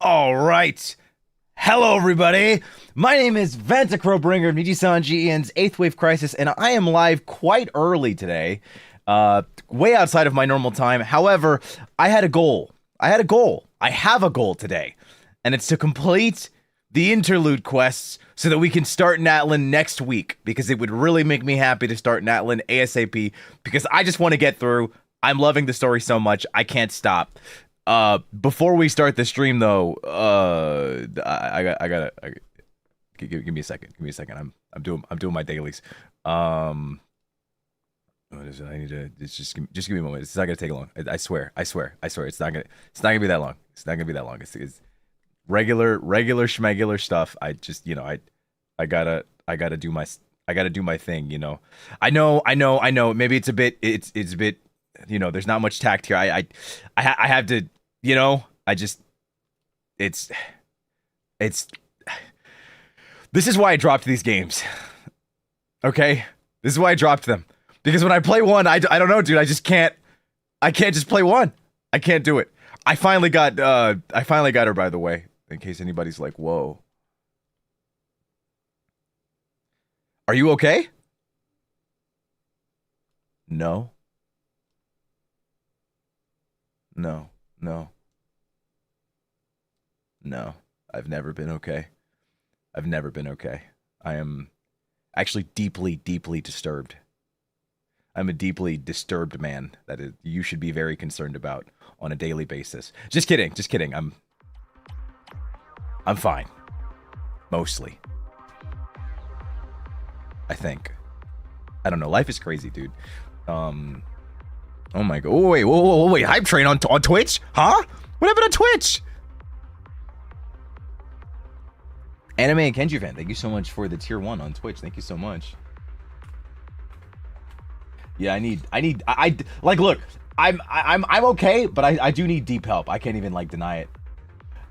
All right. Hello, everybody. My name is Vantacrow, bringer of Nijisanji Ian's 8th Wave Crisis, and I am live quite early today, way outside of my normal time. However, I had a goal. I have a goal today, and it's to complete the interlude quests so that we can start Natlan next week, because it would really make me happy to start Natlan ASAP, because I just want to get through. I'm loving the story so much, I can't stop. Before we start the stream, though, I gotta give me a second. Give me a second. I'm doing my dailies. What is it? I need to just give me a moment. It's not gonna take long. I swear. It's not gonna be that long. It's regular schmegular stuff. I just, I gotta do my thing. I know. Maybe it's a bit. It's a bit. There's not much tact here. I have to. This is why I dropped these games. Okay? This is why I dropped them. Because when I play one, I don't know, dude, I can't just play one. I can't do it. I finally got her, by the way, in case anybody's like, whoa. Are you okay? No. No, I've never been okay. I am actually deeply, deeply disturbed. I'm a deeply disturbed man that you should be very concerned about on a daily basis. Just kidding. I'm fine. Mostly. I think. I don't know. Life is crazy, dude. Oh my god. Oh, wait. Hype train on Twitch? Huh? What happened on Twitch? Anime and Kenji fan, thank you so much for the tier 1 on Twitch. Thank you so much. Yeah, I like, look, I'm okay, but I do need deep help. I can't even deny it.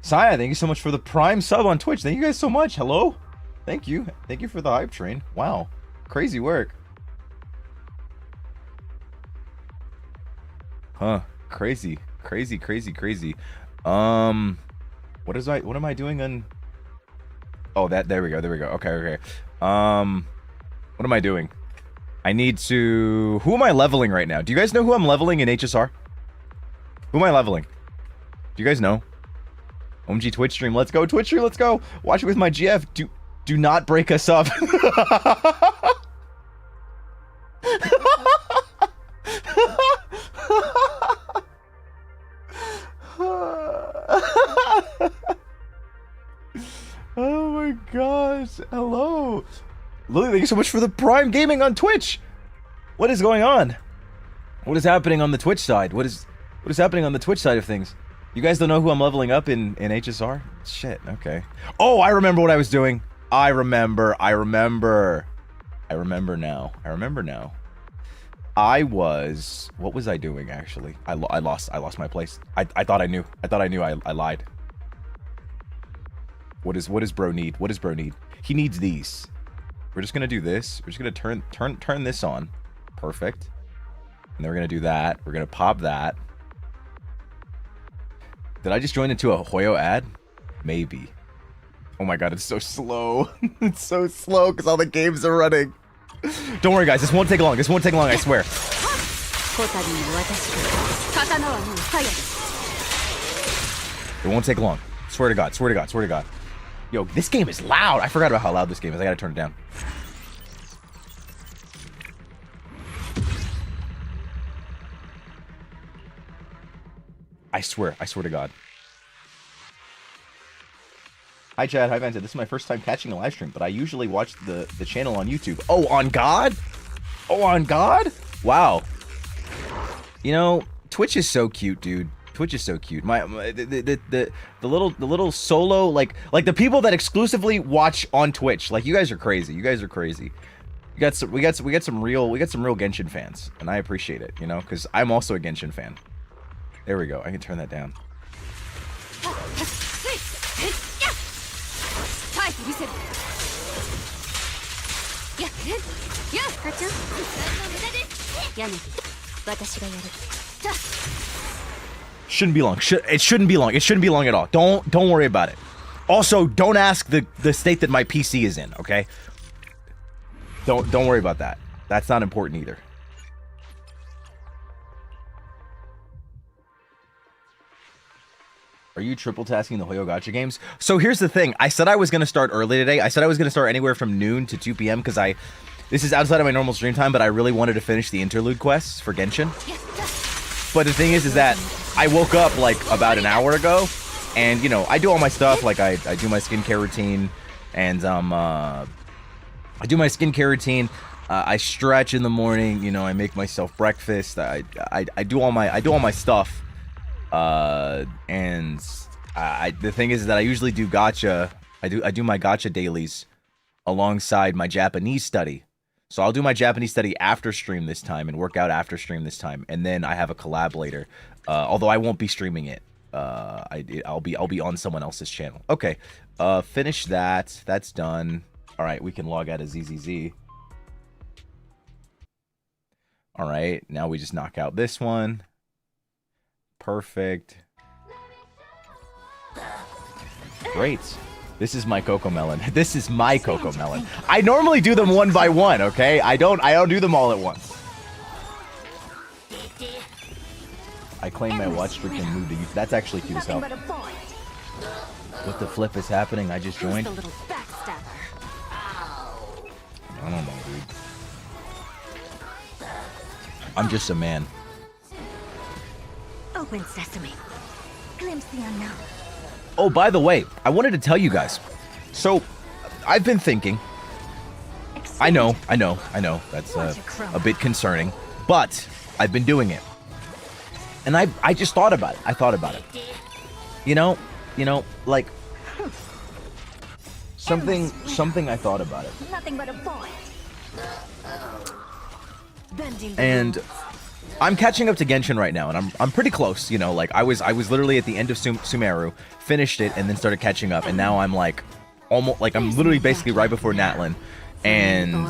Saya, thank you so much for the Prime sub on Twitch. Thank you guys so much. Hello? Thank you for the hype train. Wow. Crazy work. Huh. Crazy. What am I doing on... Oh, there we go. Okay. What am I doing? I need to... Who am I leveling right now? Do you guys know who I'm leveling in HSR? Who am I leveling? Do you guys know? OMG Twitch stream. Let's go, Twitch stream. Let's go. Watch it with my GF. Do not break us up. Oh my gosh. Hello. Lily, thank you so much for the Prime Gaming on Twitch. What is going on? What is happening on the Twitch side? What is happening on the Twitch side of things? You guys don't know who I'm leveling up in HSR? Shit, okay. Oh, I remember what I was doing. I remember now. What was I doing actually? I lost my place. I thought I knew. I lied. What does bro need? What does bro need? He needs these. We're just gonna do this. We're just gonna turn this on. Perfect. And then we're gonna do that. We're gonna pop that. Did I just join into a Hoyo ad? Maybe. Oh my god, it's so slow. It's so slow because all the games are running. Don't worry guys, this won't take long. I swear. It won't take long. Swear to God. Yo, this game is loud. I forgot about how loud this game is. I gotta turn it down. I swear to God. Hi Chad, hi Vanta. This is my first time catching a live stream, but I usually watch the channel on YouTube. Oh, on God? Wow. You know, Twitch is so cute, dude. Twitch is so cute. The little solo, like the people that exclusively watch on Twitch. Like, you guys are crazy. We got some real Genshin fans, and I appreciate it, you know, because I'm also a Genshin fan. There we go. I can turn that down. Shouldn't be long. It shouldn't be long. It shouldn't be long at all. Don't worry about it. Also, don't ask the state that my PC is in, okay? Don't worry about that. That's not important either. Are you triple tasking the Hoyo Gacha games? So here's the thing. I said I was going to start early today. I said I was going to start anywhere from noon to 2 p.m. because this is outside of my normal stream time, but I really wanted to finish the interlude quests for Genshin. But the thing is that I woke up like about an hour ago, and you know, I do all my stuff. Like I do my skincare routine, and I stretch in the morning. You know, I make myself breakfast. I do all my stuff. The thing is that I usually do gacha. I do my gacha dailies alongside my Japanese study. So I'll do my Japanese study after stream this time and work out after stream this time, and then I have a collab later. Although I won't be streaming it. I'll be on someone else's channel. Okay. Finish that. That's done. All right, we can log out of ZZZ. All right, now we just knock out this one. Perfect. Great. This is my Coco Melon. This is my Coco Melon. I normally do them one by one, okay? I don't do them all at once. I claim my watch streak and moved to you. That's actually cute as hell. What the flip is happening? I just joined. I don't know, dude. I'm just a man. Open sesame. Glimpse the unknown. Oh, by the way, I wanted to tell you guys. So, I've been thinking. I know. That's a bit concerning, but I've been doing it, and I just thought about it. I thought about it. You know, like something I thought about it. Nothing but a point. And I'm catching up to Genshin right now, and I'm pretty close. You know, like I was literally at the end of Sumeru, finished it, and then started catching up, and now I'm like almost like I'm literally basically right before Natlan, and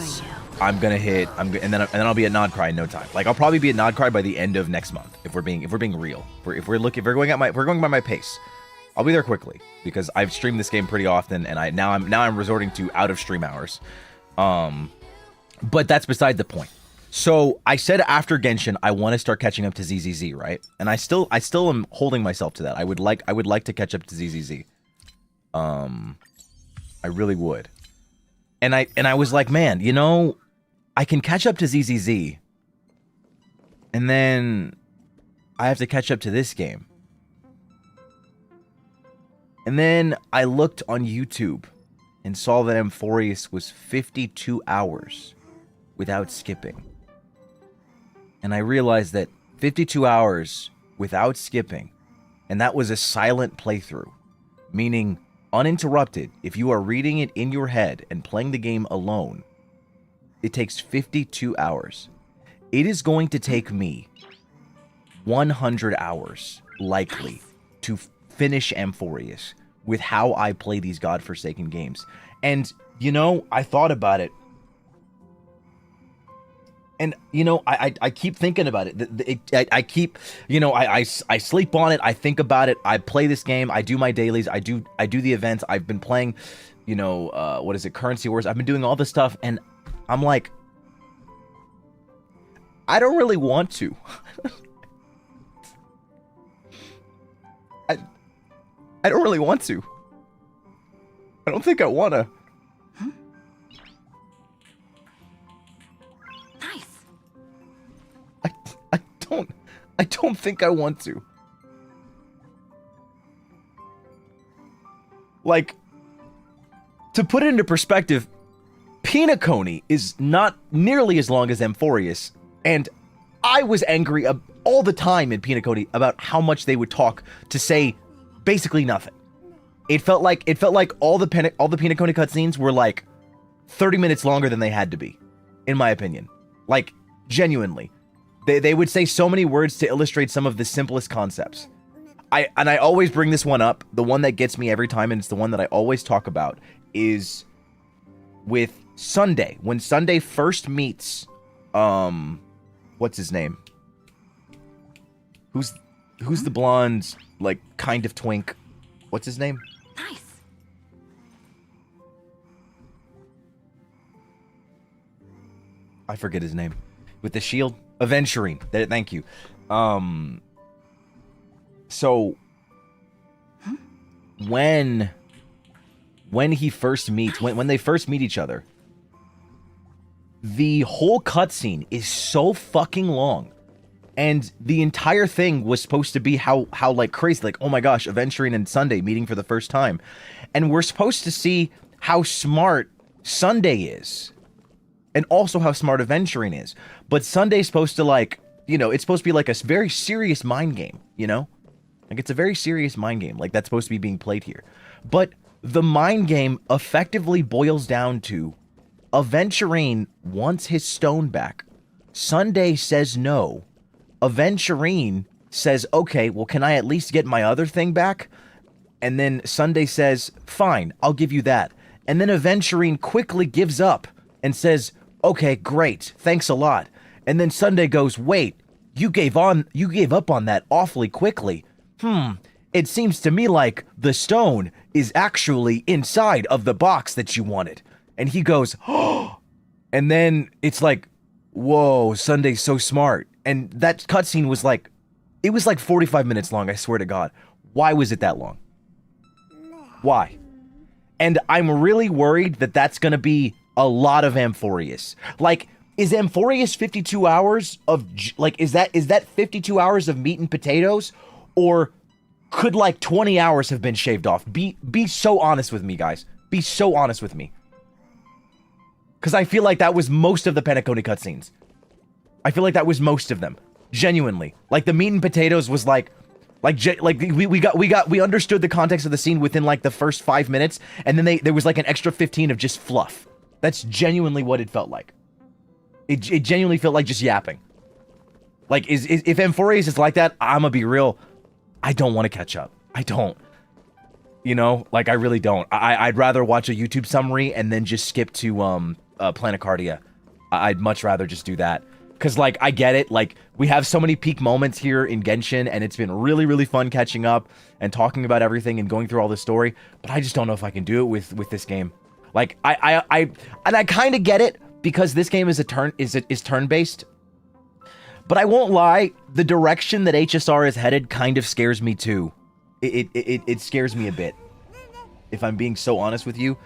I'm gonna hit and then I'll be at Nodcry in no time. Like I'll probably be at Nodcry by the end of next month if we're being real. If we're going by my pace, I'll be there quickly because I've streamed this game pretty often, and now I'm resorting to out of stream hours. But that's beside the point. So I said after Genshin, I want to start catching up to ZZZ, right? And I still am holding myself to that. I would like to catch up to ZZZ. I really would. And I was like, man, you know, I can catch up to ZZZ And then I have to catch up to this game. And then I looked on YouTube and saw that Amphorius was 52 hours without skipping. And I realized that 52 hours without skipping, and that was a silent playthrough, meaning uninterrupted. If you are reading it in your head and playing the game alone, it takes 52 hours. It is going to take me 100 hours, likely, to finish Amphorius with how I play these godforsaken games. And, you know, I thought about it. And, you know, I keep thinking about it. I keep, you know, I sleep on it. I think about it. I play this game. I do my dailies. I do the events. I've been playing, you know, what is it? Currency Wars. I've been doing all this stuff. And I'm like, I don't really want to. I don't really want to. I don't think I wanna. Nice. I don't think I want to. Like, to put it into perspective, Pinaconi is not nearly as long as Amphorius, and I was angry all the time in Pinaconi about how much they would talk to say basically nothing. It felt like all the Pinaconi cutscenes were like 30 minutes longer than they had to be, in my opinion. Like, genuinely. They would say so many words to illustrate some of the simplest concepts. I always bring this one up. The one that gets me every time, and it's the one that I always talk about, is with Sunday. When Sunday first meets, what's his name? Who's the blonde, like, kind of twink? What's his name? Nice. I forget his name. With the shield? Aventurine. Thank you. So when he first meets, when they first meet each other, the whole cutscene is so fucking long. And the entire thing was supposed to be how like crazy, like, oh my gosh, Aventurine and Sunday meeting for the first time. And we're supposed to see how smart Sunday is. And also how smart Aventurine is. But Sunday's supposed to, like, you know, it's supposed to be like a very serious mind game, you know? Like, it's a very serious mind game. Like, that's supposed to be being played here. But the mind game effectively boils down to Aventurine wants his stone back. Sunday says no. Aventurine says, okay, well, can I at least get my other thing back? And then Sunday says, fine, I'll give you that. And then Aventurine quickly gives up and says, okay, great, thanks a lot. And then Sunday goes, wait, you gave up on that awfully quickly. It seems to me like the stone is actually inside of the box that you wanted. And he goes, oh, and then it's like, whoa, Sunday's so smart. And that cutscene was like, it was like 45 minutes long, I swear to God. Why was it that long? Why? And I'm really worried that that's going to be a lot of Amphorius. Like, is Amphorius 52 hours of, like, is that 52 hours of meat and potatoes? Or could, like, 20 hours have been shaved off? Be so honest with me, guys. Be so honest with me. Because I feel like that was most of the Penacony cutscenes. I feel like that was most of them. Genuinely. Like, the meat and potatoes was like we understood the context of the scene within, like, the first 5 minutes, and then there was, like, an extra 15 of just fluff. That's genuinely what it felt like. It genuinely felt like just yapping. Like, if Amphorius is like that, I'm gonna be real, I don't want to catch up. I don't. You know? Like, I really don't. I'd rather watch a YouTube summary and then just skip to, Planet Cardia. I'd much rather just do that. Because, like, I get it. Like, we have so many peak moments here in Genshin, and it's been really, really fun catching up and talking about everything and going through all the story. But I just don't know if I can do it with this game. Like, I kind of get it, because this game is turn-based. But I won't lie, the direction that HSR is headed kind of scares me too. It scares me a bit. If I'm being so honest with you,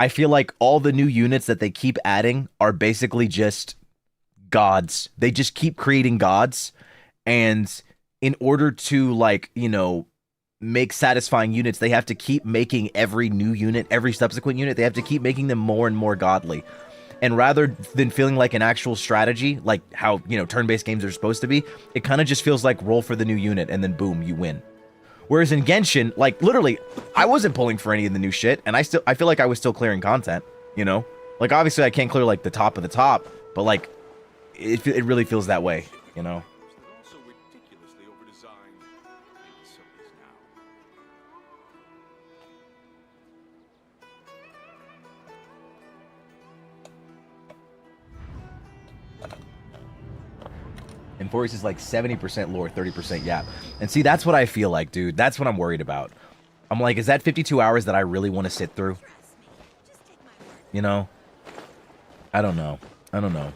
I feel like all the new units that they keep adding are basically just gods. They just keep creating gods, and in order to, like, you know, make satisfying units, they have to keep making every new unit, every subsequent unit, they have to keep making them more and more godly. And rather than feeling like an actual strategy, like how, you know, turn-based games are supposed to be, it kind of just feels like roll for the new unit and then boom, you win. Whereas in Genshin, like, literally, I wasn't pulling for any of the new shit, and I feel like I was still clearing content, you know? Like, obviously I can't clear, like, the top of the top, but, like, it really feels that way, you know? And Forest is like 70% lore, 30% yap. And see, that's what I feel like, dude. That's what I'm worried about. I'm like, is that 52 hours that I really want to sit through? You know? I don't know. I don't know.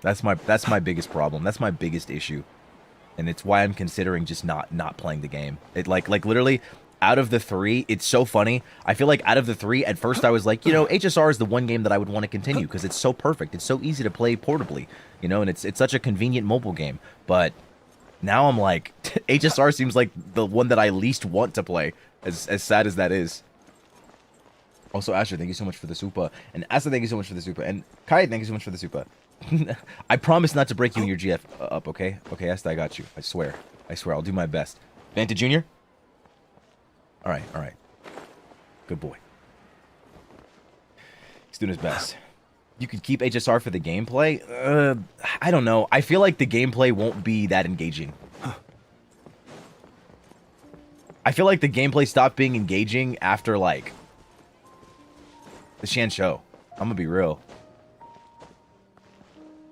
That's my biggest problem. That's my biggest issue. And it's why I'm considering just not playing the game. It like literally out of the 3, it's so funny. I feel like out of the 3, at first I was like, you know, HSR is the one game that I would want to continue because it's so perfect. It's so easy to play portably, you know, and it's such a convenient mobile game. But now I'm like, HSR seems like the one that I least want to play, as sad as that is. Also, Asher, thank you so much for the super. And Asa, thank you so much for the super. And Kai, thank you so much for the super. I promise not to break you and your GF up, okay? Okay, Asta, I got you. I swear. I swear, I'll do my best. Vanta Jr.? Alright, alright. Good boy. He's doing his best. You could keep HSR for the gameplay? I don't know. I feel like the gameplay won't be that engaging. I feel like the gameplay stopped being engaging after, like, the Shan show. I'm gonna be real.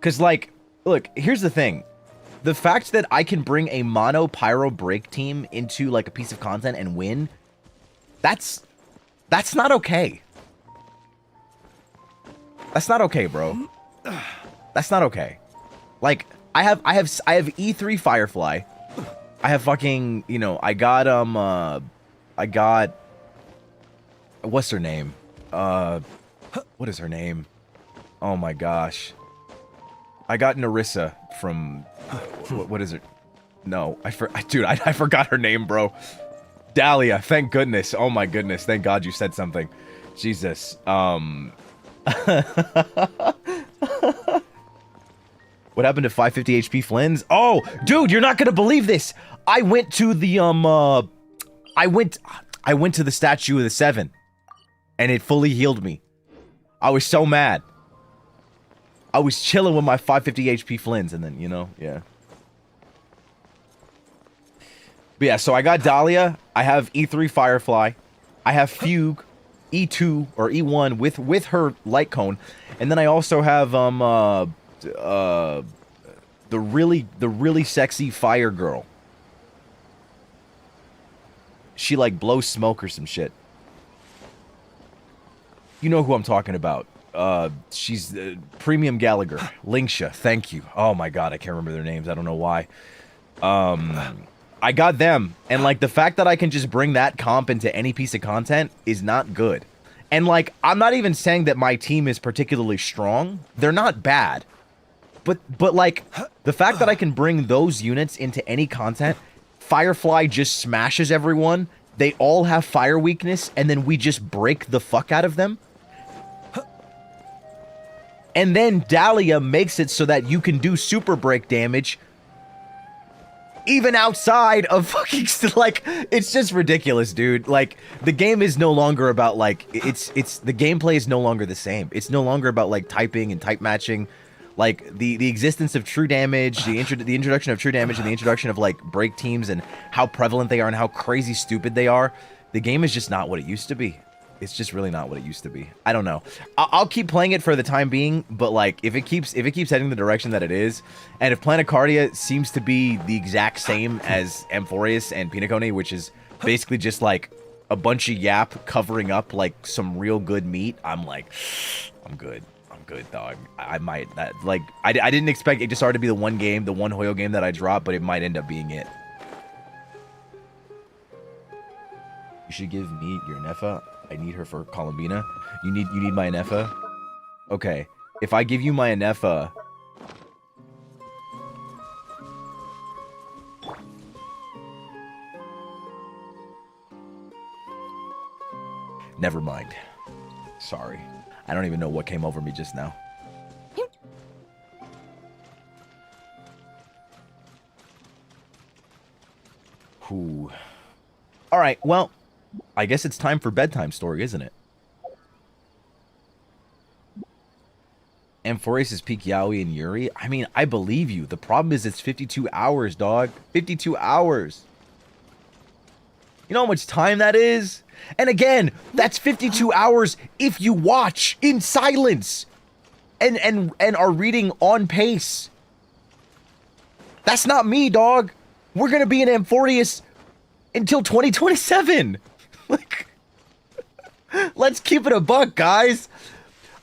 Because, like, look, here's the thing. The fact that I can bring a mono pyro break team into, like, a piece of content and win, that's not okay. That's not okay, bro. That's not okay. Like, I have E3 Firefly. I have fucking, you know, I got what's her name? What is her name? Oh my gosh. I got Narissa from what is it? No, dude, I forgot her name, bro. Dahlia, thank goodness. Oh my goodness, thank God you said something. Jesus. What happened to 550 HP Flynn's? Oh, dude, you're not gonna believe this. I went to the I went to the statue of the 7, and it fully healed me. I was so mad. I was chilling with my 550 HP Flynn's, and then, you know, yeah. But yeah, so I got Dahlia. I have E3 Firefly. I have Fugue, E2 or E1 with her light cone, and then I also have the really sexy fire girl. She like blows smoke or some shit. You know who I'm talking about. She's Premium Gallagher. Linksha, thank you. Oh my god, I can't remember their names. I don't know why. I got them, and like the fact that I can just bring that comp into any piece of content is not good. And like, I'm not even saying that my team is particularly strong. They're not bad. But like, the fact that I can bring those units into any content, Firefly just smashes everyone, they all have fire weakness, and then we just break the fuck out of them. And then Dahlia makes it so that you can do super break damage even outside of fucking, like, it's just ridiculous, dude. Like, the game is no longer about, like, it's the gameplay is no longer the same. It's no longer about, like, typing and type matching. Like, the existence of true damage, the introduction of true damage, and the introduction of, like, break teams and how prevalent they are and how crazy stupid they are. The game is just not what it used to be. It's just really not what it used to be. I don't know. I'll keep playing it for the time being, but like if it keeps heading the direction that it is, and if Planecardia seems to be the exact same as Amphorius and Pinacone, which is basically just like a bunch of yap covering up like some real good meat, I'm like, I'm good. I'm good, dog. I might like I didn't expect it to be the one game, the one Hoyo game that I dropped, but it might end up being it. You should give me your Nefa. I need her for Columbina. You need my Anefa? Okay. If I give you my Anefa, Never mind. Sorry. I don't even know what came over me just now. Whew. All right, well, I guess it's time for bedtime story, isn't it? Amphoreus' peak Yaoi and Yuri? I mean, I believe you. The problem is it's 52 hours, dog. 52 hours. You know how much time that is? And again, that's 52 hours if you watch in silence and are reading on pace. That's not me, dog. We're going to be in Amphoreus until 2027. Like, let's keep it a buck, guys.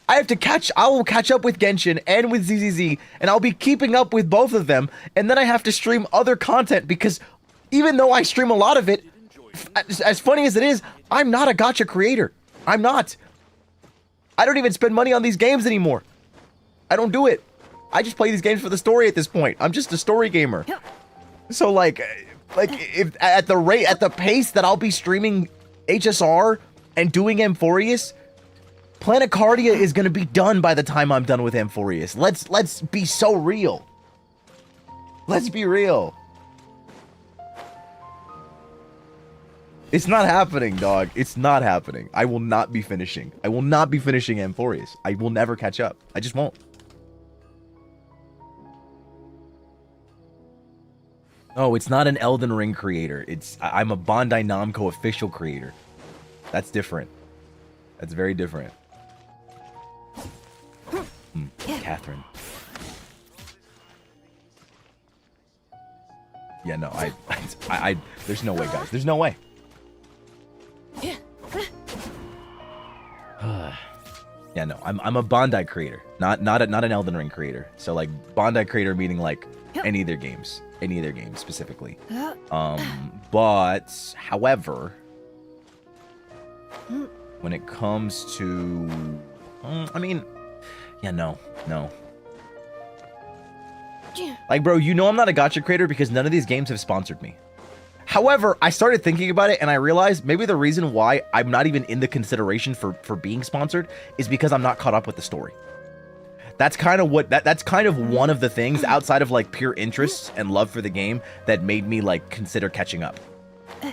I will catch up with Genshin and with ZZZ, and I'll be keeping up with both of them, and then I have to stream other content because even though I stream a lot of it, as funny as it is, I'm not a gacha creator. I'm not. I don't even spend money on these games anymore. I don't do it. I just play these games for the story at this point. I'm just a story gamer. So like if at the pace that I'll be streaming HSR and doing Amphoreus, Planet Cardia is going to be done by the time I'm done with Amphoreus. Let's be so real. Let's be real. It's not happening, dog. It's not happening. I will not be finishing. I will not be finishing Amphoreus. I will never catch up. I just won't. Oh, it's not an Elden Ring creator. I'm a Bandai Namco official creator. That's different. That's very different. Catherine. Yeah, no, I there's no way, guys. There's no way. Yeah, no, I'm a Bandai creator, not an Elden Ring creator. So like Bandai creator meaning like any of their games specifically. But however, when it comes to, I mean, yeah, no. Like, bro, you know I'm not a gacha creator because none of these games have sponsored me. However, I started thinking about it and I realized maybe the reason why I'm not even in the consideration for being sponsored is because I'm not caught up with the story. That's kind of what that's kind of one of the things outside of like pure interest and love for the game that made me like consider catching up.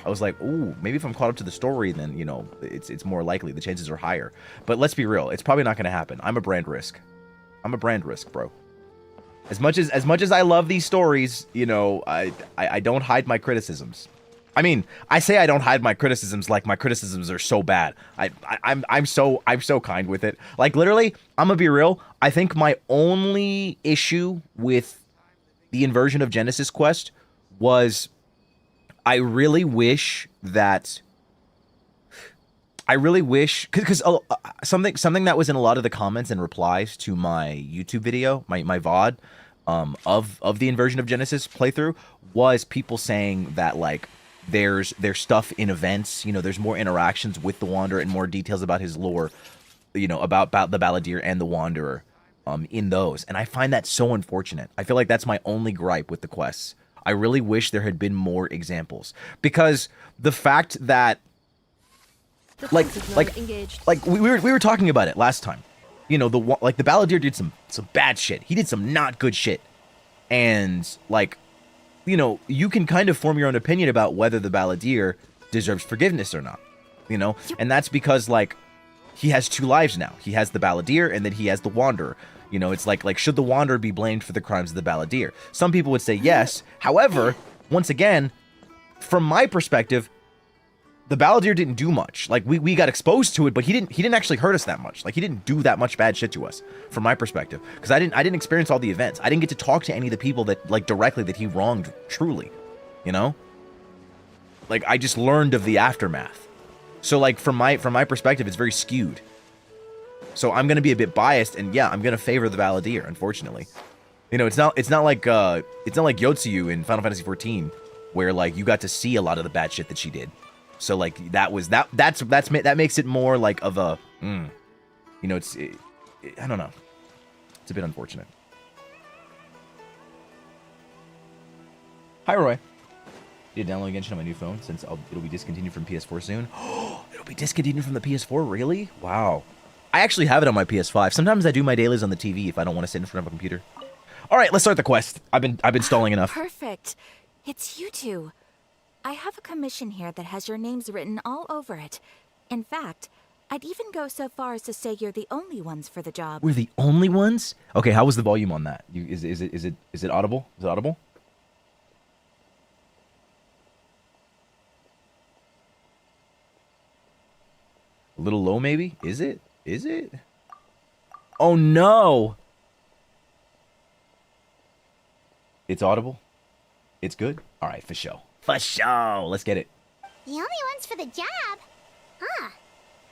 I was like, ooh, maybe if I'm caught up to the story, then, you know, it's more likely. The chances are higher. But let's be real. It's probably not going to happen. I'm a brand risk. I'm a brand risk, bro. As much as I love these stories, you know, I don't hide my criticisms. I mean, I say I don't hide my criticisms like my criticisms are so bad. I'm so kind with it. Like literally, I'm gonna be real. I think my only issue with the inversion of Genesis Quest was I really wish because something that was in a lot of the comments and replies to my YouTube video, my VOD, of the inversion of Genesis playthrough was people saying that like there's stuff in events, you know, there's more interactions with the Wanderer and more details about his lore, you know, about the Balladeer and the Wanderer in those. And I find that so unfortunate. I feel like that's my only gripe with the quests. I really wish there had been more examples, because the fact that like we were talking about it last time, you know, the Balladeer did some bad shit. He did some not good shit, and like, you know, you can kind of form your own opinion about whether the Balladeer deserves forgiveness or not, you know, and that's because like he has two lives now. He has the Balladeer and then he has the Wanderer. You know, it's like should the Wanderer be blamed for the crimes of the Balladeer? Some people would say yes. However, once again, from my perspective, the Balladeer didn't do much. Like we got exposed to it, but he didn't actually hurt us that much. Like he didn't do that much bad shit to us, from my perspective, because I didn't experience all the events. I didn't get to talk to any of the people that like directly that he wronged truly, you know? Like I just learned of the aftermath. So like from my perspective, it's very skewed. So I'm gonna be a bit biased, and yeah, I'm gonna favor the Balladeer, unfortunately. You know, it's not like Yotsuyu in Final Fantasy XIV, where like you got to see a lot of the bad shit that she did. So like that makes it more like of a, you know, I don't know. It's a bit unfortunate. Hi Roy. Did download Genshin on my new phone since it'll be discontinued from PS4 soon. It'll be discontinued from the PS4, really? Wow. I actually have it on my PS5. Sometimes I do my dailies on the TV if I don't want to sit in front of a computer. All right, let's start the quest. I've been stalling enough. Perfect. It's you two. I have a commission here that has your names written all over it. In fact, I'd even go so far as to say you're the only ones for the job. We're the only ones? Okay, how was the volume on that? Is it audible? Is it audible? A little low, maybe? Is it? Is it? Oh no! It's audible? It's good? Alright, for sure. For sure! Let's get it. The only ones for the job? Huh.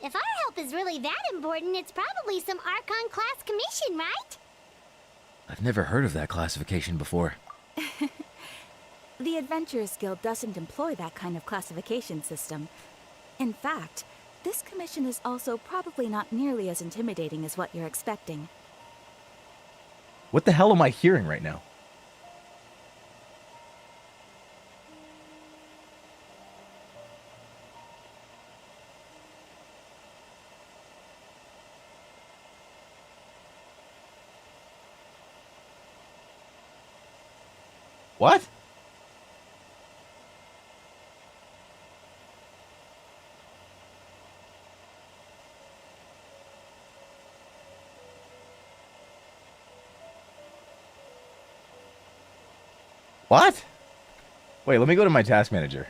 If our help is really that important, it's probably some Archon class commission, right? I've never heard of that classification before. The Adventurers Guild doesn't employ that kind of classification system. In fact, this commission is also probably not nearly as intimidating as what you're expecting. What the hell am I hearing right now? What? What? Wait, let me go to my task manager.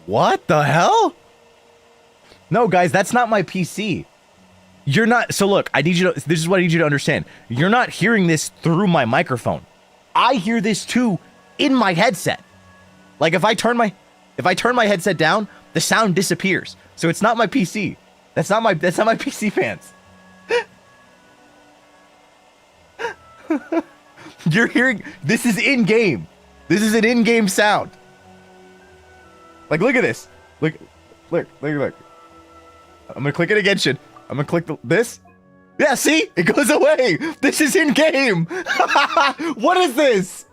What the hell? No, guys, that's not my PC. You're not. So look, I need you to. This is what I need you to understand. You're not hearing this through my microphone. I hear this too in my headset. Like if I turn my headset down, the sound disappears. So it's not my PC. That's not my PC fans. You're hearing. This is in game. This is an in-game sound. Like, look at this. Look. I'm gonna click it again, Genshin. I'm gonna click this. Yeah, see? It goes away. This is in game. What is this?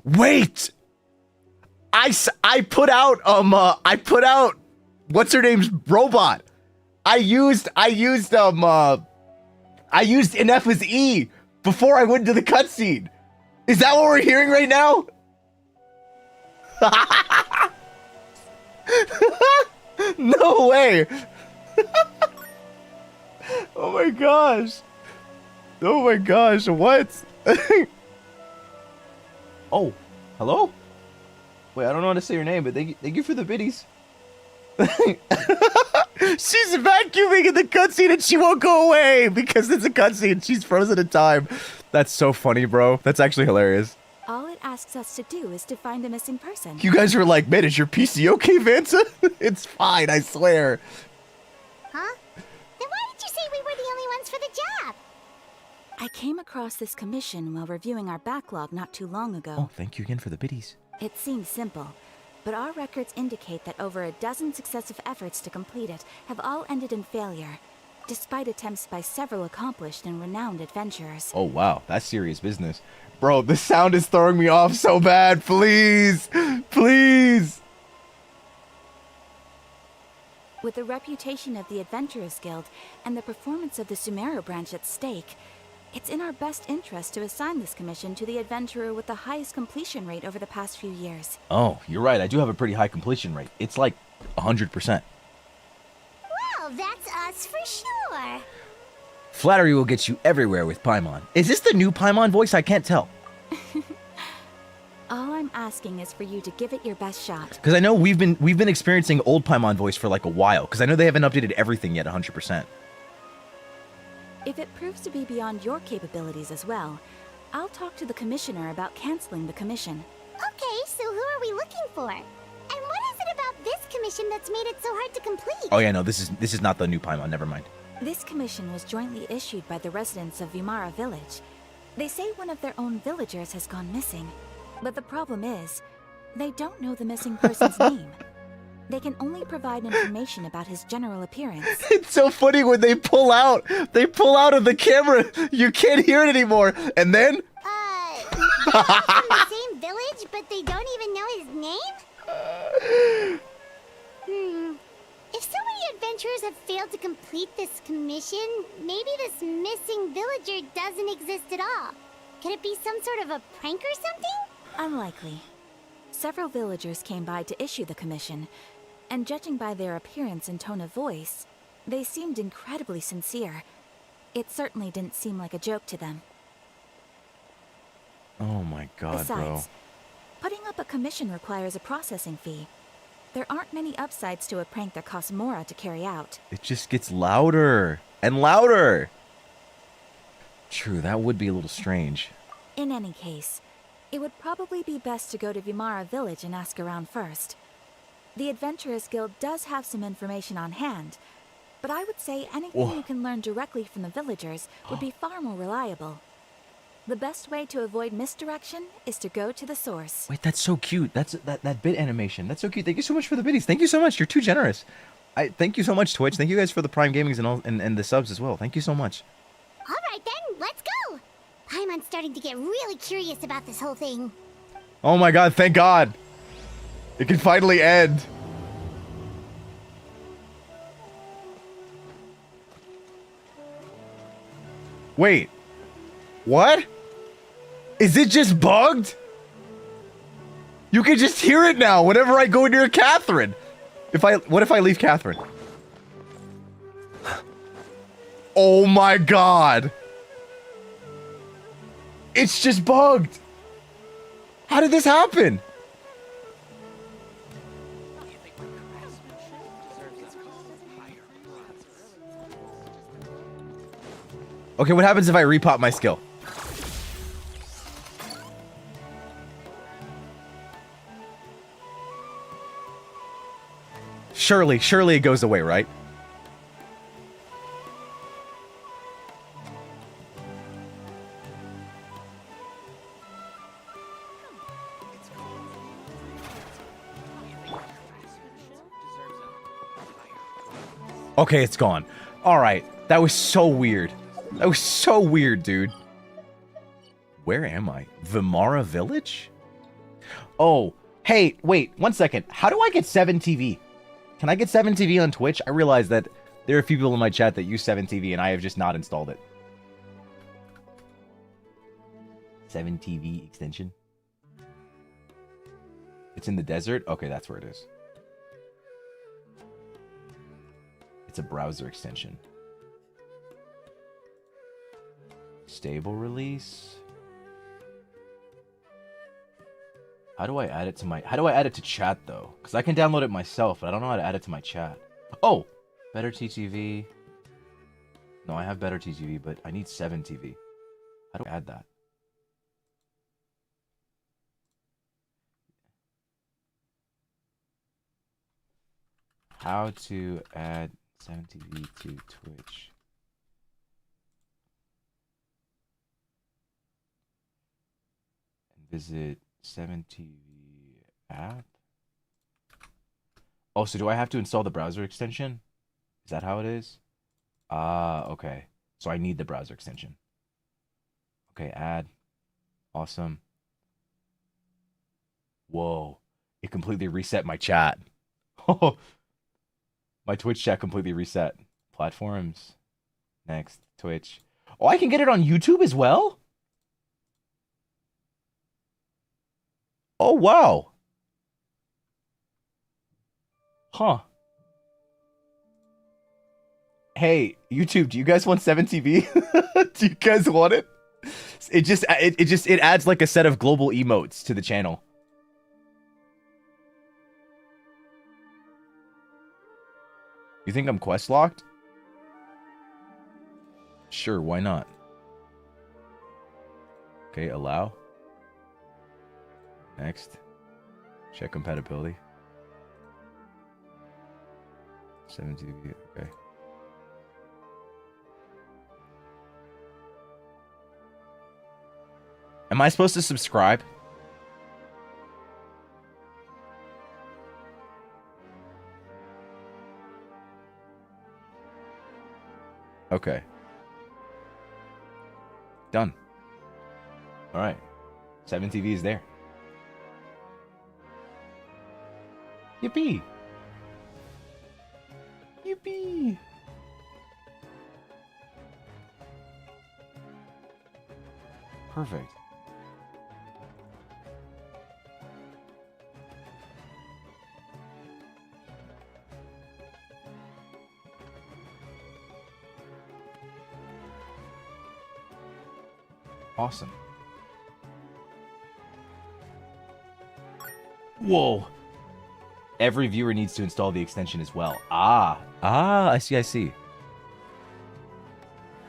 Wait. I put out what's her name's robot. I used Inef's E before I went to the cutscene. Is that what we're hearing right now? No way. Oh my gosh. Oh my gosh, what? Oh, hello? Wait, I don't know how to say your name, but thank you for the biddies. She's vacuuming in the cutscene and she won't go away because it's a cutscene. She's frozen in time. That's so funny, bro. That's actually hilarious. All it asks us to do is to find a missing person. You guys were like, man, is your PC okay, Vanta? It's fine, I swear. Huh? Then why did you say we were the only ones for the job? I came across this commission while reviewing our backlog not too long ago. Oh, thank you again for the biddies. It seems simple, but our records indicate that over a dozen successive efforts to complete it have all ended in failure, despite attempts by several accomplished and renowned adventurers. Oh, wow, that's serious business. Bro, this sound is throwing me off so bad. Please, please. With the reputation of the Adventurers Guild and the performance of the Sumeru branch at stake, it's in our best interest to assign this commission to the adventurer with the highest completion rate over the past few years. Oh, you're right. I do have a pretty high completion rate. It's like 100%. Well, that's us for sure. Flattery will get you everywhere with Paimon. Is this the new Paimon voice? I can't tell. All I'm asking is for you to give it your best shot. Because I know we've been experiencing old Paimon voice for like a while. Because I know they haven't updated everything yet 100%. If it proves to be beyond your capabilities as well, I'll talk to the commissioner about canceling the commission. Okay, so who are we looking for? And what is it about this commission that's made it so hard to complete? Oh yeah, no, this is not the new Paimon. Never mind. This commission was jointly issued by the residents of Vimara Village. They say one of their own villagers has gone missing. But the problem is, they don't know the missing person's name. They can only provide information about his general appearance. It's so funny when they pull out of the camera. You can't hear it anymore. And then They're from the same village, but they don't even know his name? If so many adventurers have failed to complete this commission, maybe this missing villager doesn't exist at all. Could it be some sort of a prank or something? Unlikely. Several villagers came by to issue the commission, and judging by their appearance and tone of voice, they seemed incredibly sincere. It certainly didn't seem like a joke to them. oh my god, Besides, putting up a commission requires a processing fee. There aren't many upsides to a prank that costs Mora to carry out. It just gets louder and louder. True, that would be a little strange. In any case, it would probably be best to go to Vimara village and ask around first. The Adventurers Guild does have some information on hand, but I would say anything you can learn directly from the villagers would be far more reliable. The best way to avoid misdirection is to go to the source. Wait, that's so cute. That's that bit animation. That's so cute. Thank you so much for the biddies. Thank you so much. You're too generous. Thank you so much, Twitch. Thank you guys for the Prime Gamings and the subs as well. Thank you so much. All right then, let's go! I'm starting to get really curious about this whole thing. Oh my god, thank God. It can finally end. Wait. What? Is it just bugged? You can just hear it now whenever I go near Catherine. What if I leave Catherine? Oh my god. It's just bugged. How did this happen? Okay, what happens if I repop my skill? Surely it goes away, right? Okay, it's gone. All right, that was so weird. That was so weird, dude. Where am I? Vimara Village? Oh, hey, wait, 1 second. How do I get 7TV? Can I get 7TV on Twitch? I realize that there are a few people in my chat that use 7TV and I have just not installed it. 7TV extension? It's in the desert? Okay, that's where it is. It's a browser extension. Stable release. How do I add it to chat though? Because I can download it myself, but I don't know how to add it to my chat. Oh, better TTV. No, I have better TTV, but I need 7TV. How do I add that? How to add 7TV to Twitch. And visit 7TV app. Oh, so do I have to install the browser extension? Is that how it is? Okay. So I need the browser extension. Okay, add. Awesome. Whoa. It completely reset my chat. My Twitch chat completely reset. Platforms. Next. Twitch. Oh, I can get it on YouTube as well? Oh, wow. Huh. Hey, YouTube, do you guys want 7TV? Do you guys want it? It adds like a set of global emotes to the channel. You think I'm quest locked? Sure, why not? Okay, allow. Next. Check compatibility. 7TV, okay. Am I supposed to subscribe? Okay. Done. All right. 7TV is there. Yippee. Yippee. Perfect. Awesome. Whoa. Every viewer needs to install the extension as well. I see, I see.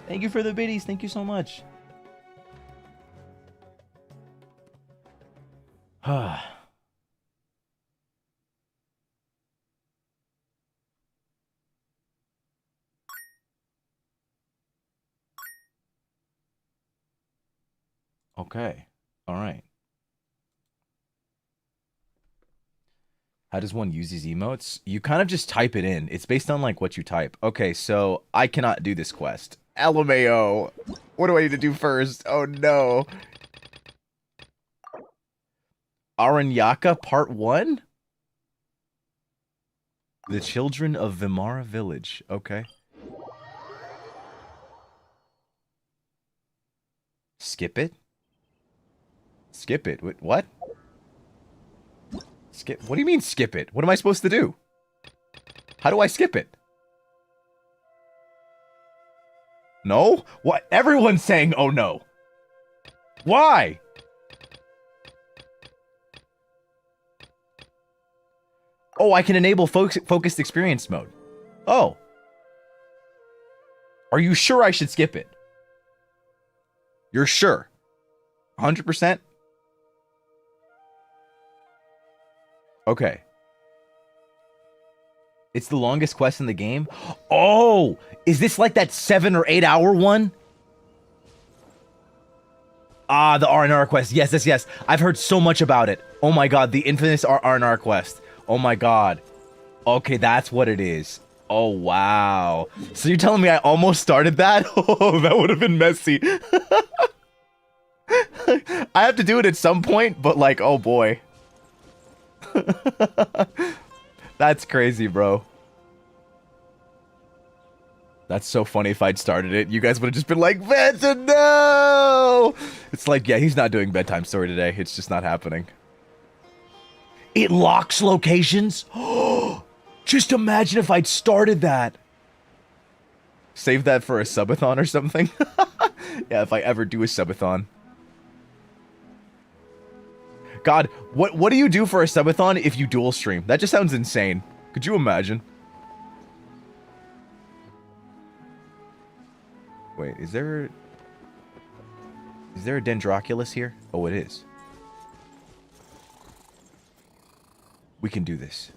Thank you for the biddies. Thank you so much. Okay. All right. How does one use these emotes? You kind of just type it in. It's based on like what you type. Okay, so I cannot do this quest. LMAO. What do I need to do first? Oh no. Aranyaka Part 1? The Children of Vimara Village. Okay. Skip it? Skip it? What? Skip? What do you mean skip it? What am I supposed to do? How do I skip it? No? What? Everyone's saying, oh no. Why? Oh, I can enable focused experience mode. Oh. Are you sure I should skip it? You're sure? 100%? Okay. It's the longest quest in the game? Oh! Is this like that 7 or 8 hour one? Ah, the R&R quest. Yes, yes, yes. I've heard so much about it. Oh my god, the infamous R&R quest. Oh my god. Okay, that's what it is. Oh, wow. So you're telling me I almost started that? Oh, that would have been messy. I have to do it at some point, but like, oh boy. That's crazy, bro. That's so funny if I'd started it. You guys would have just been like, Vanta, no! It's like, yeah, he's not doing bedtime story today. It's just not happening. It locks locations? Just imagine if I'd started that. Save that for a subathon or something. Yeah, if I ever do a subathon. God, what do you do for a subathon if you dual stream? That just sounds insane. Could you imagine? Wait, is there a Dendroculus here? Oh, it is. We can do this.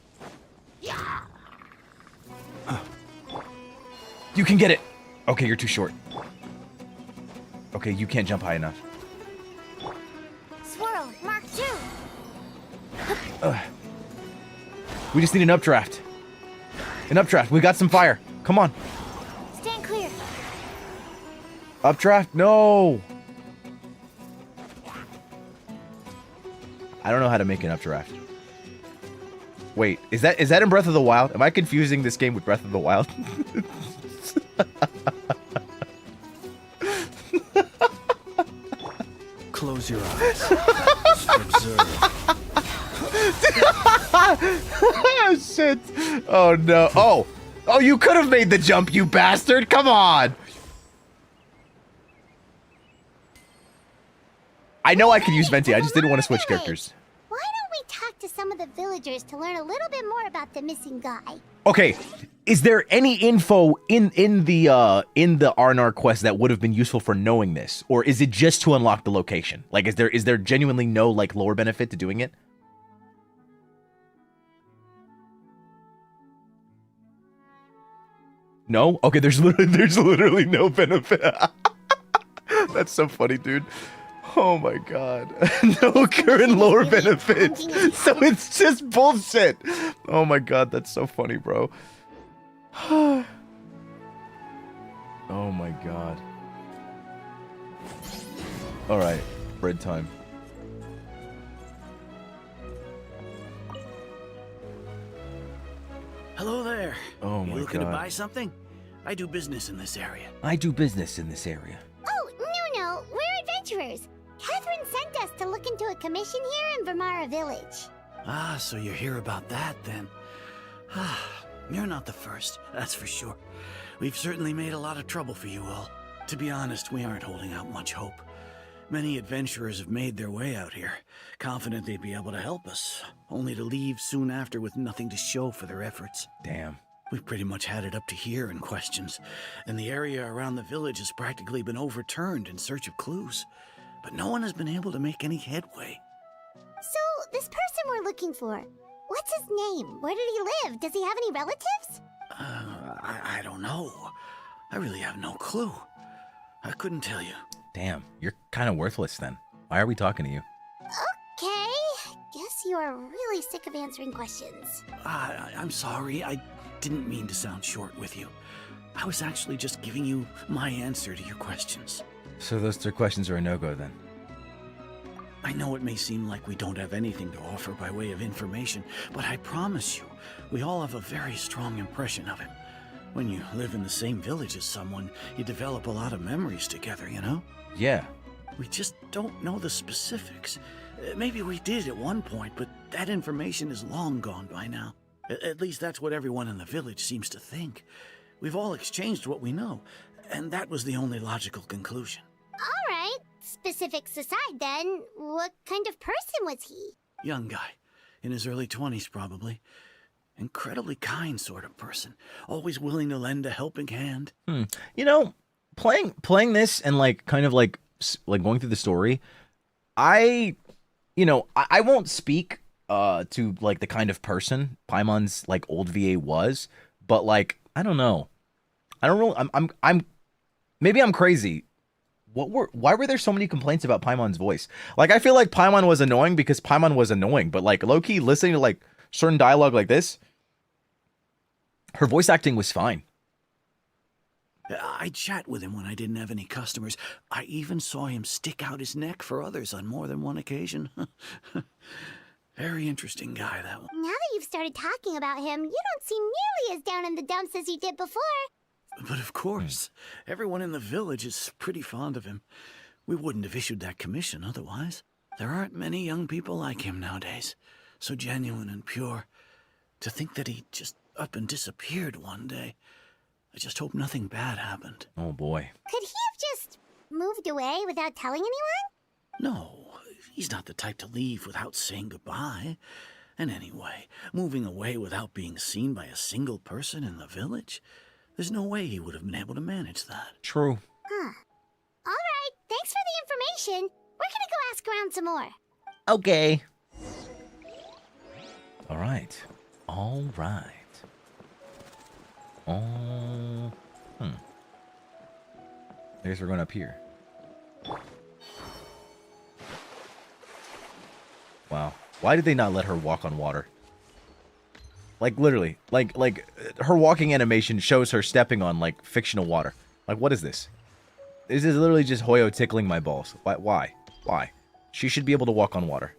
You can get it! Okay, you're too short. Okay, you can't jump high enough. Swirl, Mark 2. We just need an updraft. An updraft. We got some fire. Come on. Stand clear. Updraft? No! I don't know how to make an updraft. Wait, is that in Breath of the Wild? Am I confusing this game with Breath of the Wild? Close your eyes. Observe. Oh, shit. Oh, no. Oh. Oh, you could have made the jump, you bastard. Come on. I know I could use Venti. I just didn't want to switch characters. Why don't we talk to some of the villagers to learn a little bit more about the missing guy? Okay, is there any info in the R&R quest that would have been useful for knowing this, or is it just to unlock the location? Like, is there genuinely no like lore benefit to doing it? No? Okay, there's literally no benefit. That's so funny, dude. Oh my god. No current lore benefits. So it's just bullshit. Oh my god, that's so funny, bro. Oh my god. Alright, bread time. Hello there. Oh my You looking to god. buy something? I do business in this area. I do business in this area. Oh, no, we're adventurers. Catherine sent us to look into a commission here in Vermara Village. Ah, so you're here about that then. Ah, you're not the first, that's for sure. We've certainly made a lot of trouble for you all. To be honest, we aren't holding out much hope. Many adventurers have made their way out here, confident they'd be able to help us, only to leave soon after with nothing to show for their efforts. Damn. We've pretty much had it up to here in questions, and the area around the village has practically been overturned in search of clues. But no one has been able to make any headway. So, this person we're looking for, what's his name? Where did he live? Does he have any relatives? I don't know. I really have no clue. I couldn't tell you. Damn, you're kind of worthless then. Why are we talking to you? Okay, guess you are really sick of answering questions. I'm sorry. I didn't mean to sound short with you. I was actually just giving you my answer to your questions. So those 3 questions are a no-go then? I know it may seem like we don't have anything to offer by way of information, but I promise you, we all have a very strong impression of him. When you live in the same village as someone, you develop a lot of memories together, you know? Yeah. We just don't know the specifics. Maybe we did at one point, but that information is long gone by now. At least that's what everyone in the village seems to think. We've all exchanged what we know, and that was the only logical conclusion. All right, specifics aside then, what kind of person was he? Young guy, in his early 20s probably. Incredibly kind sort of person, always willing to lend a helping hand. You know, playing this and like kind of like going through the story, I won't speak to like the kind of person Paimon's like old VA was, but like I don't know. I don't really I'm maybe I'm crazy. Why were there so many complaints about Paimon's voice? Like I feel like Paimon was annoying because Paimon was annoying, but like low-key listening to like certain dialogue like this, her voice acting was fine. I'd chat with him when I didn't have any customers. I even saw him stick out his neck for others on more than one occasion. Very interesting guy, that one. Now that you've started talking about him, you don't seem nearly as down in the dumps as you did before. But of course, everyone in the village is pretty fond of him. We wouldn't have issued that commission otherwise. There aren't many young people like him nowadays. So genuine and pure. To think that he just up and disappeared one day. I just hope nothing bad happened. Oh boy. Could he have just moved away without telling anyone? No, he's not the type to leave without saying goodbye. And anyway, moving away without being seen by a single person in the village? There's no way he would have been able to manage that. True. Huh. All right, thanks for the information. We're gonna go ask around some more. Okay. All right. I guess we're going up here. Wow. Why did they not let her walk on water? Like literally, like her walking animation shows her stepping on like fictional water. Like what is this? This is literally just Hoyo tickling my balls. Why? She should be able to walk on water.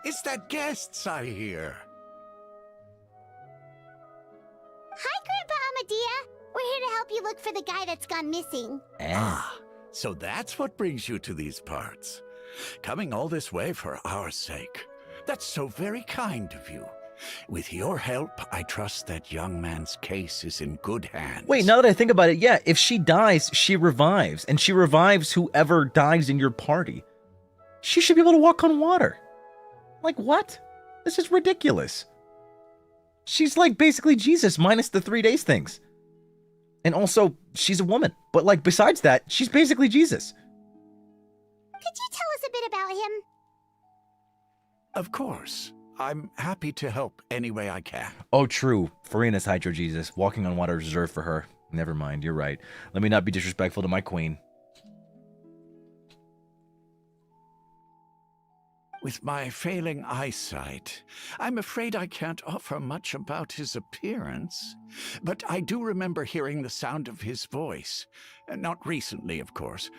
It's that guests I hear. Hi, Grandpa Amadea. We're here to help you look for the guy that's gone missing. Ah, so that's what brings you to these parts. Coming all this way for our sake. That's so very kind of you. With your help, I trust that young man's case is in good hands. Wait, now that I think about it, yeah, if she dies, she revives. And she revives whoever dies in your party. She should be able to walk on water. Like, what? This is ridiculous. She's like basically Jesus minus the 3 days things. And also, she's a woman. But like, besides that, she's basically Jesus. Could you tell us a bit about him? Of course. I'm happy to help any way I can. Oh, true. Farina's Hydro Jesus. Walking on water is reserved for her. Never mind, you're right. Let me not be disrespectful to my queen. With my failing eyesight, I'm afraid I can't offer much about his appearance. But I do remember hearing the sound of his voice. Not recently, of course.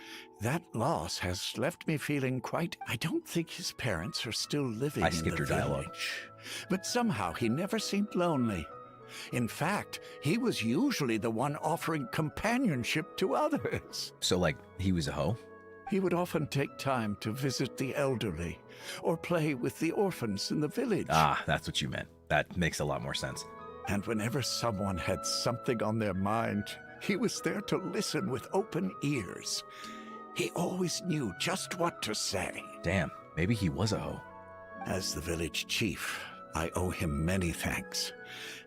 That loss has left me feeling quite... I don't think his parents are still living I in skipped the your dialogue. village. But somehow he never seemed lonely. In fact, he was usually the one offering companionship to others. So, like, he was a hoe? He would often take time to visit the elderly or play with the orphans in the village. Ah, that's what you meant. That makes a lot more sense. And whenever someone had something on their mind, he was there to listen with open ears. He always knew just what to say. Damn, maybe he was a hoe. As the village chief, I owe him many thanks.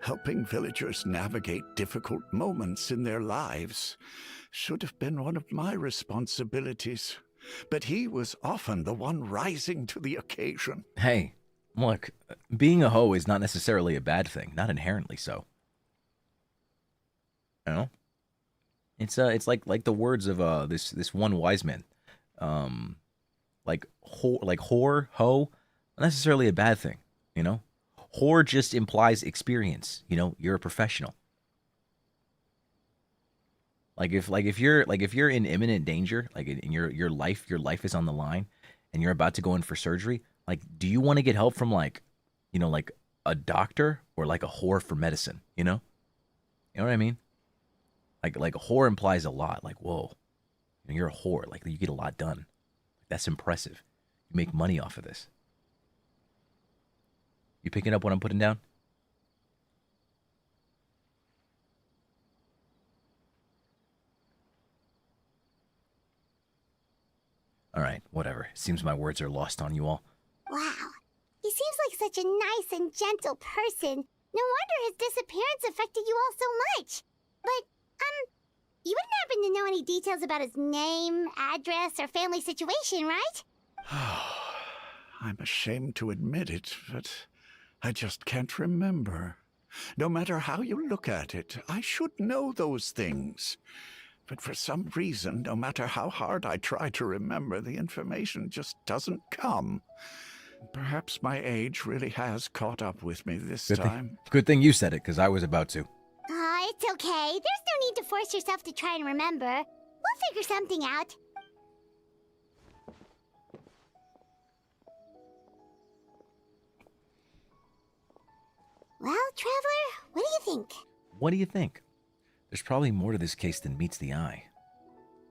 Helping villagers navigate difficult moments in their lives should have been one of my responsibilities. But he was often the one rising to the occasion. Hey, look, being a hoe is not necessarily a bad thing. Not inherently so. You know? It's like the words of this one wise man. Like whore, hoe, not necessarily a bad thing, you know? Whore just implies experience, you know, you're a professional. Like if you're in imminent danger, like in your life is on the line and you're about to go in for surgery, like do you want to get help from like, you know, like a doctor or like a whore for medicine, you know? You know what I mean? Like a whore implies a lot. Like, whoa, you know, you're a whore. Like you get a lot done. That's impressive. You make money off of this. You picking up what I'm putting down? All right, whatever. Seems my words are lost on you all. Wow. He seems like such a nice and gentle person. No wonder his disappearance affected you all so much. But, you wouldn't happen to know any details about his name, address, or family situation, right? I'm ashamed to admit it, but I just can't remember. No matter how you look at it, I should know those things. But for some reason, no matter how hard I try to remember, the information just doesn't come. Perhaps my age really has caught up with me this time. Good thing you said it, because I was about to. It's okay. There's no need to force yourself to try and remember. We'll figure something out. Well, Traveler, what do you think? What do you think? There's probably more to this case than meets the eye.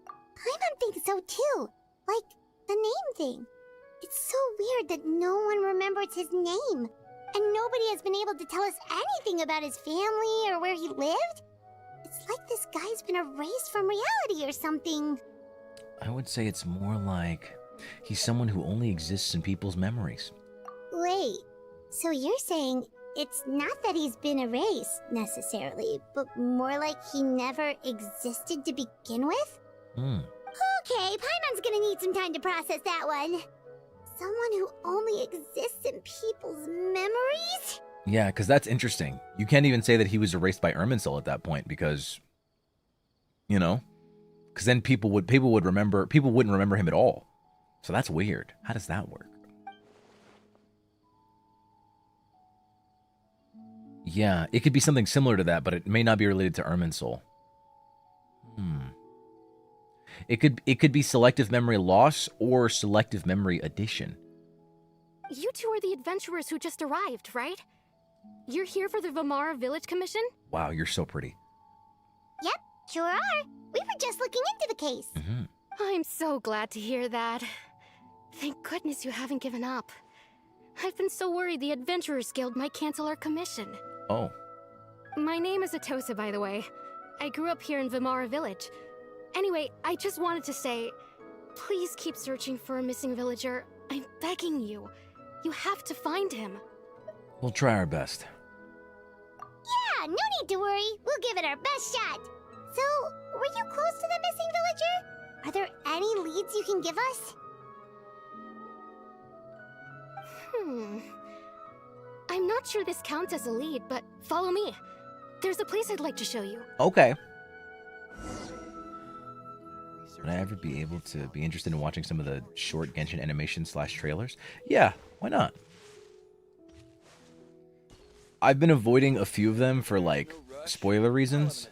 Paimon thinks so too. Like, the name thing. It's so weird that no one remembers his name. And nobody has been able to tell us anything about his family or where he lived. It's like this guy's been erased from reality or something. I would say it's more like he's someone who only exists in people's memories. Wait, so you're saying it's not that he's been erased, necessarily, but more like he never existed to begin with? Okay, Paimon's gonna need some time to process that one. Someone who only exists in people's memories? Yeah, because that's interesting. You can't even say that he was erased by Irminsul at that point because, you know, because then people wouldn't remember him at all. So that's weird. How does that work? Yeah, it could be something similar to that, but it may not be related to Irminsul. It could be selective memory loss or selective memory addition. You two are the adventurers who just arrived, right? You're here for the Vamara Village Commission? Wow, you're so pretty. Yep, sure are. We were just looking into the case. I'm so glad to hear that. Thank goodness you haven't given up. I've been so worried the Adventurers Guild might cancel our commission. Oh. My name is Atossa, by the way. I grew up here in Vamara Village. Anyway, I just wanted to say, please keep searching for a missing villager. I'm begging you. You have to find him. We'll try our best. Yeah, no need to worry. We'll give it our best shot. So, were you close to the missing villager? Are there any leads you can give us? I'm not sure this counts as a lead, but follow me. There's a place I'd like to show you. Okay. Would I ever be able to be interested in watching some of the short Genshin animation / trailers? Yeah, why not? I've been avoiding a few of them for, like, spoiler reasons.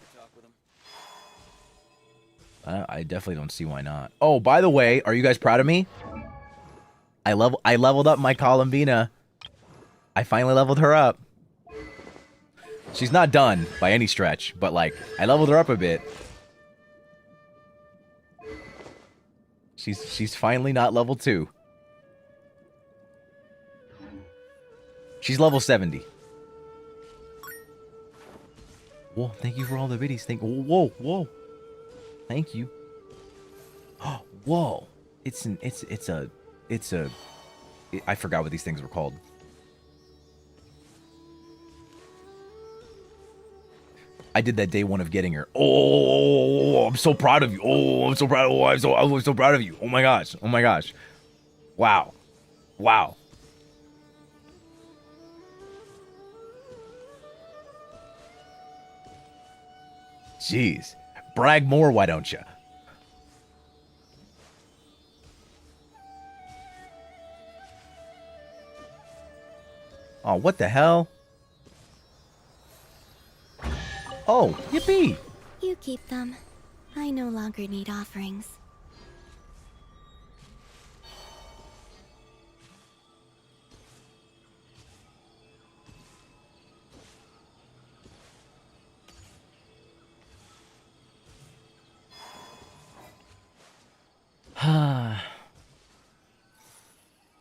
I definitely don't see why not. Oh, by the way, are you guys proud of me? I leveled up my Columbina. I finally leveled her up. She's not done by any stretch, but, like, I leveled her up a bit. She's finally not level 2. She's level 70. Whoa, thank you for all the biddies. Whoa. Thank you. Oh, whoa. I forgot what these things were called. I did that day one of getting her. Oh, I'm so proud of you. Oh, I'm so proud. Oh, I'm so proud of you. Oh my gosh. Wow. Jeez. Brag more, why don't you? Oh, what the hell? Oh, yippee! You keep them. I no longer need offerings.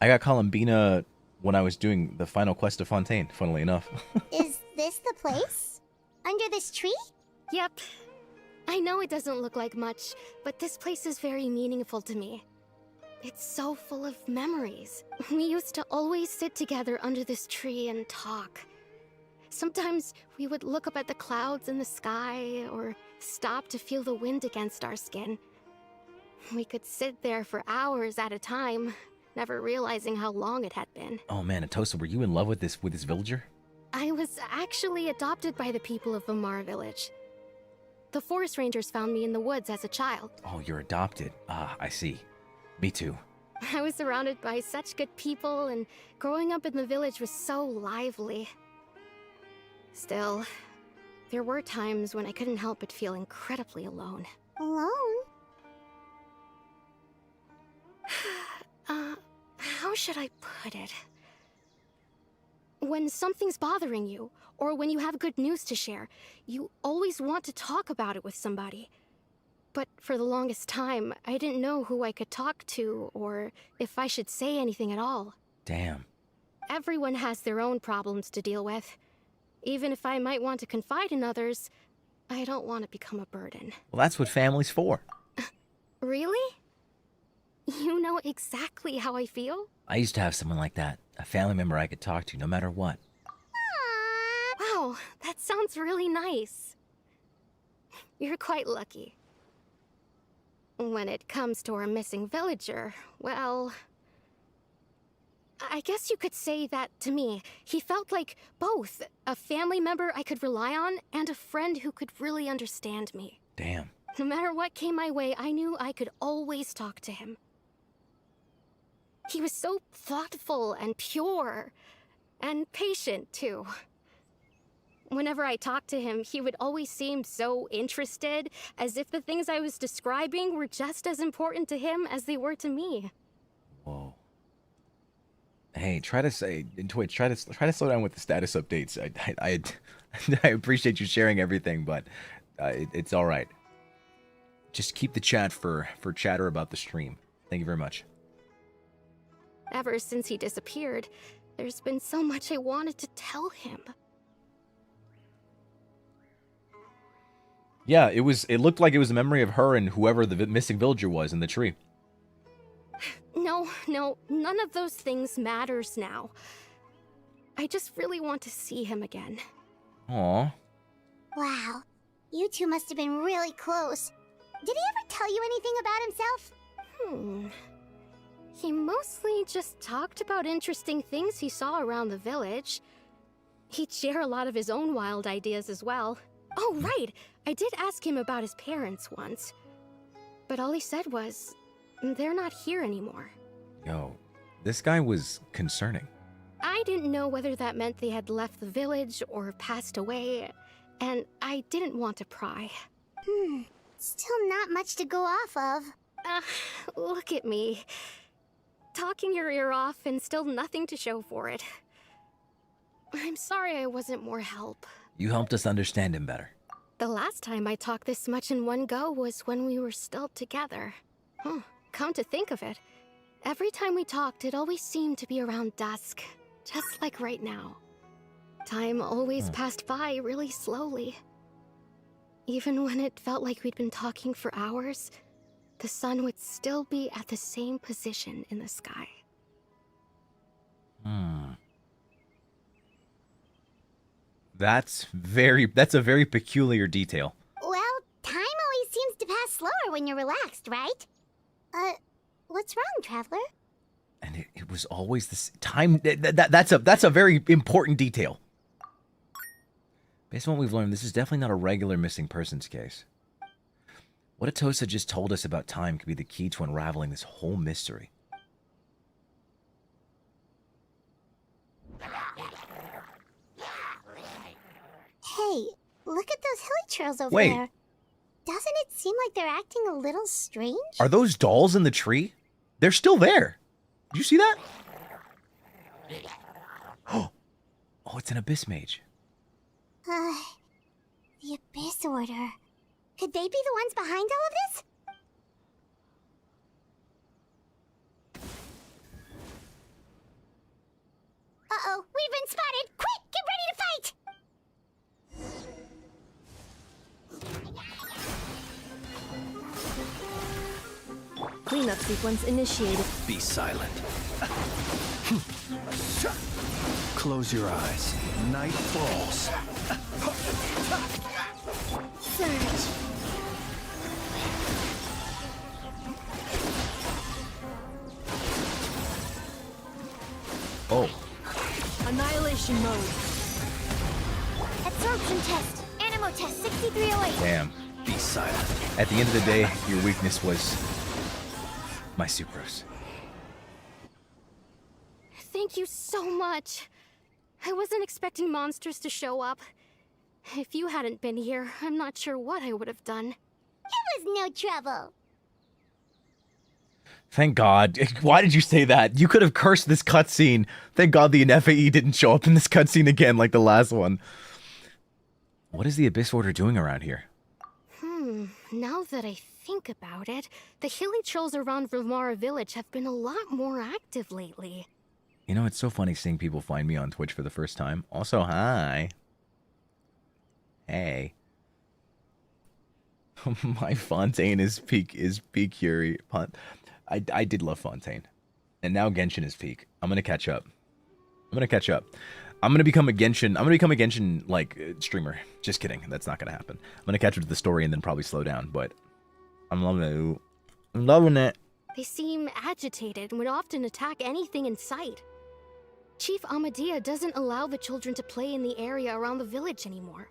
I got Columbina when I was doing the final quest of Fontaine, funnily enough. Is this the place? Under this tree? Yep. I know it doesn't look like much, but this place is very meaningful to me. It's so full of memories. We used to always sit together under this tree and talk. Sometimes we would look up at the clouds in the sky, or stop to feel the wind against our skin. We could sit there for hours at a time, never realizing how long it had been. Oh man, Atossa, were you in love with this villager? I was actually adopted by the people of Vamara Village. The forest rangers found me in the woods as a child. Oh, you're adopted. Ah, I see. Me too. I was surrounded by such good people, and growing up in the village was so lively. Still, there were times when I couldn't help but feel incredibly alone. Alone? How should I put it? When something's bothering you, or when you have good news to share, you always want to talk about it with somebody. But for the longest time, I didn't know who I could talk to, or if I should say anything at all. Damn. Everyone has their own problems to deal with. Even if I might want to confide in others, I don't want to become a burden. Well, that's what family's for. Really? You know exactly how I feel? I used to have someone like that. A family member I could talk to no matter what. Wow, that sounds really nice. You're quite lucky. When it comes to our missing villager, well, I guess you could say that to me. He felt like both a family member I could rely on and a friend who could really understand me. Damn. No matter what came my way, I knew I could always talk to him. He was so thoughtful and pure, and patient too. Whenever I talked to him, he would always seem so interested, as if the things I was describing were just as important to him as they were to me. Whoa. Hey, try to say in Twitch. Try to slow down with the status updates. I appreciate you sharing everything, but it's all right. Just keep the chat for chatter about the stream. Thank you very much. Ever since he disappeared, there's been so much I wanted to tell him. Yeah, it looked like it was a memory of her and whoever the missing villager was in the tree. No, none of those things matters now. I just really want to see him again. Aw. Wow. You two must have been really close. Did he ever tell you anything about himself? He mostly just talked about interesting things he saw around the village. He'd share a lot of his own wild ideas as well. Oh, right! I did ask him about his parents once. But all he said was, they're not here anymore. Yo, this guy was concerning. I didn't know whether that meant they had left the village or passed away, and I didn't want to pry. Still not much to go off of. Look at me. Talking your ear off and still nothing to show for it. I'm sorry I wasn't more help. You helped us understand him better. The last time I talked this much in one go was when we were still together. Come to think of it, every time we talked, it always seemed to be around dusk, just like right now. Time always passed by really slowly. Even when it felt like we'd been talking for hours, the sun would still be at the same position in the sky. That's a very peculiar detail. Well, time always seems to pass slower when you're relaxed, right? What's wrong, Traveler? And it was always this time. That's a very important detail. Based on what we've learned, this is definitely not a regular missing persons case. What Atossa just told us about time could be the key to unraveling this whole mystery. Hey, look at those hilly trails over Wait. there. Doesn't it seem like they're acting a little strange? Are those dolls in the tree? They're still there. Did you see that? Oh, it's an Abyss Mage. The Abyss Order. Could they be the ones behind all of this? Uh-oh, we've been spotted! Quick, get ready to fight! Cleanup sequence initiated. Be silent. Close your eyes. Night falls. Surge. Oh, Annihilation mode. Absorption test. Animo test 6308. damn. Be silent. At the end of the day, your weakness was my sucrose. Thank you so much. I wasn't expecting monsters to show up. If you hadn't been here, I'm not sure what I would have done. It was no trouble. Thank God. Why did you say that? You could have cursed this cutscene. Thank God the NFAE didn't show up in this cutscene again like the last one. What is the Abyss Order doing around here? Now that I think about it, the hilly trolls around Vimara Village have been a lot more active lately. You know, it's so funny seeing people find me on Twitch for the first time. Also, hi. Hey. My Fontaine is peak Curie. I did love Fontaine. And now Genshin is peak. I'm gonna catch up. I'm gonna become a Genshin like streamer. Just kidding. That's not gonna happen. I'm gonna catch up to the story and then probably slow down, but I'm loving it. I'm loving it. They seem agitated and would often attack anything in sight. Chief Amadea doesn't allow the children to play in the area around the village anymore.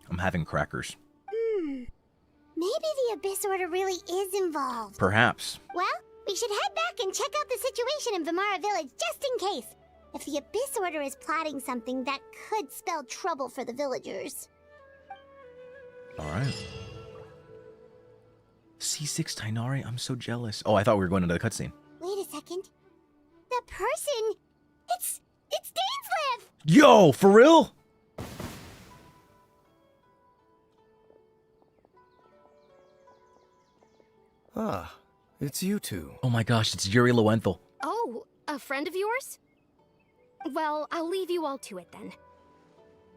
I'm having crackers. Maybe the Abyss Order really is involved. Perhaps. Well, we should head back and check out the situation in Vimara Village just in case. If the Abyss Order is plotting something that could spell trouble for the villagers. Alright. C6 Tainari, I'm so jealous. Oh, I thought we were going into the cutscene. Wait a second. The person... It's Dainsleif! Yo, for real? Ah, it's you two. Oh my gosh, it's Yuri Lowenthal. Oh, a friend of yours? Well, I'll leave you all to it then.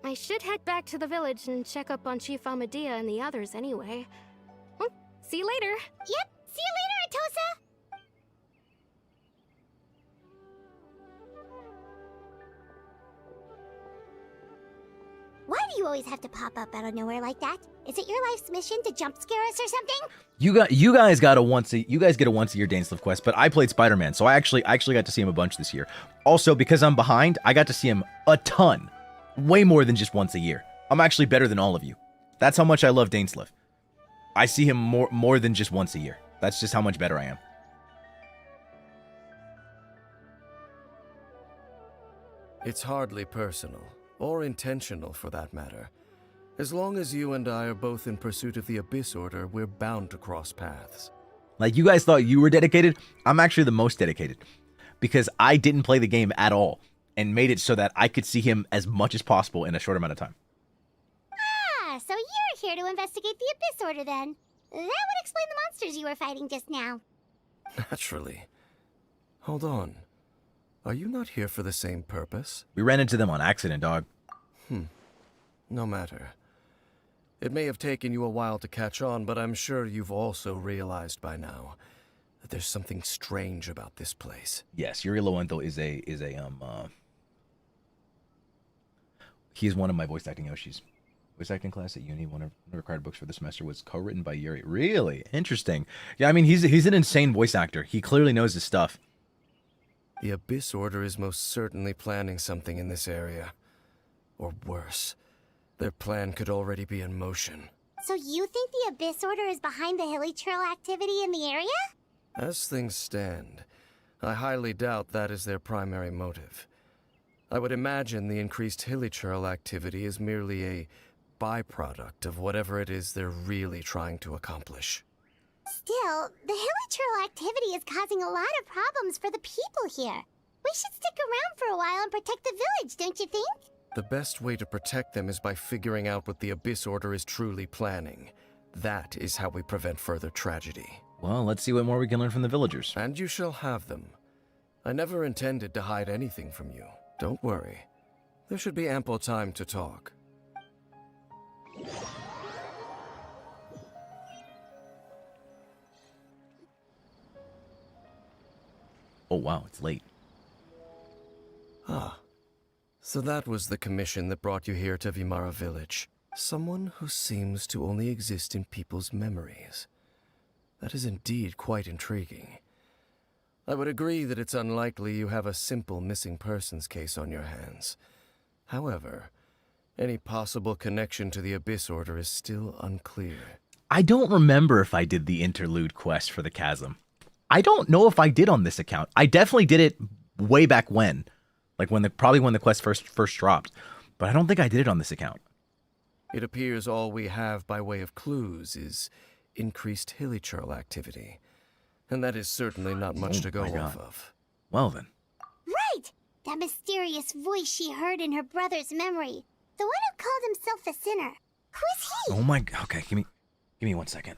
I should head back to the village and check up on Chief Amadea and the others anyway. Well, see you later. Yep, see you later, Atossa! Why do do you always have to pop up out of nowhere like that? Is it your life's mission to jump scare us or something? You guys get a once a year Dainsleif quest, but I played Spider-Man, so I actually got to see him a bunch this year. Also, because I'm behind, I got to see him a ton, way more than just once a year. I'm actually better than all of you. That's how much I love Dainsleif. I see him more than just once a year. That's just how much better I am. It's hardly personal, or intentional for that matter. As long as you and I are both in pursuit of the Abyss Order, we're bound to cross paths. Like, you guys thought you were dedicated? I'm actually the most dedicated. Because I didn't play the game at all, and made it so that I could see him as much as possible in a short amount of time. Ah, so you're here to investigate the Abyss Order then. That would explain the monsters you were fighting just now. Naturally. Hold on. Are you not here for the same purpose? We ran into them on accident, dog. No matter. It may have taken you a while to catch on, but I'm sure you've also realized by now that there's something strange about this place. Yes, Yuri Lowenthal is he is one of my voice acting Yoshis. Voice acting class at uni, one of the required books for the semester was co-written by Yuri. Really? Interesting. Yeah, I mean, he's an insane voice actor. He clearly knows his stuff. The Abyss Order is most certainly planning something in this area. Or worse, their plan could already be in motion. So you think the Abyss Order is behind the hilly trail activity in the area? As things stand, I highly doubt that is their primary motive. I would imagine the increased hilichurl activity is merely a byproduct of whatever it is they're really trying to accomplish. Still, the hilichurl activity is causing a lot of problems for the people here. We should stick around for a while and protect the village, don't you think? The best way to protect them is by figuring out what the Abyss Order is truly planning. That is how we prevent further tragedy. Well, let's see what more we can learn from the villagers. And you shall have them. I never intended to hide anything from you. Don't worry. There should be ample time to talk. Oh, wow, it's late. Ah. So that was the commission that brought you here to Vimara Village. Someone who seems to only exist in people's memories. That is indeed quite intriguing. I would agree that it's unlikely you have a simple missing persons case on your hands. However, any possible connection to the Abyss Order is still unclear. I don't remember if I did the interlude quest for the chasm. I don't know if I did on this account. I definitely did it way back when. Like probably when the quest first dropped. But I don't think I did it on this account. It appears all we have by way of clues is increased hilichurl activity. And that is certainly not much to go off of. Well then. Right! That mysterious voice she heard in her brother's memory. The one who called himself a sinner. Who is he? Oh my... Okay, give me 1 second.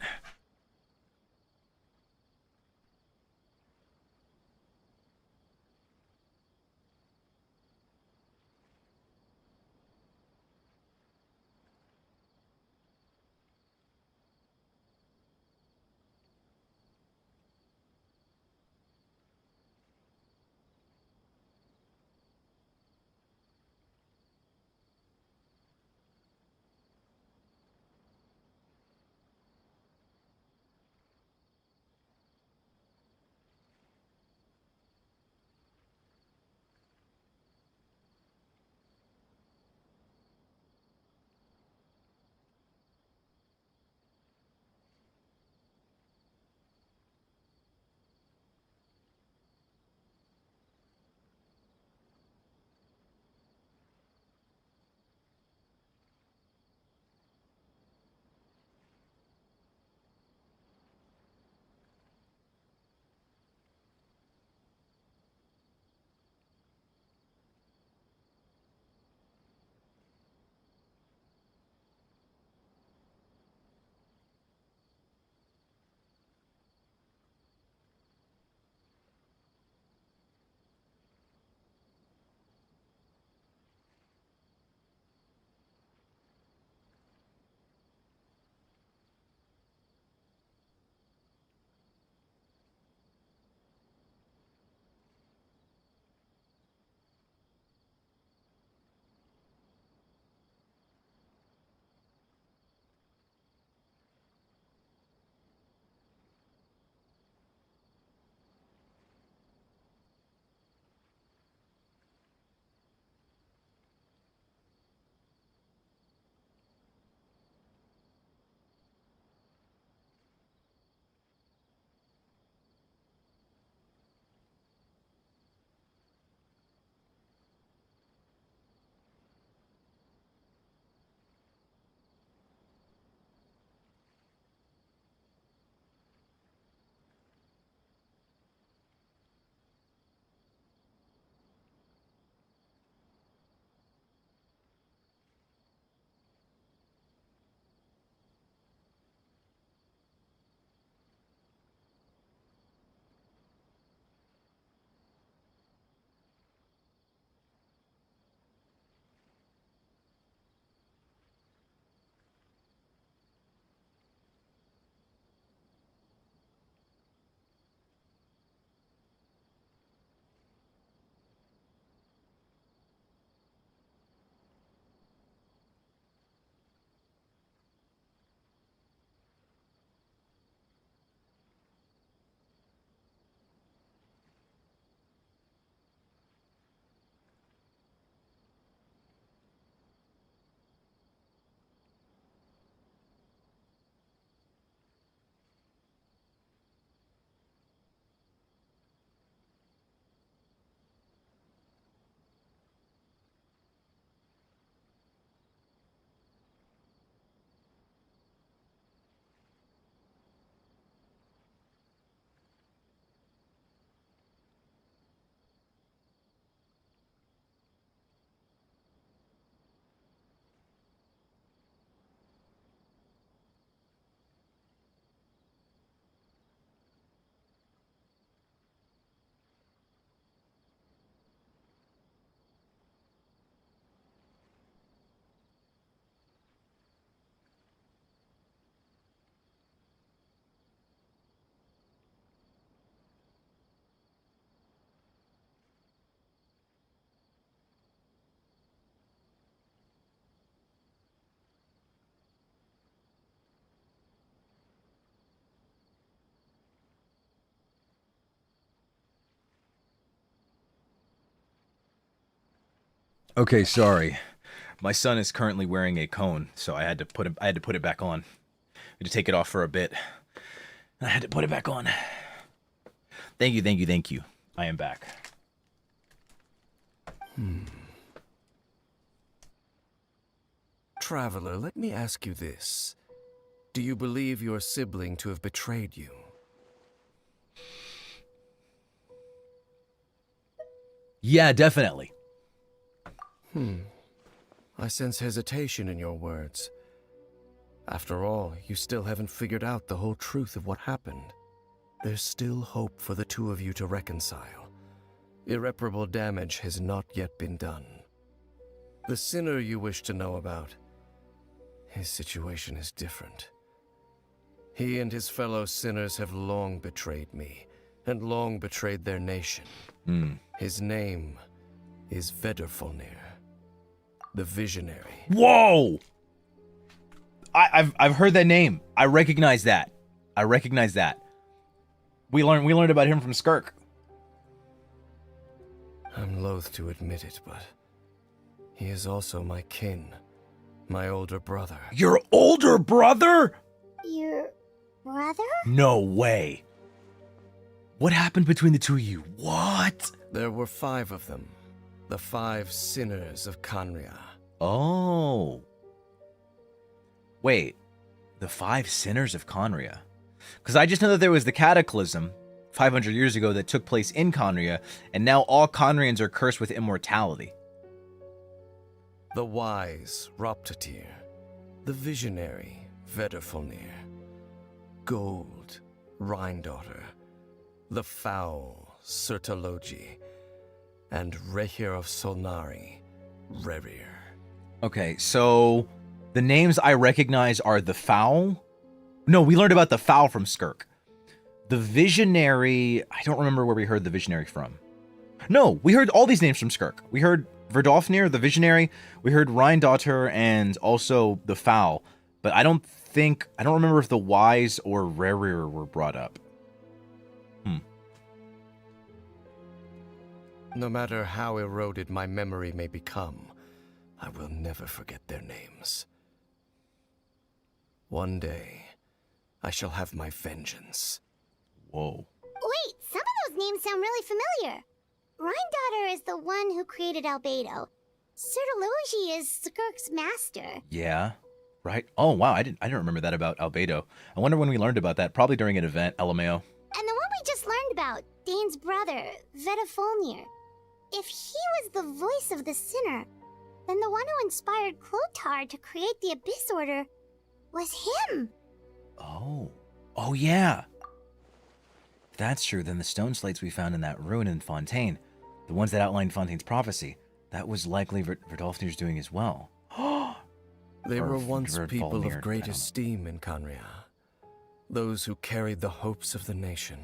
Okay, sorry. My son is currently wearing a cone, so I had to put it back on. I had to take it off for a bit. And I had to put it back on. Thank you, thank you, thank you. I am back. Traveler, let me ask you this. Do you believe your sibling to have betrayed you? Yeah, definitely. I sense hesitation in your words. After all, you still haven't figured out the whole truth of what happened. There's still hope for the two of you to reconcile. Irreparable damage has not yet been done. The sinner you wish to know about, his situation is different. He and his fellow sinners have long betrayed me, and long betrayed their nation. His name is Vedrfolnir, the Visionary. Whoa! I've heard that name. I recognize that. We learned about him from Skirk. I'm loath to admit it, but he is also my kin, my older brother. Your older brother? Your brother? No way. What happened between the two of you? What? There were 5 of them, the 5 sinners of Khaenri'ah. Oh. Wait, the 5 sinners of Khaenri'ah? Because I just know that there was the cataclysm 500 years ago that took place in Khaenri'ah, and now all Khaenri'ahns are cursed with immortality. The wise Roptatir, the visionary Vedrfolnir, Gold Rhindaughter, the foul Sertologi, and Rehir of Solnari, Rerir. Okay, so the names I recognize are the foul. No, we learned about the foul from Skirk. The visionary, I don't remember where we heard the visionary from. No, we heard all these names from Skirk. We heard Vedrfolnir, the visionary. We heard Rhindaughter and also the foul. But I don't remember if the wise or Rerir were brought up. No matter how eroded my memory may become, I will never forget their names. One day, I shall have my vengeance. Whoa. Wait, some of those names sound really familiar. Rhindaughter is the one who created Albedo. Sertologi is Skirk's master. Yeah. Right. Oh wow, I didn't remember that about Albedo. I wonder when we learned about that. Probably during an event, LMAO. And the one we just learned about, Dane's brother, Vedrfolnir. If he was the voice of the sinner, then the one who inspired Clothar to create the Abyss Order was him. Oh. Oh yeah. If that's true, then the stone slates we found in that ruin in Fontaine, the ones that outlined Fontaine's prophecy, that was likely Vedrfolnir's doing as well. They were once people Vedrfolnir, of great esteem in Khaenri'ah. Those who carried the hopes of the nation.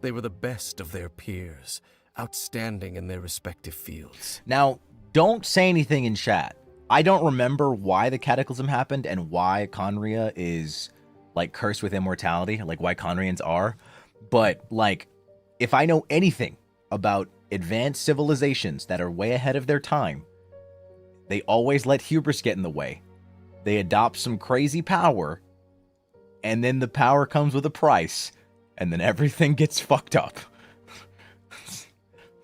They were the best of their peers, outstanding in their respective fields. Now, don't say anything in chat. I don't remember why the cataclysm happened and why Khaenri'ah is, like, cursed with immortality, like why Khaenri'ahns are. But, like, if I know anything about advanced civilizations that are way ahead of their time, they always let hubris get in the way. They adopt some crazy power, and then the power comes with a price, and then everything gets fucked up.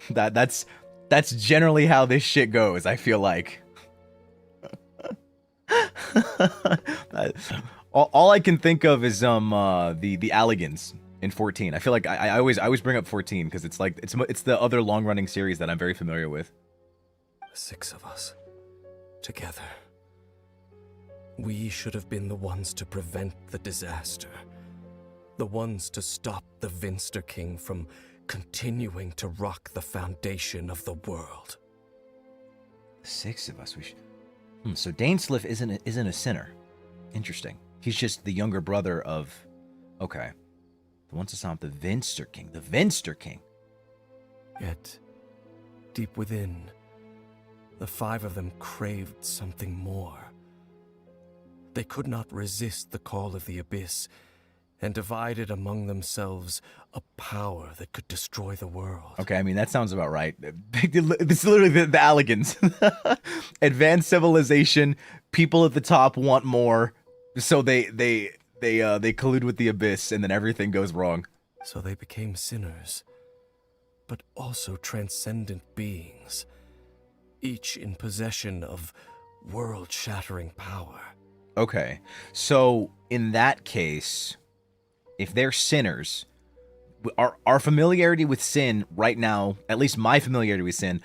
That's generally how this shit goes, I feel like. all I can think of is the Alligans in 14. I feel like I always bring up 14 because it's like it's the other long running series that I'm very familiar with. 6 of us together. We should have been the ones to prevent the disaster. The ones to stop the Vinster King from continuing to rock the foundation of the world. 6 of us. So Dainsleif isn't a sinner. Interesting. He's just the younger brother of. Okay. The ones to stop the Vinster King. The Vinster King. Yet, deep within, the 5 of them craved something more. They could not resist the call of the Abyss, and divided among themselves a power that could destroy the world. Okay, I mean, that sounds about right. This is literally the Alligans. Advanced civilization, people at the top want more, so they collude with the Abyss, and then everything goes wrong. So they became sinners, but also transcendent beings, each in possession of world-shattering power. Okay, so in that case, if they're sinners, our familiarity with sin right now, at least my familiarity with sin,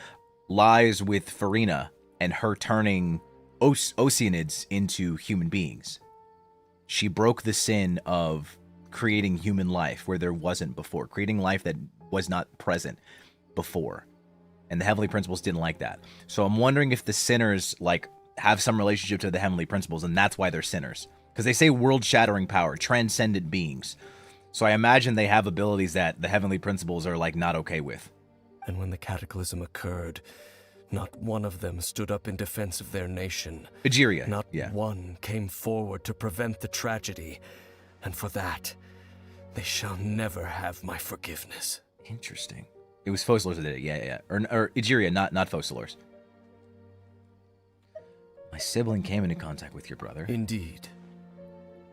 lies with Farina and her turning Oceanids into human beings. She broke the sin of creating human life where there wasn't before, creating life that was not present before. And the Heavenly Principles didn't like that. So I'm wondering if the sinners, like, have some relationship to the Heavenly Principles, and that's why they're sinners. Because they say world-shattering power, transcendent beings. So I imagine they have abilities that the Heavenly Principles are, like, not okay with. And when the cataclysm occurred, not one of them stood up in defense of their nation. Egeria. Not one came forward to prevent the tragedy. And for that, they shall never have my forgiveness. Interesting. It was Focalors that did it, yeah. Or Egeria, not Focalors. My sibling came into contact with your brother. Indeed.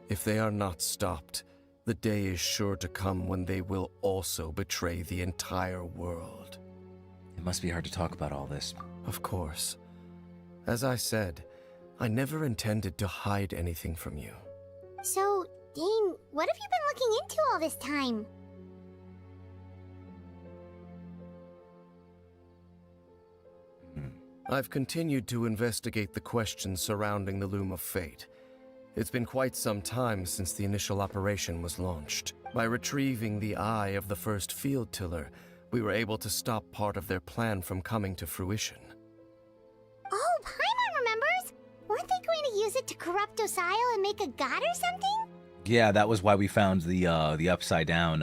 If they are not stopped, the day is sure to come when they will also betray the entire world. It must be hard to talk about all this. Of course. As I said, I never intended to hide anything from you. So, Dane, what have you been looking into all this time? I've continued to investigate the questions surrounding the Loom of Fate. It's been quite some time since the initial operation was launched. By retrieving the eye of the first field tiller, we were able to stop part of their plan from coming to fruition. Oh, Paimon remembers! Weren't they going to use it to corrupt Osial and make a god or something? Yeah, that was why we found the upside down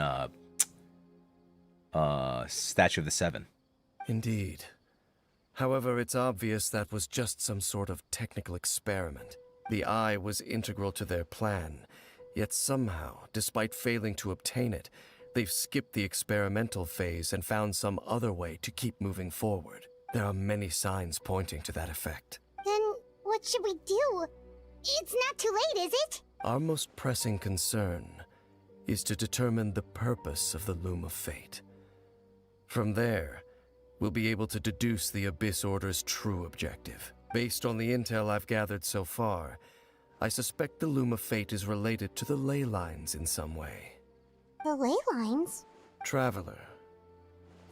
statue of the Seven. Indeed. However, it's obvious that was just some sort of technical experiment. The eye was integral to their plan, yet somehow, despite failing to obtain it, they've skipped the experimental phase and found some other way to keep moving forward. There are many signs pointing to that effect. Then, what should we do? It's not too late, is it? Our most pressing concern is to determine the purpose of the Loom of Fate. From there, we'll be able to deduce the Abyss Order's true objective. Based on the intel I've gathered so far, I suspect the Loom of Fate is related to the ley lines in some way. The ley lines? Traveler,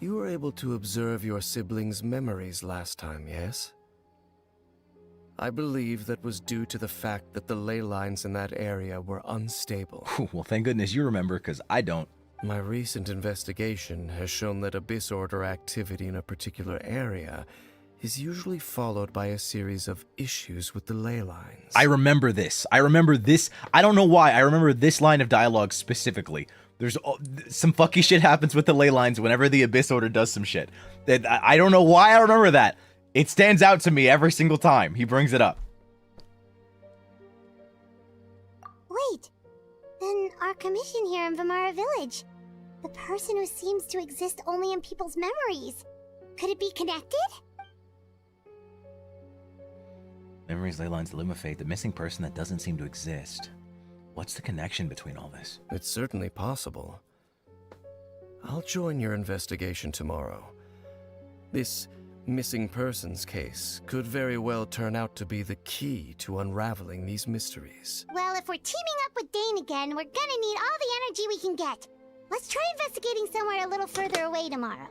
you were able to observe your siblings' memories last time, yes? I believe that was due to the fact that the ley lines in that area were unstable. Well, thank goodness you remember, because I don't. My recent investigation has shown that Abyss Order activity in a particular area is usually followed by a series of issues with the ley lines. I remember this. I remember this. I don't know why. I remember this line of dialogue specifically. There's some fucky shit happens with the ley lines whenever the Abyss Order does some shit. I don't know why I remember that. It stands out to me every single time he brings it up. Wait, then our commission here in Vimara Village. The person who seems to exist only in people's memories. Could it be connected? Memories, ley lines, the Loom of Fate, the missing person that doesn't seem to exist. What's the connection between all this? It's certainly possible. I'll join your investigation tomorrow. This missing persons case could very well turn out to be the key to unraveling these mysteries. Well, if we're teaming up with Dane again, we're gonna need all the energy we can get. Let's try investigating somewhere a little further away tomorrow.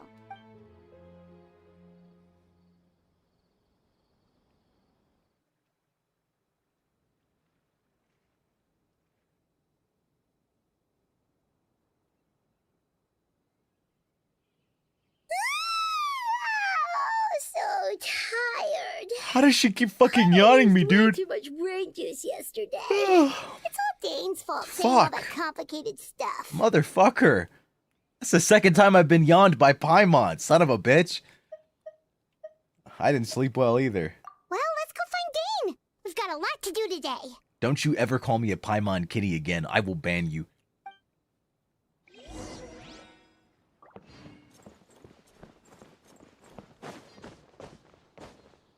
So tired. How does she keep fucking yawning me, dude? Too much brain juice yesterday. It's all Dane's fault saying all that complicated stuff. Motherfucker. That's the second time I've been yawned by Paimon, son of a bitch. I didn't sleep well either. Well, let's go find Dane. We've got a lot to do today. Don't you ever call me a Paimon kitty again. I will ban you.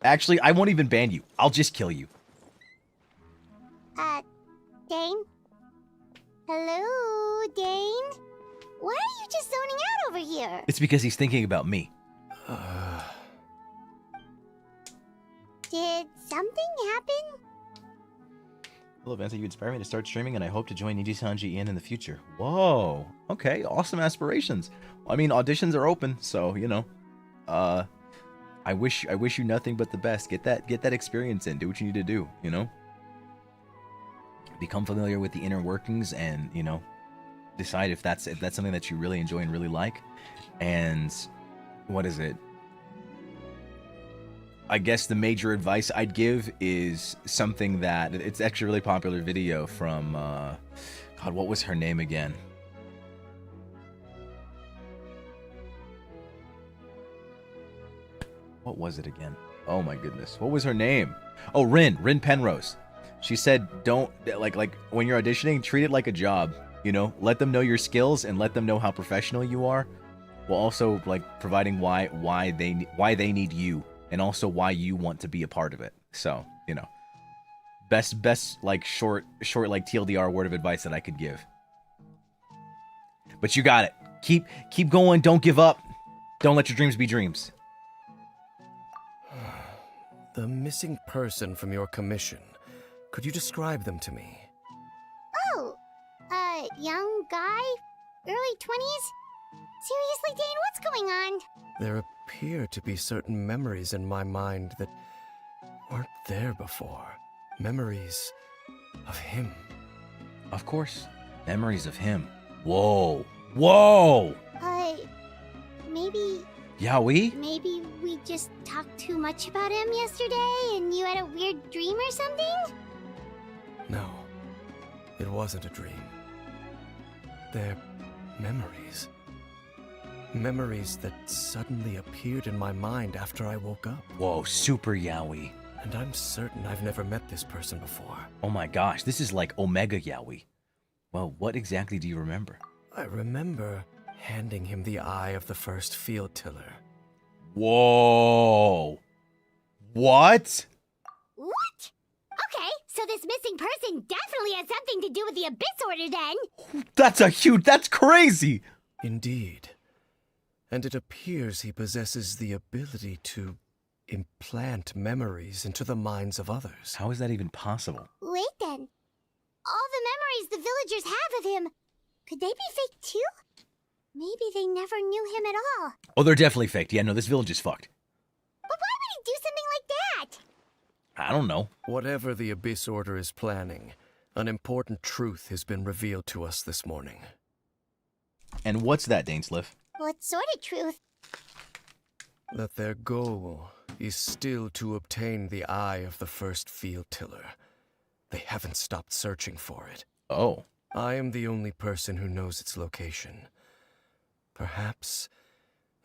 Actually, I won't even ban you. I'll just kill you. Dane? Hello, Dane? Why are you just zoning out over here? It's because he's thinking about me. Did something happen? Hello, Vanta. You inspire me to start streaming, and I hope to join Nijisanji in the future. Whoa. Okay. Awesome aspirations. I mean, auditions are open, so you know. I wish you nothing but the best. Get that experience in. Do what you need to do. You know. Become familiar with the inner workings, and you know, decide if that's something that you really enjoy and really like. And what is it? I guess the major advice I'd give is something that it's actually a really popular video from God, what was her name again? What was it again? Oh my goodness. What was her name? Oh, Rin Penrose. She said don't like when you're auditioning, treat it like a job, you know? Let them know your skills and let them know how professional you are, while also like providing why they need you. And also why you want to be a part of it. So, you know, best like short like TLDR word of advice that I could give. But you got it. Keep going. Don't give up. Don't let your dreams be dreams. The missing person from your commission. Could you describe them to me? Oh, young guy, early 20s. Seriously, Dane, what's going on? There appear to be certain memories in my mind that weren't there before. Memories of him. Of course. Memories of him. Whoa. Whoa! Maybe... Yaoi? Maybe we just talked too much about him yesterday and you had a weird dream or something? No. It wasn't a dream. They're memories. Memories that suddenly appeared in my mind after I woke up. Whoa, super yaoi. And I'm certain I've never met this person before. Oh my gosh, this is like Omega yaoi. Well, what exactly do you remember? I remember handing him the eye of the first field tiller. Whoa. What? What? Okay, so this missing person definitely has something to do with the Abyss Order then. That's crazy. Indeed. And it appears he possesses the ability to implant memories into the minds of others. How is that even possible? Wait then. All the memories the villagers have of him, could they be fake too? Maybe they never knew him at all. Oh, they're definitely faked. Yeah, no, this village is fucked. But why would he do something like that? I don't know. Whatever the Abyss Order is planning, an important truth has been revealed to us this morning. And what's that, Dainsleif? What sort of truth? That their goal is still to obtain the eye of the first field tiller. They haven't stopped searching for it. Oh. I am the only person who knows its location. Perhaps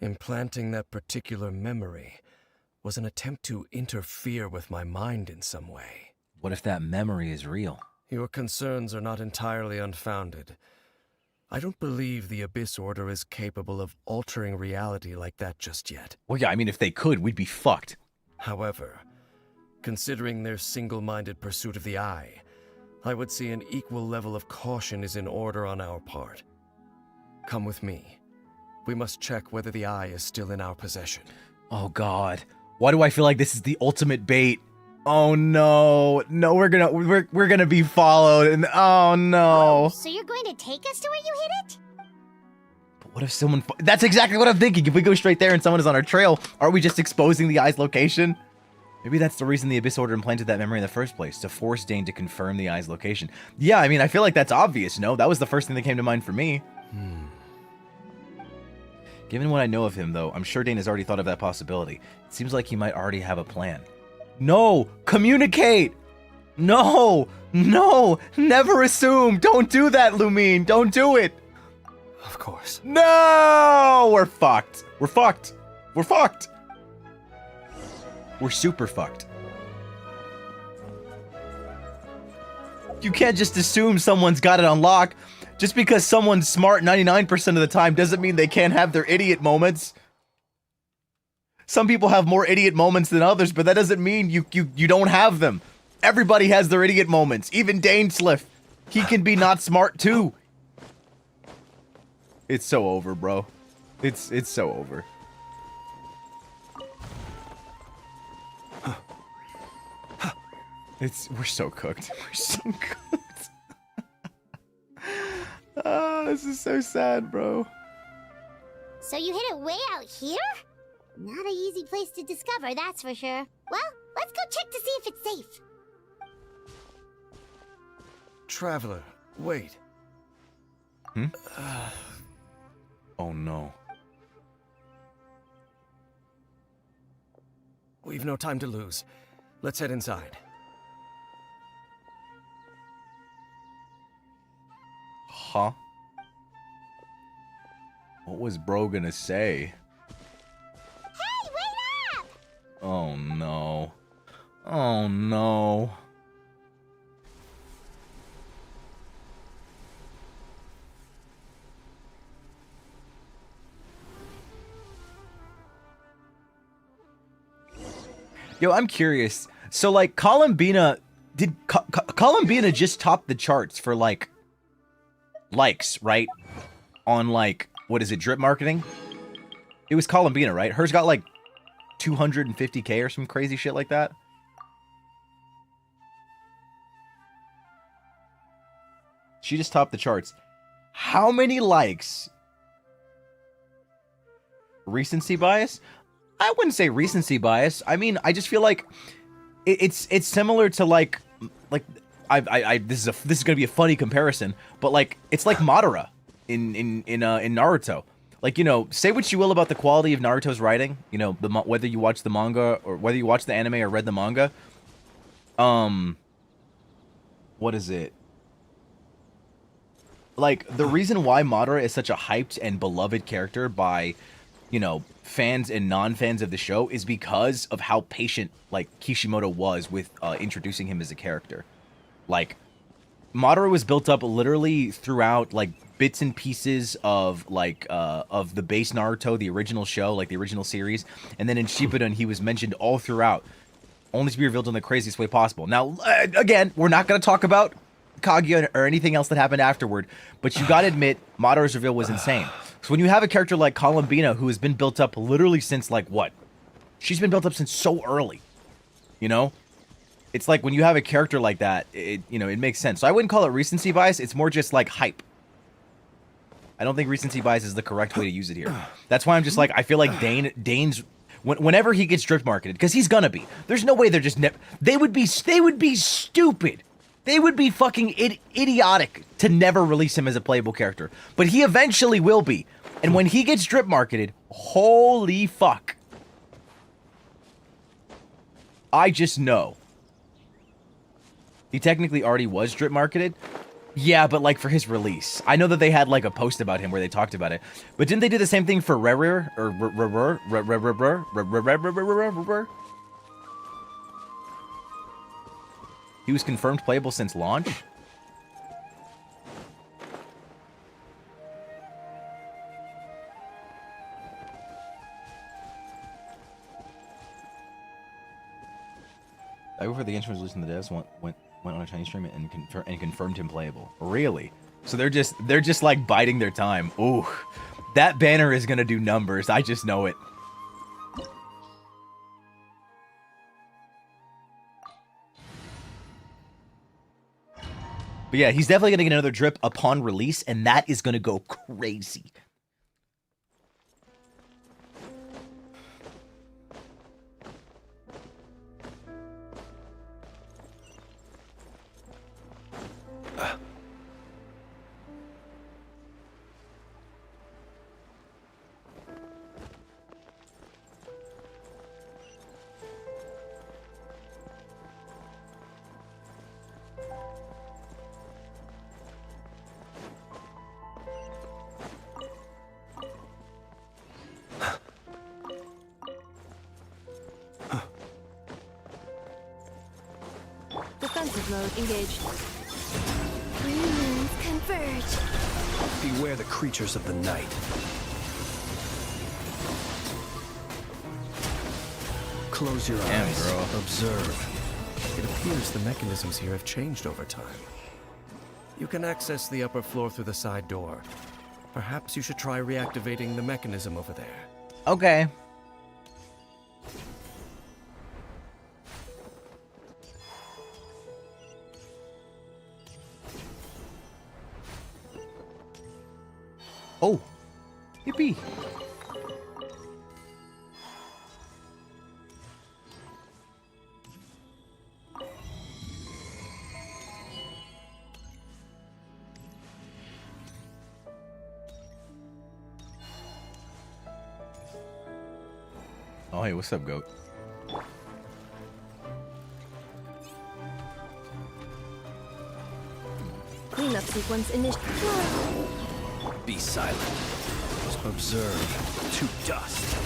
implanting that particular memory was an attempt to interfere with my mind in some way. What if that memory is real? Your concerns are not entirely unfounded. I don't believe the Abyss Order is capable of altering reality like that just yet. Well, yeah, I mean, if they could, we'd be fucked. However, considering their single-minded pursuit of the eye, I would say an equal level of caution is in order on our part. Come with me. We must check whether the eye is still in our possession. Oh, God. Why do I feel like this is the ultimate bait? Oh, no. No, we're gonna be followed, and oh, no. So you're going to take us to where you hid it? But what if someone... That's exactly what I'm thinking. If we go straight there and someone is on our trail, aren't we just exposing the eye's location? Maybe that's the reason the Abyss Order implanted that memory in the first place, to force Dane to confirm the eye's location. Yeah, I mean, I feel like that's obvious, no? That was the first thing that came to mind for me. Given what I know of him, though, I'm sure Dane has already thought of that possibility. It seems like he might already have a plan. No! Communicate! No! No! Never assume! Don't do that, Lumine! Don't do it! Of course. No! We're fucked. We're fucked. We're fucked. We're super fucked. You can't just assume someone's got it on lock. Just because someone's smart 99% of the time doesn't mean they can't have their idiot moments. Some people have more idiot moments than others, but that doesn't mean you don't have them. Everybody has their idiot moments. Even Dainsleif. He can be not smart too. It's so over, bro. It's so over. We're so cooked. We're so cooked. Oh, this is so sad, bro. So you hid it way out here? Not an easy place to discover, that's for sure. Well, let's go check to see if it's safe. Traveler, wait. Oh no. We've no time to lose. Let's head inside. Huh? What was bro gonna say? Hey, wait up! Oh no. Oh no. Yo, I'm curious. So, like, Columbina... Did Columbina just top the charts for, like, likes, right? On, like, what is it, drip marketing? It was Columbina, right? Hers got, like, 250K or some crazy shit like that. She just topped the charts. How many likes? Recency bias? I wouldn't say recency bias. I mean, I just feel like it's similar to like this is gonna be a funny comparison, but like it's like Madara in Naruto. Like, you know, say what you will about the quality of Naruto's writing, you know, whether you watch the manga or whether you watch the anime or read the manga. What is it? Like, the reason why Madara is such a hyped and beloved character by, you know, fans and non-fans of the show is because of how patient, like, Kishimoto was with introducing him as a character. Like, Madara was built up literally throughout, like, bits and pieces of, like, of the base Naruto, the original show, like, the original series, and then in Shippuden, he was mentioned all throughout, only to be revealed in the craziest way possible. Now, again, we're not going to talk about Kaguya or anything else that happened afterward, but you gotta admit, Madara's reveal was insane. So when you have a character like Columbina, who has been built up literally since, like, what? She's been built up since so early, you know? It's like, when you have a character like that, you know, it makes sense. So I wouldn't call it recency bias, it's more just, like, hype. I don't think recency bias is the correct way to use it here. That's why I'm just like, I feel like Dane's... Whenever he gets drift marketed, because he's gonna be. There's no way they're just... They would be stupid. They would be fucking idiotic to never release him as a playable character. But he eventually will be. And when he gets drip marketed, holy fuck. I just know. He technically already was drip marketed. Yeah, but like for his release. I know that they had like a post about him where they talked about it. But didn't they do the same thing for Rarer? Or he was confirmed playable since launch? I go for the Genshin was released in the devs, went on a Chinese stream and confirmed him playable. Really? So they're just like biding their time. Ooh, that banner is gonna do numbers. I just know it. But yeah, he's definitely going to get another drip upon release, and that is going to go crazy. Defensive mode engaged. Three moons converge. Beware the creatures of the night. Close your Damn, eyes. bro. Observe. It appears the mechanisms here have changed over time. You can access the upper floor through the side door. Perhaps you should try reactivating the mechanism over there. Okay. Oh, yippee. Oh, hey, what's up, goat? Cleanup sequence initial. Be silent. Observe. To dust.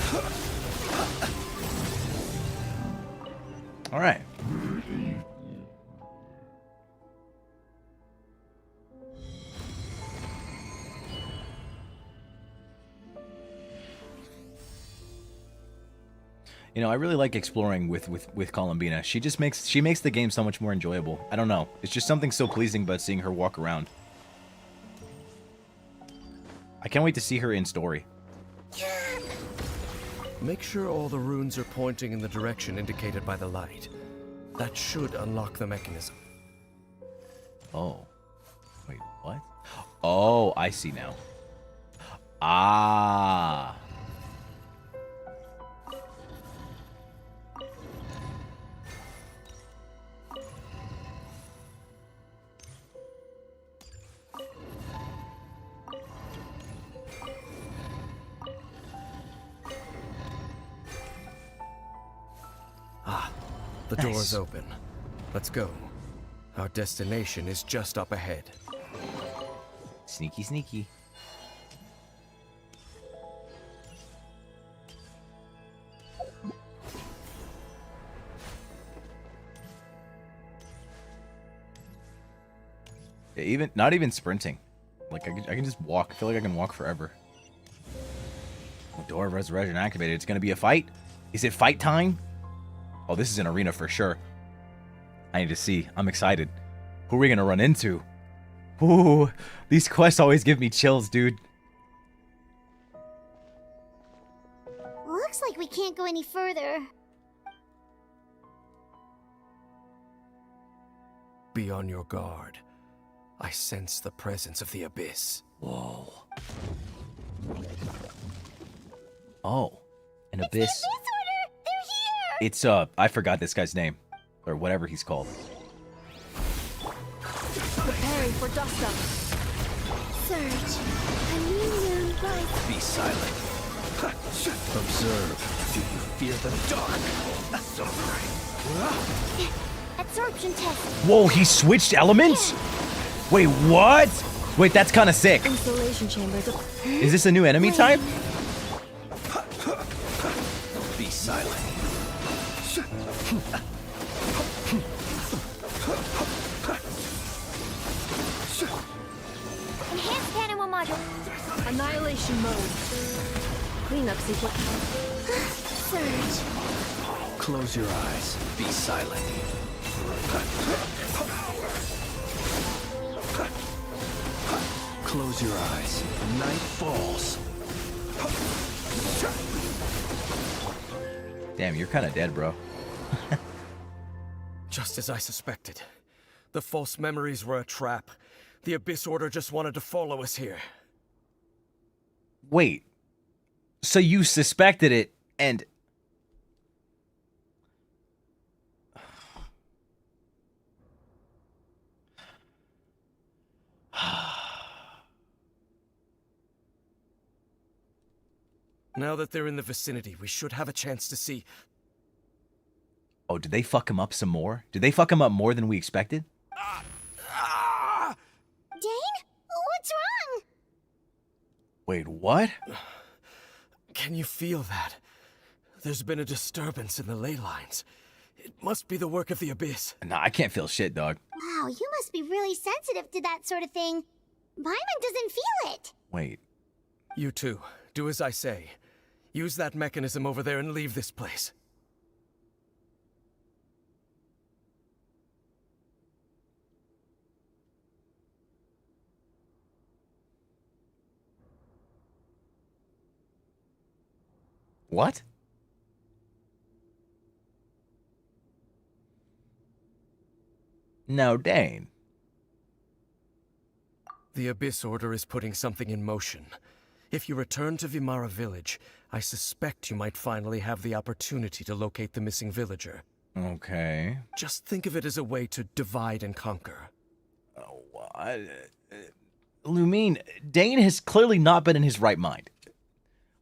All right. You know, I really like exploring with Columbina. She makes the game so much more enjoyable. I don't know. It's just something so pleasing about seeing her walk around. I can't wait to see her in story. Make sure all the runes are pointing in the direction indicated by the light. That should unlock the mechanism. Oh. Wait, what? Oh, I see now. Ah. The door is open. Let's go. Our destination is just up ahead. Sneaky, sneaky. Yeah, not even sprinting. Like I can just walk. I feel like I can walk forever. Door of Resurrection activated. It's gonna be a fight. Is it fight time? Oh, this is an arena for sure. I need to see. I'm excited. Who are we gonna run into? Ooh, these quests always give me chills, dude. Looks like we can't go any further. Be on your guard. I sense the presence of the abyss. Whoa. Oh, an abyss. It's the Abyss Order! They're here! It's I forgot this guy's name, or whatever he's called. Preparing for dust up. Surge. A new moon rises. Be silent. Observe. Do you fear the dark? That's all right. Absorption test. Whoa, he switched elements? Wait, what? Wait, that's kind of sick. Installation chambers. Is this a new enemy type? Be silent. Enhanced animal module. Annihilation mode. Cleanup sequence. Surge. Close your eyes. Be silent. Close your eyes. Night falls. Damn, you're kind of dead, bro. Just as I suspected. The false memories were a trap. The Abyss Order just wanted to follow us here. Wait. So you suspected it, and... Now that they're in the vicinity, we should have a chance to see. Oh, did they fuck him up some more? Did they fuck him up more than we expected? Dane? What's wrong? Wait, what? Can you feel that? There's been a disturbance in the ley lines. It must be the work of the Abyss. Nah, I can't feel shit, dog. Wow, you must be really sensitive to that sort of thing. Paimon doesn't feel it. Wait. You too. Do as I say. Use that mechanism over there and leave this place. What? No, Dane. The Abyss Order is putting something in motion. If you return to Vimara Village, I suspect you might finally have the opportunity to locate the missing villager. Okay. Just think of it as a way to divide and conquer. Lumine, Dane has clearly not been in his right mind.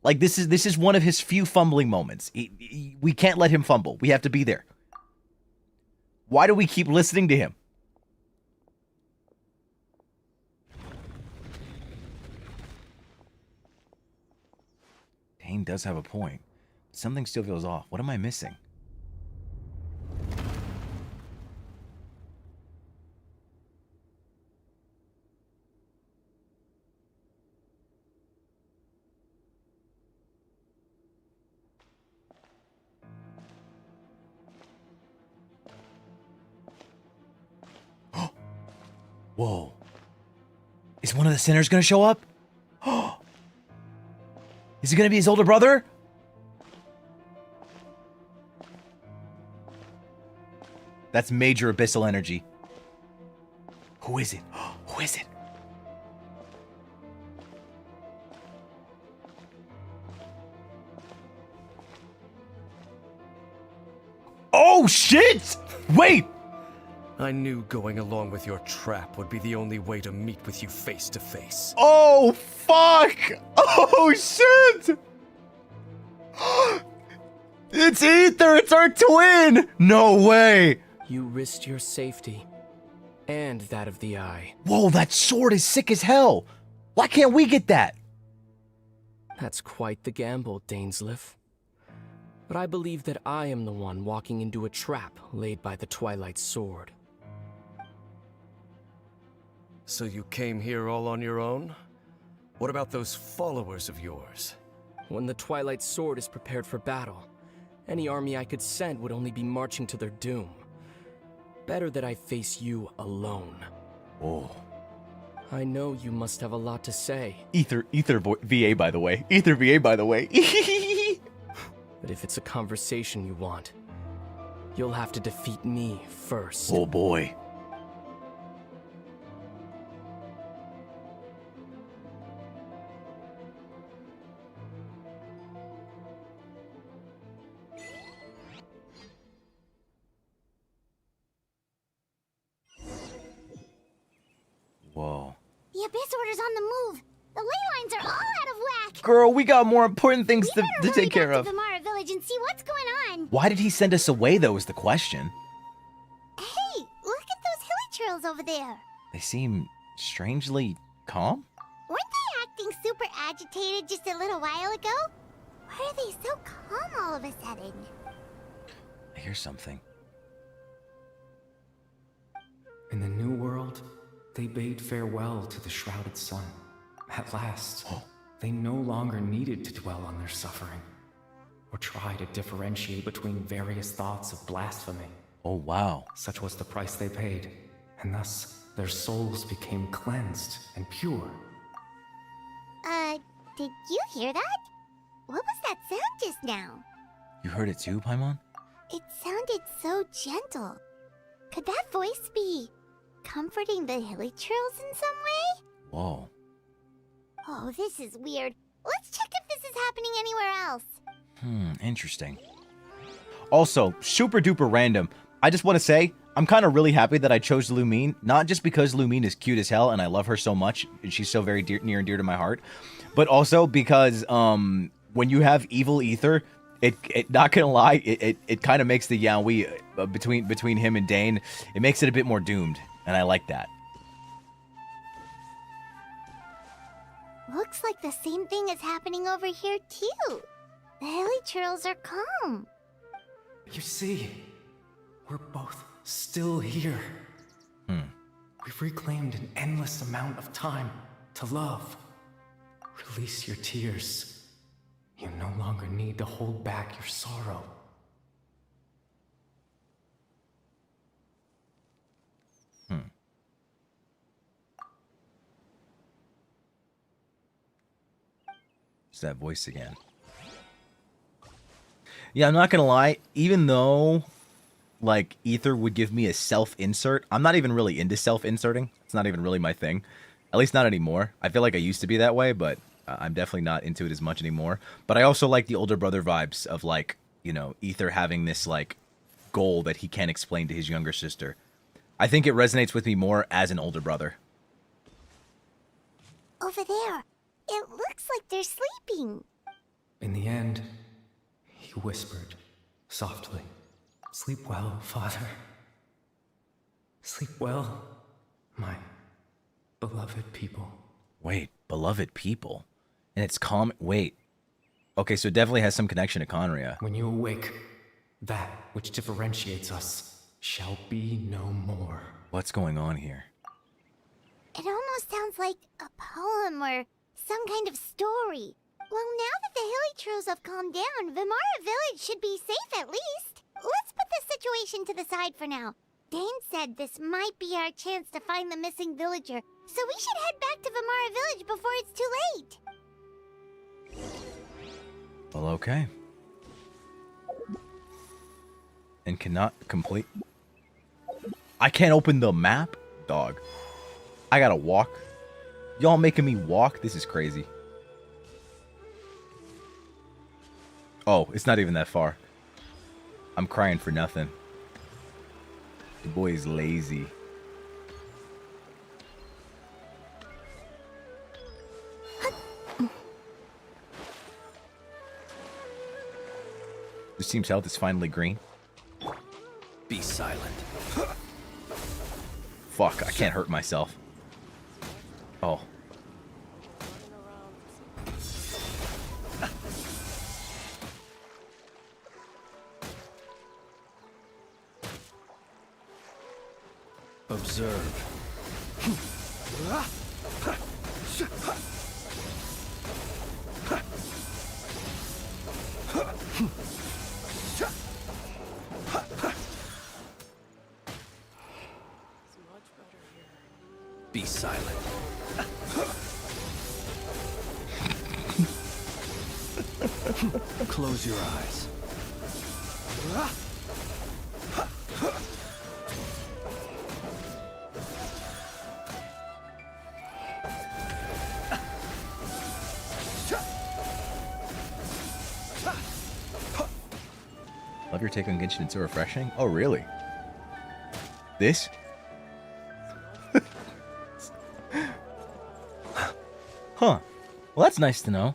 Like, this is one of his few fumbling moments. We can't let him fumble. We have to be there. Why do we keep listening to him? Dane does have a point. Something still feels off. What am I missing? Whoa. Is one of the sinners gonna show up? Is it gonna be his older brother? That's major abyssal energy. Who is it? Who is it? Oh shit! Wait! I knew going along with your trap would be the only way to meet with you face to face. Oh, fuck! Oh, shit! It's Ether! It's our twin! No way! You risked your safety, and that of the Eye. Whoa, that sword is sick as hell! Why can't we get that? That's quite the gamble, Dainsleif. But I believe that I am the one walking into a trap laid by the Twilight Sword. So you came here all on your own? What about those followers of yours? When the Twilight Sword is prepared for battle, any army I could send would only be marching to their doom. Better that I face you alone. Oh. I know you must have a lot to say. Ether VA, by the way. Ether VA, by the way. But if it's a conversation you want, you'll have to defeat me first. Oh boy. Whoa. The Abyss Order's on the move. The ley lines are all out of whack. Girl, we got more important things We to better take care hurry of. back to Vimara Village and see what's going on. Why did he send us away, though, is the question. Hey, look at those hilly trails over there. They seem strangely calm? Weren't they acting super agitated just a little while ago? Why are they so calm all of a sudden? I hear something. In the New World, they bade farewell to the shrouded sun. At last, they no longer needed to dwell on their suffering, or try to differentiate between various thoughts of blasphemy. Oh, wow. Such was the price they paid, and thus their souls became cleansed and pure. Did you hear that? What was that sound just now? You heard it too, Paimon? It sounded so gentle. Could that voice be comforting the hilly trails in some way? Whoa. Oh, this is weird. Let's check if this is happening anywhere else. Interesting. Also, super duper random. I just want to say, I'm kind of really happy that I chose Lumine, not just because Lumine is cute as hell and I love her so much, and she's so very near and dear to my heart, but also because when you have evil Ether, it not gonna lie, it kind of makes the Yaoi between him and Dane, it makes it a bit more doomed, and I like that. Looks like the same thing is happening over here too. The hilly trails are calm. You see, we're both still here. We've reclaimed an endless amount of time to love. Release your tears. You no longer need to hold back your sorrow. It's that voice again. Yeah, I'm not gonna lie. Even though, like, Ether would give me a self-insert, I'm not even really into self-inserting. It's not even really my thing. At least not anymore. I feel like I used to be that way, but I'm definitely not into it as much anymore. But I also like the older brother vibes of, like, you know, Ether having this, like, goal that he can't explain to his younger sister. I think it resonates with me more as an older brother. Over there. It looks like they're sleeping. In the end, he whispered, softly, "Sleep well, father. Sleep well, my beloved people." Wait, beloved people? And it's calm. Wait. Okay, so it definitely has some connection to Khaenri'ah. When you awake, that which differentiates us shall be no more. What's going on here? It almost sounds like a poem or some kind of story. Well, now that the Hilly have calmed down, Vimara Village should be safe at least. Let's put this situation to the side for now. Dane said this might be our chance to find the missing villager, so we should head back to Vimara Village before it's too late. Well, okay. And cannot complete... I can't open the map? Dog. I gotta walk. Y'all making me walk? This is crazy. Oh, it's not even that far. I'm crying for nothing. The boy is lazy. This team's health is finally green. Be silent. Fuck, I can't hurt myself. Oh. Observe. Be silent. Close your eyes. Love your take on Genshin, it's so refreshing. Oh, really? This? Huh. Well, that's nice to know.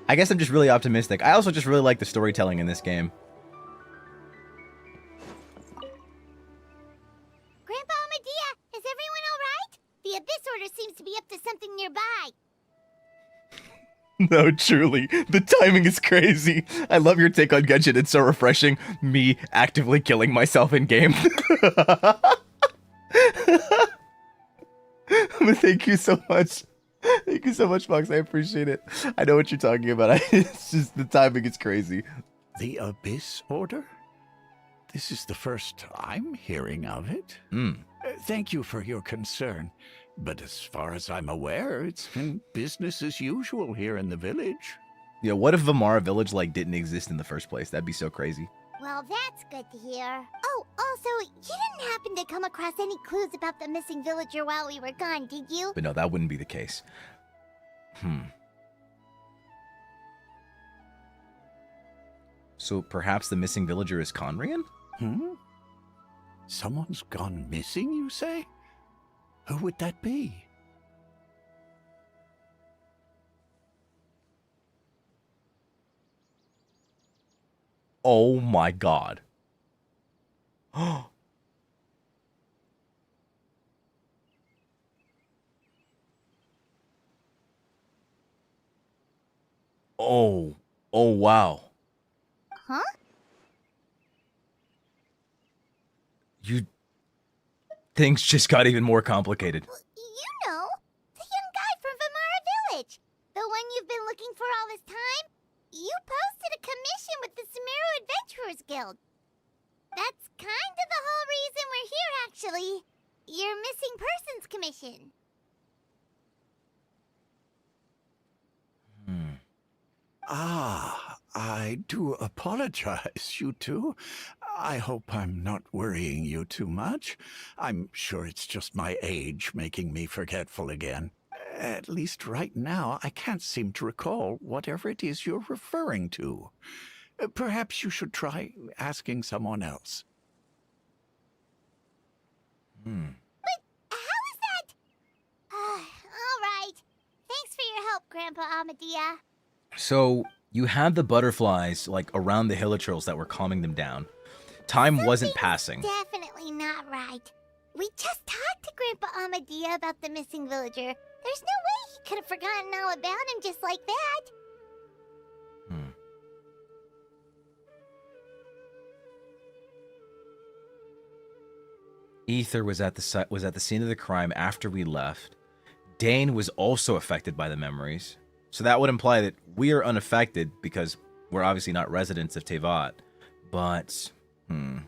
I guess I'm just really optimistic. I also just really like the storytelling in this game. Grandpa Medea, is everyone alright? The Abyss Order seems to be up to something nearby. No, truly. The timing is crazy. I love your take on Genshin. It's so refreshing. Me actively killing myself in game. But thank you so much. Thank you so much, Fox. I appreciate it. I know what you're talking about. It's just the timing is crazy. The Abyss Order? This is the first I'm hearing of it. Thank you for your concern. But as far as I'm aware, it's been business as usual here in the village. Yeah, what if Vimara Village, like, didn't exist in the first place? That'd be so crazy. Well, that's good to hear. Oh, also, you didn't happen to come across any clues about the missing villager while we were gone, did you? But no, that wouldn't be the case. So perhaps the missing villager is Khaenri'ah? Someone's gone missing, you say? Who would that be? Oh my god. Oh. Oh, wow. Huh? Things just got even more complicated. You know, the young guy from Vimara Village. The one you've been looking for all this time. You posted a commission with the Sumeru Adventurers Guild. That's kind of the whole reason we're here, actually. Your missing persons commission. Ah, I do apologize, you two. I hope I'm not worrying you too much. I'm sure it's just my age making me forgetful again. At least right now, I can't seem to recall whatever it is you're referring to. Perhaps you should try asking someone else. But how is that? All right. Thanks for your help, Grandpa Amadia. So you had the butterflies like around the hilichurls that were calming them down. Time wasn't passing. Definitely not right. We just talked to Grandpa Amadia about the missing villager. There's no way he could have forgotten all about him just like that. Ether was at the scene of the crime after we left. Dane was also affected by the memories. So that would imply that we are unaffected because we're obviously not residents of Tevat. But I'm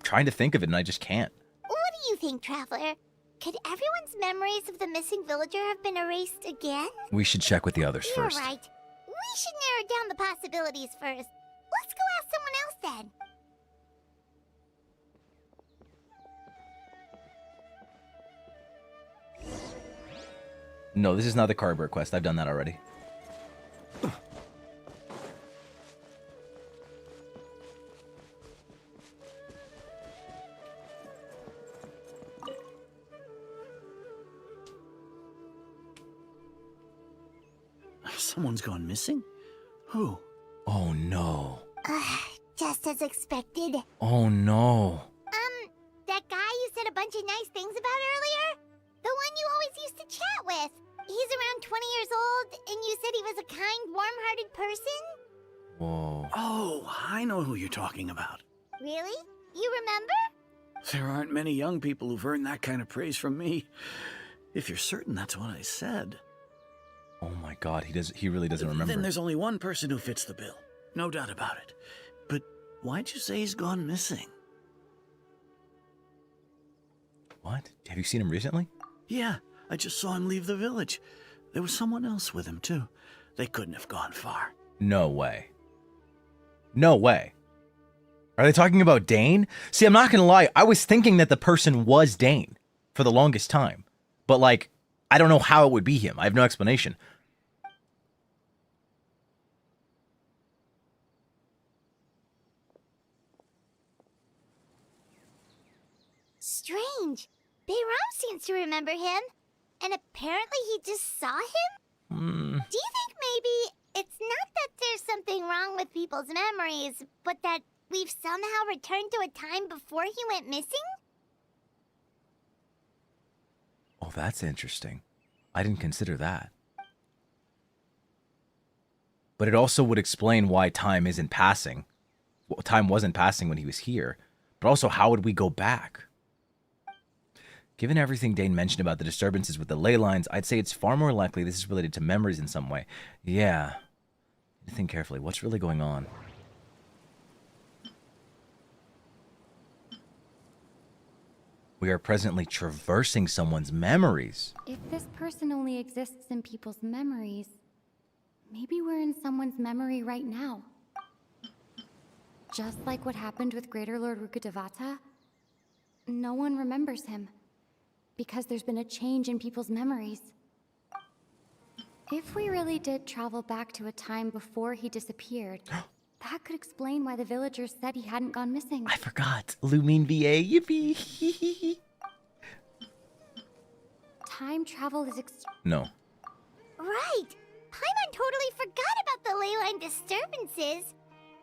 trying to think of it and I just can't. What do you think, Traveler? Could everyone's memories of the missing villager have been erased again? We should check with the others You're first. right. We should narrow down the possibilities first. Let's go ask someone else then. No, this is not the Caribert quest. I've done that already. Someone's gone missing? Who? Oh no. Just as expected. Oh no. That guy you said a bunch of nice things about earlier? The one you always used to chat with. He's around 20 years old, and you said he was a kind, warm-hearted person? Whoa. Oh, I know who you're talking about. Really? You remember? There aren't many young people who've earned that kind of praise from me. If you're certain that's what I said. Oh my god, he really doesn't remember. Then there's only one person who fits the bill. No doubt about it. But why'd you say he's gone missing? What? Have you seen him recently? Yeah, I just saw him leave the village. There was someone else with him, too. They couldn't have gone far. No way. No way. Are they talking about Dane? See, I'm not gonna lie, I was thinking that the person was Dane for the longest time. But like, I don't know how it would be him. I have no explanation. Strange. Bayram seems to remember him. And apparently he just saw him? Do you think maybe it's not that there's something wrong with people's memories, but that we've somehow returned to a time before he went missing? Oh, that's interesting. I didn't consider that. But it also would explain why time isn't passing. Well, time wasn't passing when he was here. But also, how would we go back? Given everything Dane mentioned about the disturbances with the ley lines, I'd say it's far more likely this is related to memories in some way. Yeah. Think carefully. What's really going on? We are presently traversing someone's memories. If this person only exists in people's memories, maybe we're in someone's memory right now. Just like what happened with Greater Lord Rukkhadevata, no one remembers him, because there's been a change in people's memories. If we really did travel back to a time before he disappeared, that could explain why the villagers said he hadn't gone missing. I forgot. Lumine VA, yippee. Time travel is No. Right. Paimon totally forgot about the leyline disturbances.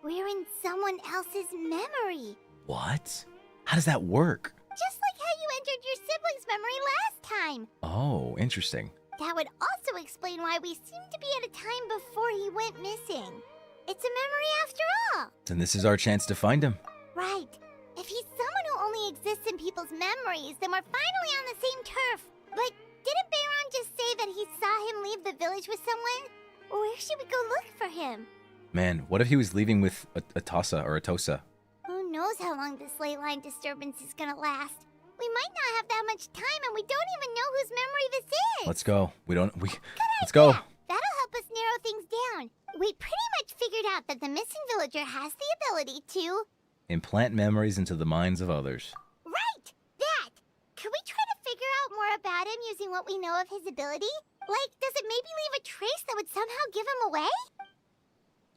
We're in someone else's memory. What? How does that work? Just like how you entered your sibling's memory last time. Oh, interesting. That would also explain why we seem to be at a time before he went missing. It's a memory after all. And this is our chance to find him. Right. If he's someone who only exists in people's memories, then we're finally on the same turf. But didn't Bayron just say that he saw him leave the village with someone? Where should we go look for him? Man, what if he was leaving with Atossa or Atossa? Who knows how long this ley line disturbance is gonna last? We might not have that much time, and we don't even know whose memory this is. Let's go. Let's go. That'll help us narrow things down. We pretty much figured out that the missing villager has the ability to... Implant memories into the minds of others. Right! That! Could we try to figure out more about him using what we know of his ability? Like, does it maybe leave a trace that would somehow give him away?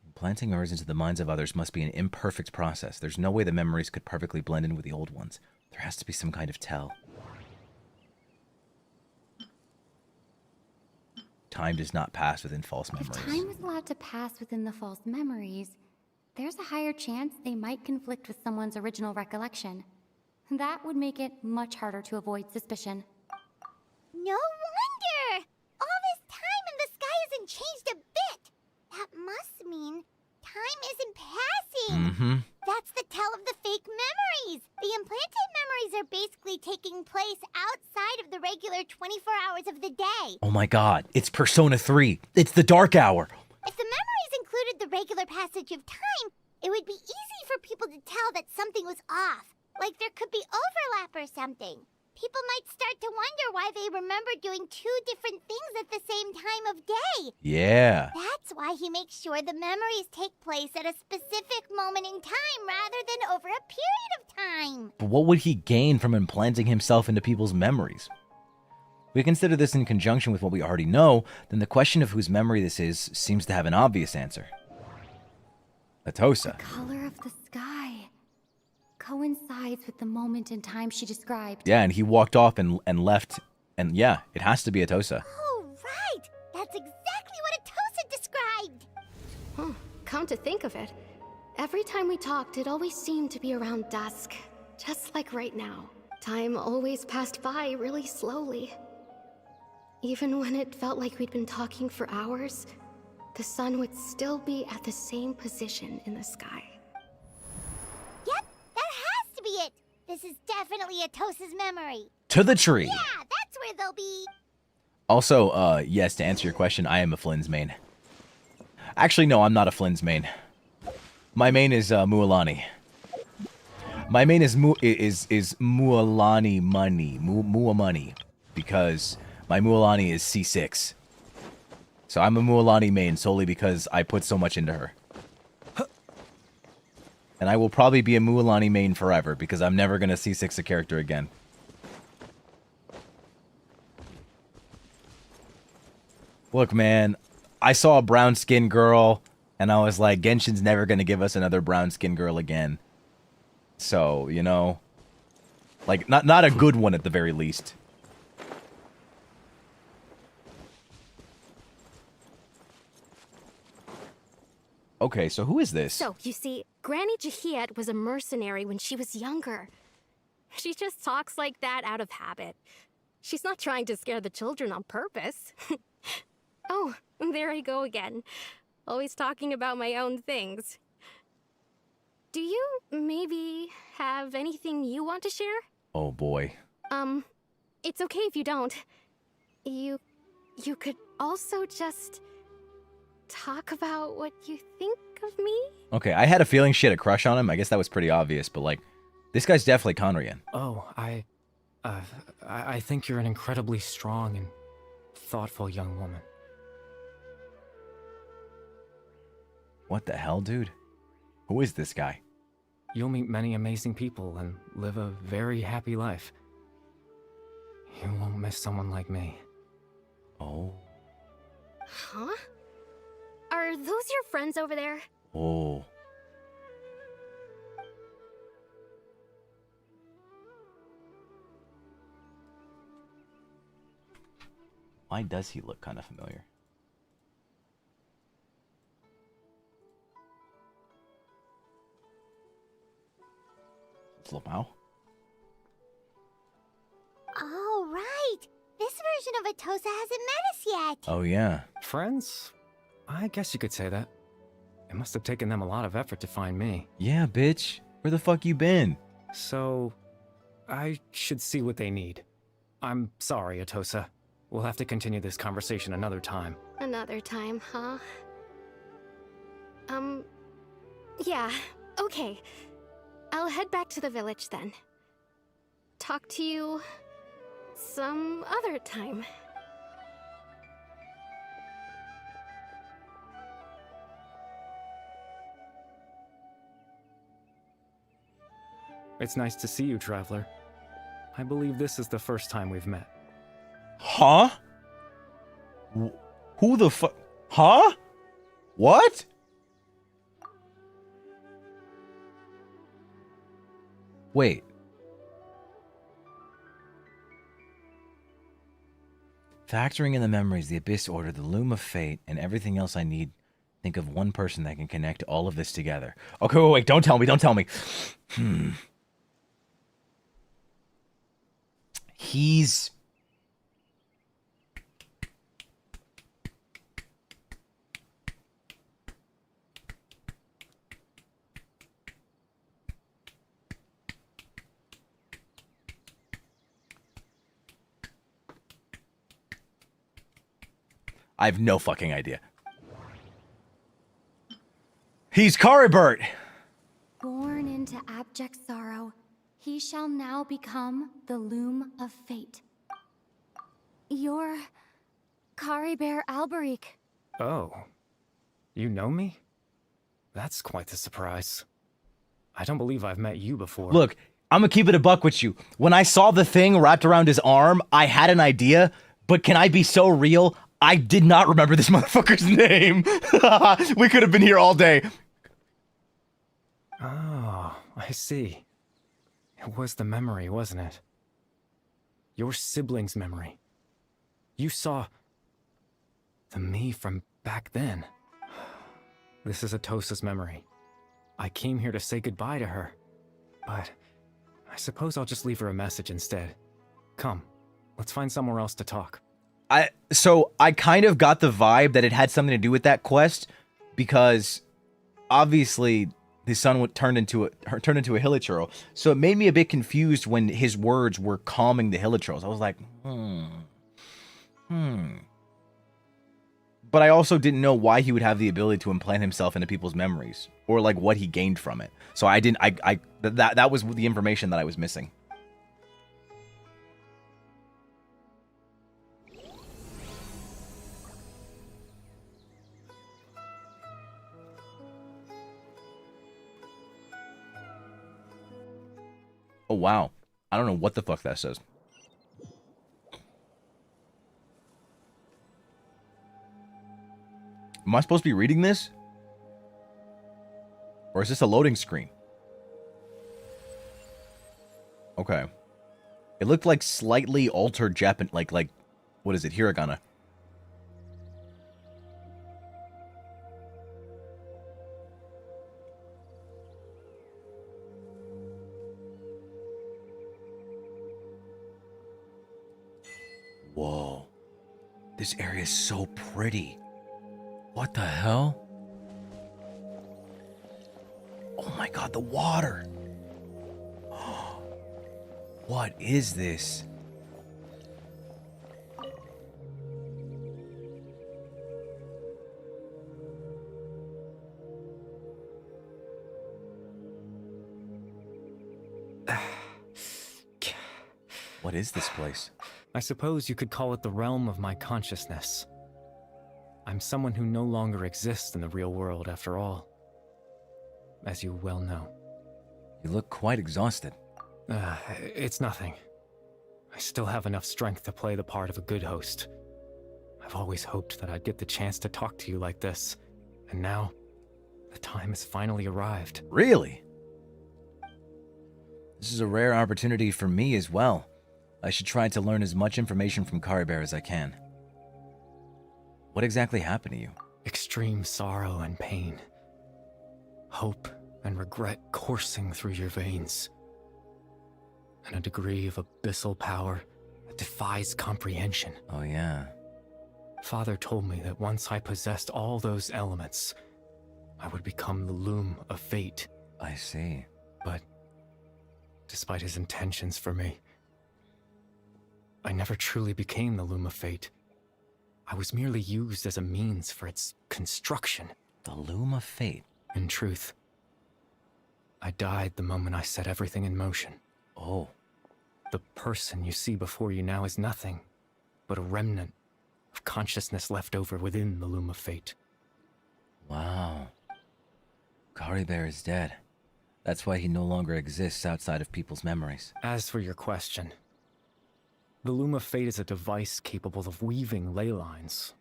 Implanting memories into the minds of others must be an imperfect process. There's no way the memories could perfectly blend in with the old ones. There has to be some kind of tell. Time does not pass within false memories. If time was allowed to pass within the false memories, there's a higher chance they might conflict with someone's original recollection. That would make it much harder to avoid suspicion. No wonder! All this time and the sky hasn't changed a bit! That must mean time isn't passing! That's the tell of the fake memories! The implanted memories are basically taking place outside of the regular 24 hours of the day. Oh my god, it's Persona 3. It's the Dark Hour. If the memories included the regular passage of time, it would be easy for people to tell that something was off. Like there could be overlap or something. People might start to wonder why they remember doing two different things at the same time of day. Yeah. That's why he makes sure the memories take place at a specific moment in time rather than over a period of time. But what would he gain from implanting himself into people's memories? If we consider this in conjunction with what we already know, then the question of whose memory this is seems to have an obvious answer. Atossa. The color of the sky coincides with the moment in time she described. Yeah, and he walked off and left, and yeah, it has to be Atossa. Oh, right! That's exactly what Atossa described! Come to think of it, every time we talked, it always seemed to be around dusk. Just like right now. Time always passed by really slowly. Even when it felt like we'd been talking for hours, the sun would still be at the same position in the sky. Yep, that has to be it! This is definitely Atossa's memory. To the tree! Yeah, that's where they'll be. Also, yes, to answer your question, I am a Flynn's main. Actually, no, I'm not a Flynn's main. My main is Mualani. My main is Mualani money, Mua money, because my Mualani is C6. So I'm a Mualani main solely because I put so much into her. And I will probably be a Mualani main forever because I'm never going to C6 a character again. Look, man, I saw a brown-skinned girl, and I was like, Genshin's never going to give us another brown-skinned girl again. So, you know, like, not a good one at the very least. Okay, so who is this? So, you see, Granny Jahiet was a mercenary when she was younger. She just talks like that out of habit. She's not trying to scare the children on purpose. Oh, there I go again. Always talking about my own things. Do you maybe have anything you want to share? Oh boy. It's okay if you don't. You could also just talk about what you think of me? Okay, I had a feeling she had a crush on him. I guess that was pretty obvious, but like, this guy's definitely Khaenri'ah. Oh, I think you're an incredibly strong and thoughtful young woman. What the hell, dude? Who is this guy? You'll meet many amazing people and live a very happy life. You won't miss someone like me. Oh. Huh? Are those your friends over there? Oh. Why does he look kind of familiar? Slowpow? Oh, right! This version of Atossa hasn't met us yet! Oh, yeah. Friends? I guess you could say that. It must have taken them a lot of effort to find me. Yeah, bitch. Where the fuck you been? So, I should see what they need. I'm sorry, Atossa. We'll have to continue this conversation another time. Another time, huh? Yeah, okay. I'll head back to the village then. talk to you some other time. It's nice to see you, Traveler. I believe this is the first time we've met. Huh? Who the fuck? Huh? What? Wait. Factoring in the memories, the Abyss Order, the Loom of Fate, and everything else I need, think of one person that can connect all of this together. Okay, wait, don't tell me, don't tell me. He's... I have no fucking idea. He's Caribert! Born into abject sorrow, he shall now become the Loom of Fate. You're Caribert Alberic. Oh. You know me? That's quite the surprise. I don't believe I've met you before. Look, I'm gonna keep it a buck with you. When I saw the thing wrapped around his arm, I had an idea, but can I be so real? I did not remember this motherfucker's name. We could have been here all day. Oh, I see. It was the memory, wasn't it? Your sibling's memory. You saw... the me from back then. This is Atossa's memory. I came here to say goodbye to her. But I suppose I'll just leave her a message instead. Come, let's find somewhere else to talk. So I kind of got the vibe that it had something to do with that quest, because obviously his son turned into a Hilichurl. So it made me a bit confused when his words were calming the Hilichurls. I was like, But I also didn't know why he would have the ability to implant himself into people's memories, or like what he gained from it. So I didn't. That was the information that I was missing. Oh, wow. I don't know what the fuck that says. Am I supposed to be reading this? Or is this a loading screen? Okay. It looked like slightly altered Japan, like, what is it? Hiragana. Whoa. This area is so pretty. What the hell? Oh my god, the water. What is this? What is this place? I suppose you could call it the realm of my consciousness. I'm someone who no longer exists in the real world, after all. As you well know. You look quite exhausted. It's nothing. I still have enough strength to play the part of a good host. I've always hoped that I'd get the chance to talk to you like this, and now, the time has finally arrived. Really? This is a rare opportunity for me as well. I should try to learn as much information from Caribert as I can. What exactly happened to you? Extreme sorrow and pain. Hope and regret coursing through your veins. And a degree of abyssal power that defies comprehension. Oh yeah. Father told me that once I possessed all those elements, I would become the Loom of Fate. I see. But, despite his intentions for me, I never truly became the Loom of Fate. I was merely used as a means for its construction. The Loom of Fate? In truth, I died the moment I set everything in motion. Oh. The person you see before you now is nothing but a remnant of consciousness left over within the Loom of Fate. Wow. Caribert is dead. That's why he no longer exists outside of people's memories. As for your question, the Loom of Fate is a device capable of weaving ley lines.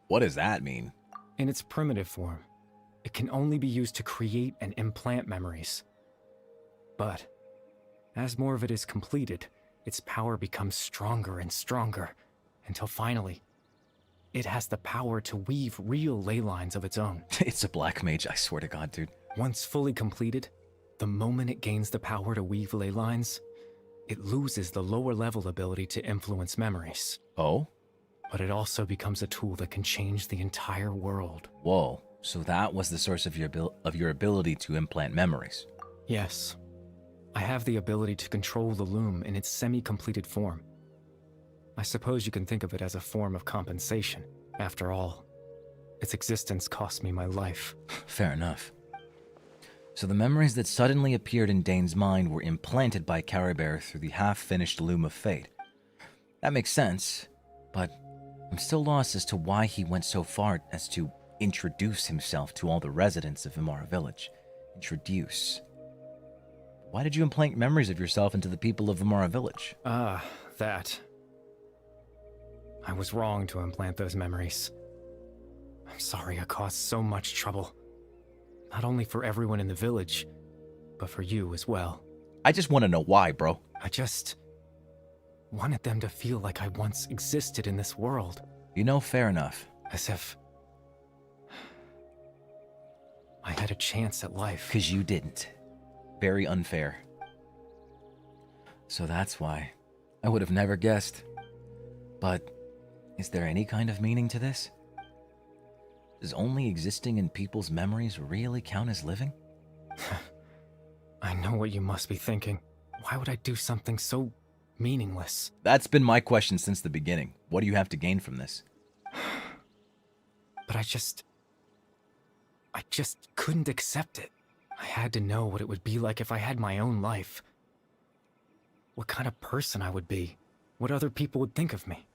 What does that mean? In its primitive form, it can only be used to create and implant memories. But as more of it is completed, its power becomes stronger and stronger, until finally, it has the power to weave real ley lines of its own. It's a black mage, I swear to God, dude. Once fully completed, the moment it gains the power to weave ley lines, it loses the lower level ability to influence memories. Oh? But it also becomes a tool that can change the entire world. Whoa, so that was the source of your ability to implant memories. Yes. I have the ability to control the loom in its semi-completed form. I suppose you can think of it as a form of compensation. After all, its existence cost me my life. Fair enough. So the memories that suddenly appeared in Dane's mind were implanted by Caribert through the half-finished Loom of Fate. That makes sense, but I'm still lost as to why he went so far as to introduce himself to all the residents of Vimara Village. Introduce. Why did you implant memories of yourself into the people of Vimara Village? That. I was wrong to implant those memories. I'm sorry I caused so much trouble. Not only for everyone in the village, but for you as well. I just want to know why, bro. I just wanted them to feel like I once existed in this world. You know, fair enough. As if I had a chance at life. 'Cause you didn't. Very unfair. So that's why. I would have never guessed. But is there any kind of meaning to this? Does only existing in people's memories really count as living? I know what you must be thinking. Why would I do something so meaningless? That's been my question since the beginning. What do you have to gain from this? But I just couldn't accept it. I had to know what it would be like if I had my own life. What kind of person I would be. What other people would think of me.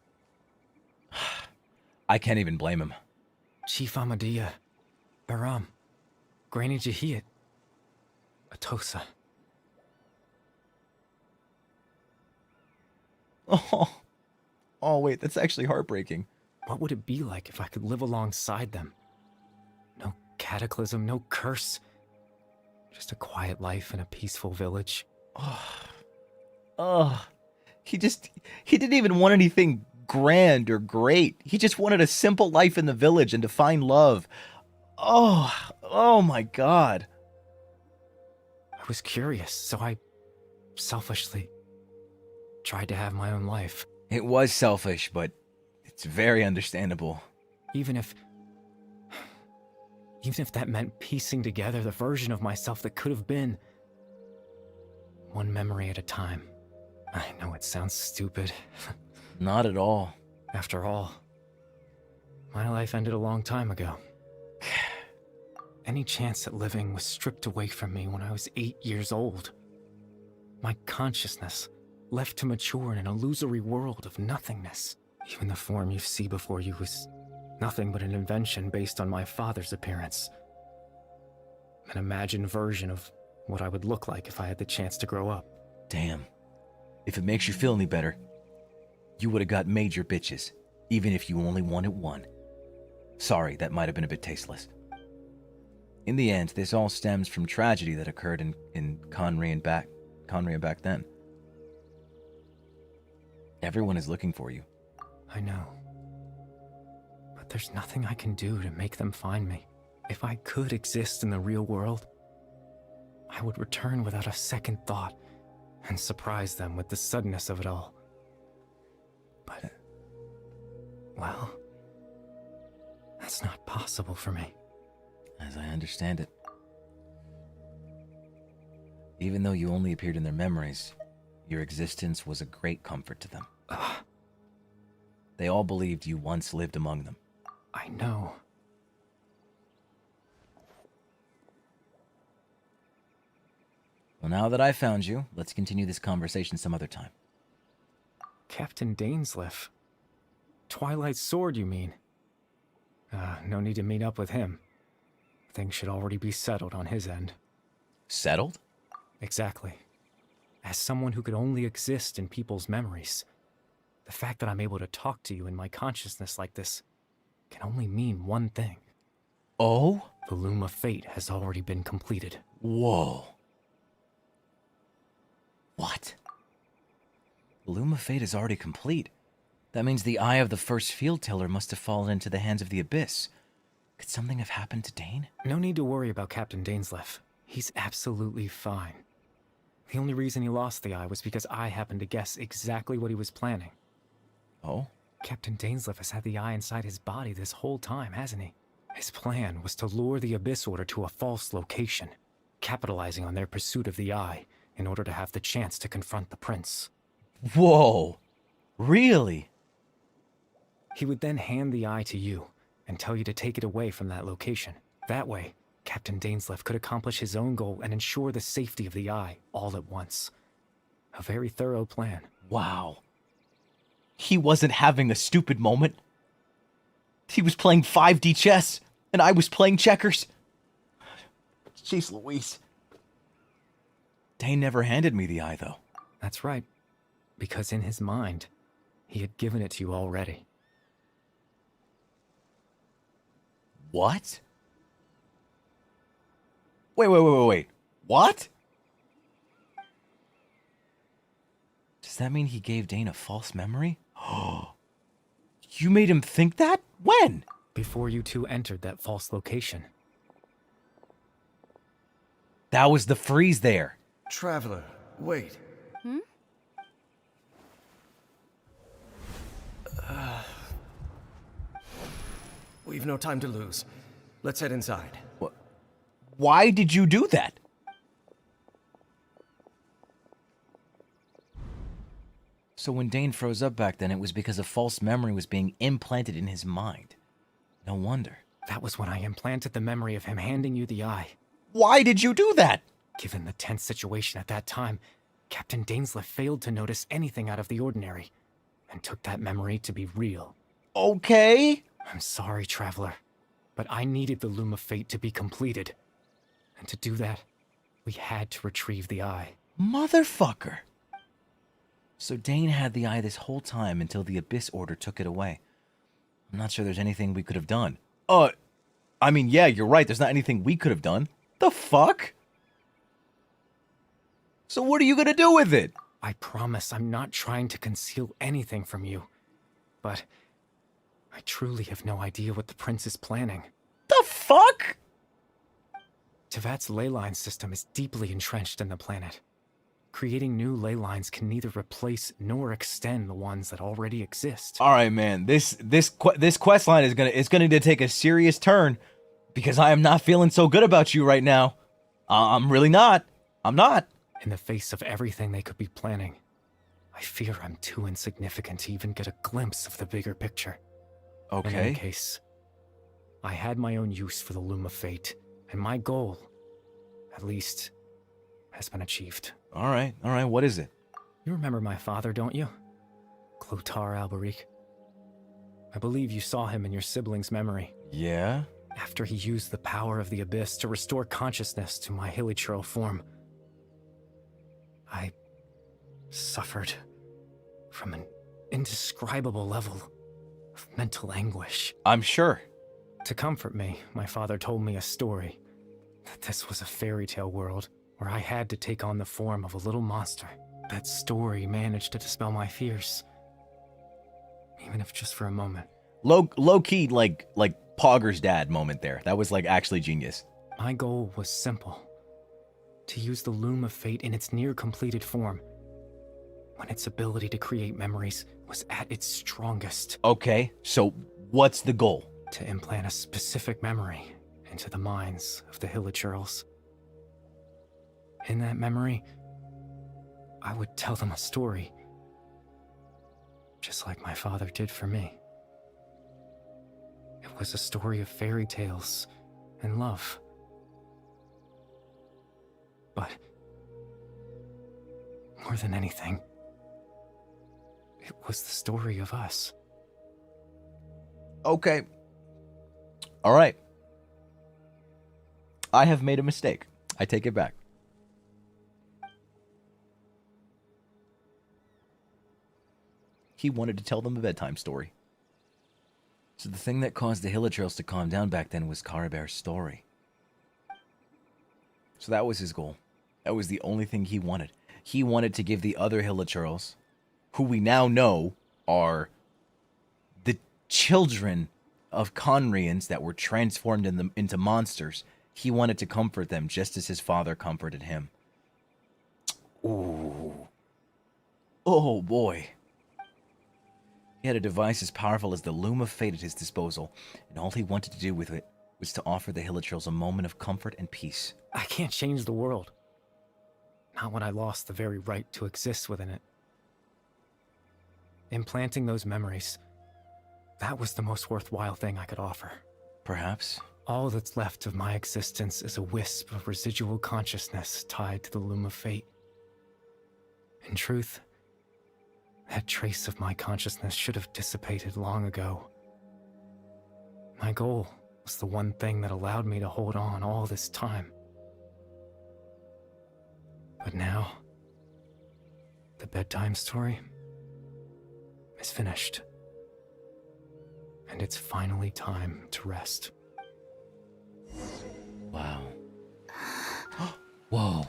I can't even blame him. Chief Ahmadiyya, Baram, Granny Jahiyat, Atossa. Oh, wait, that's actually heartbreaking. What would it be like if I could live alongside them? No cataclysm, no curse. Just a quiet life in a peaceful village. He didn't even want anything grand or great. He just wanted a simple life in the village and to find love. Oh my God. I was curious, so I selfishly tried to have my own life. It was selfish, but it's very understandable. Even if that meant piecing together the version of myself that could have been. One memory at a time. I know it sounds stupid. Not at all. After all, my life ended a long time ago. Any chance at living was stripped away from me when I was 8 years old. My consciousness left to mature in an illusory world of nothingness. Even the form you see before you was nothing but an invention based on my father's appearance. An imagined version of what I would look like if I had the chance to grow up. Damn. If it makes you feel any better, you would have got major bitches, even if you only wanted one. Sorry, that might have been a bit tasteless. In the end, this all stems from tragedy that occurred in Khaenri'ah back then. Everyone is looking for you. I know. But there's nothing I can do to make them find me. If I could exist in the real world, I would return without a second thought and surprise them with the suddenness of it all. But, well, that's not possible for me. As I understand it. Even though you only appeared in their memories, your existence was a great comfort to them. They all believed you once lived among them. I know. Well, now that I found you, let's continue this conversation some other time. Captain Dainsleif. Twilight Sword, you mean? No need to meet up with him. Things should already be settled on his end. Settled? Exactly. As someone who could only exist in people's memories, the fact that I'm able to talk to you in my consciousness like this can only mean one thing. Oh? The Loom of Fate has already been completed. Whoa. What? The Loom of Fate is already complete. That means the eye of the first field teller must have fallen into the hands of the Abyss. Could something have happened to Dane? No need to worry about Captain Dainsleif. He's absolutely fine. The only reason he lost the eye was because I happened to guess exactly what he was planning. Oh? Captain Dainsleif has had the eye inside his body this whole time, hasn't he? His plan was to lure the Abyss Order to a false location, capitalizing on their pursuit of the eye in order to have the chance to confront the prince. Whoa! Really? He would then hand the eye to you and tell you to take it away from that location. That way, Captain Dainsleif could accomplish his own goal and ensure the safety of the eye all at once. A very thorough plan. Wow. He wasn't having a stupid moment. He was playing 5D chess, and I was playing checkers. Jeez Louise. Dane never handed me the eye, though. That's right. Because in his mind, he had given it to you already. What? Wait. What? Does that mean he gave Dane a false memory? Oh, you made him think that? When? Before you two entered that false location. That was the freeze there. Traveler, wait. We've no time to lose. Let's head inside. Why did you do that? So when Dane froze up back then, it was because a false memory was being implanted in his mind. No wonder. That was when I implanted the memory of him handing you the eye. Why did you do that? Given the tense situation at that time, Captain Dainsleif failed to notice anything out of the ordinary, and took that memory to be real. Okay. I'm sorry, Traveler, but I needed the Loom of Fate to be completed. And to do that, we had to retrieve the eye. Motherfucker. So Dane had the eye this whole time until the Abyss Order took it away. I'm not sure there's anything we could have done. I mean, yeah, you're right. There's not anything we could have done. The fuck? So what are you gonna do with it? I promise I'm not trying to conceal anything from you. But I truly have no idea what the prince is planning. The fuck? Tevat's ley line system is deeply entrenched in the planet. Creating new ley lines can neither replace nor extend the ones that already exist. All right, man. This quest line is going to take a serious turn because I am not feeling so good about you right now. I'm really not. I'm not. In the face of everything they could be planning, I fear I'm too insignificant to even get a glimpse of the bigger picture. Okay. In any case, I had my own use for the Loom of Fate, and my goal, at least, has been achieved. All right. What is it? You remember my father, don't you? Clotar Alberic. I believe you saw him in your sibling's memory. Yeah? After he used the power of the Abyss to restore consciousness to my hilichurl form, I suffered from an indescribable level of mental anguish. I'm sure. To comfort me, my father told me a story, that this was a fairy tale world where I had to take on the form of a little monster. That story managed to dispel my fears, even if just for a moment. Low key, like Pogger's dad moment there. That was like actually genius. My goal was simple: to use the Loom of Fate in its near completed form, when its ability to create memories was at its strongest. Okay, so what's the goal? To implant a specific memory into the minds of the hilichurls. In that memory, I would tell them a story, just like my father did for me. It was a story of fairy tales and love. But More than anything, it was the story of us. Okay. All right. I have made a mistake. I take it back. He wanted to tell them a bedtime story. So the thing that caused the Hilichurls to calm down back then was Caribert's story. So that was his goal. That was the only thing he wanted. He wanted to give the other Hilichurls, who we now know are the children of Khaenri'ahs that were transformed into monsters. He wanted to comfort them just as his father comforted him. Ooh. Oh boy. He had a device as powerful as the Loom of Fate at his disposal, and all he wanted to do with it was to offer the Hilichurls a moment of comfort and peace. I can't change the world. Not when I lost the very right to exist within it. Implanting those memories, that was the most worthwhile thing I could offer. Perhaps. All that's left of my existence is a wisp of residual consciousness tied to the Loom of Fate. In truth, that trace of my consciousness should have dissipated long ago. My goal was the one thing that allowed me to hold on all this time. But now, the bedtime story is finished. And it's finally time to rest. Wow. Whoa.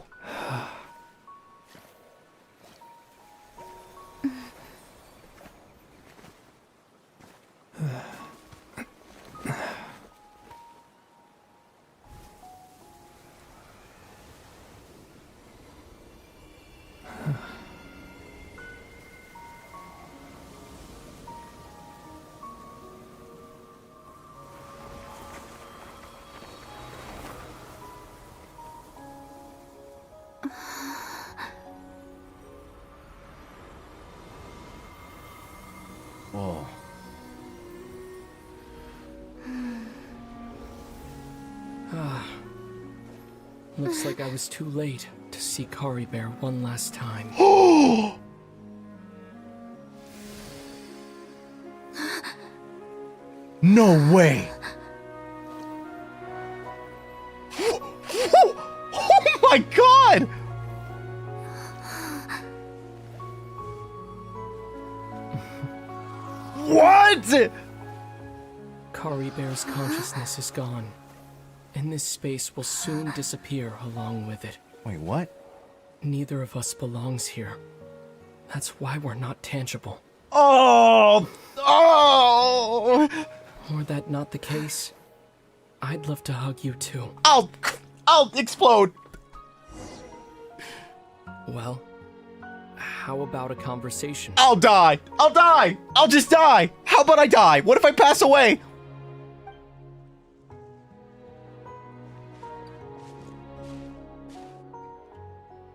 Whoa. Looks like I was too late to see Caribert one last time. No way! Oh my god! What? Caribert's consciousness is gone, and this space will soon disappear along with it. Wait, what? Neither of us belongs here. That's why we're not tangible. Oh! Oh! Were that not the case, I'd love to hug you too. I'll explode! Well, how about a conversation? I'll die! I'll die! I'll just die! How about I die? What if I pass away?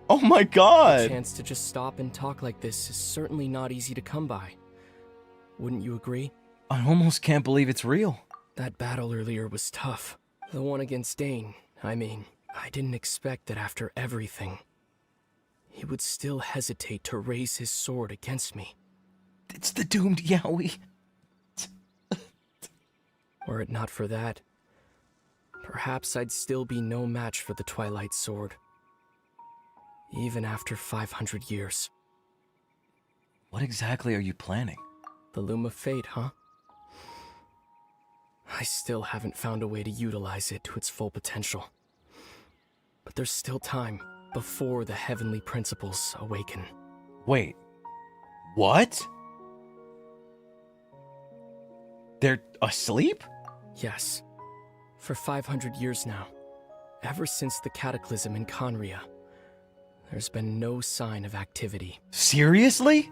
Oh my god! A chance to just stop and talk like this is certainly not easy to come by. Wouldn't you agree? I almost can't believe it's real. That battle earlier was tough. The one against Dane, I mean. I didn't expect that after everything, he would still hesitate to raise his sword against me. It's the doomed Yowie. Were it not for that, perhaps I'd still be no match for the Twilight Sword. Even after 500 years. What exactly are you planning? The Loom of Fate, huh? I still haven't found a way to utilize it to its full potential. But there's still time before the heavenly principles awaken. Wait. What? They're asleep? Yes. For 500 years now. Ever since the cataclysm in Khaenri'ah, there's been no sign of activity. Seriously?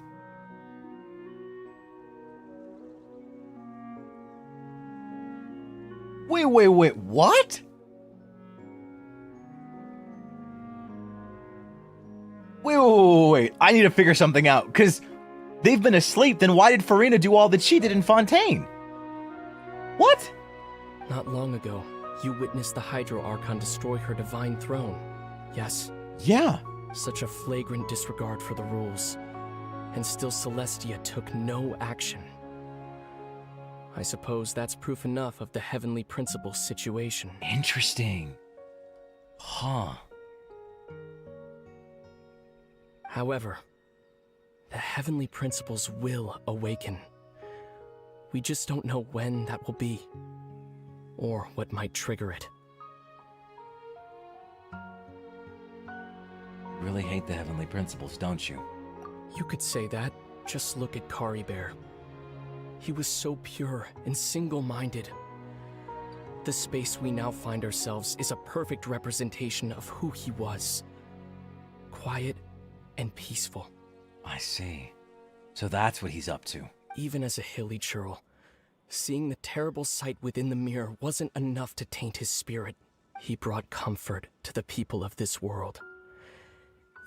Wait, what? Wait. I need to figure something out, because they've been asleep, then why did Farina do all that she did in Fontaine? What? Not long ago, you witnessed the Hydro Archon destroy her divine throne, yes? Yeah. Such a flagrant disregard for the rules. And still Celestia took no action. I suppose that's proof enough of the Heavenly Principle's situation. Interesting. Huh. However, the Heavenly Principles will awaken. We just don't know when that will be, or what might trigger it. Really hate the Heavenly Principles, don't you? You could say that. Just look at Caribert. He was so pure and single-minded. The space we now find ourselves is a perfect representation of who he was. Quiet and peaceful. I see. So that's what he's up to. Even as a hilly churl, seeing the terrible sight within the mirror wasn't enough to taint his spirit. He brought comfort to the people of this world,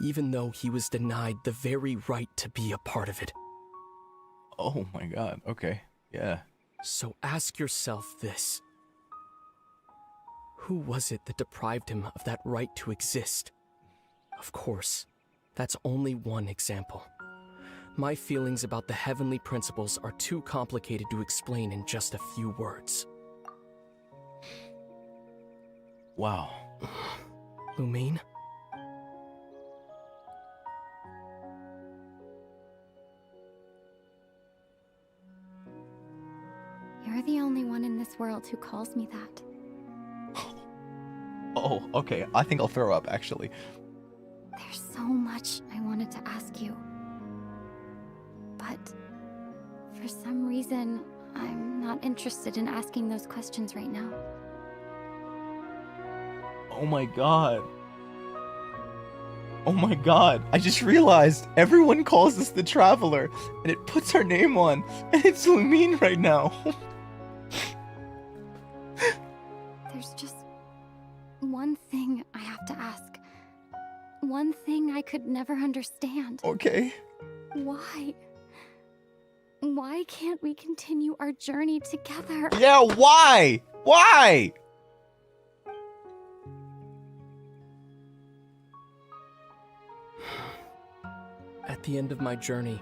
even though he was denied the very right to be a part of it. Oh my god, okay, yeah. So ask yourself this. Who was it that deprived him of that right to exist? Of course, that's only one example. My feelings about the Heavenly Principles are too complicated to explain in just a few words. Wow. Lumine? You're the only one in this world who calls me that. Oh, okay. I think I'll throw up, actually. There's so much I wanted to ask you. But for some reason, I'm not interested in asking those questions right now. Oh my god. Oh my god. I just realized everyone calls us the Traveler, and it puts our name on, and it's Lumine right now. There's just one thing I have to ask. One thing I could never understand. Okay. Why? Why can't we continue our journey together? Yeah, why? Why? At the end of my journey,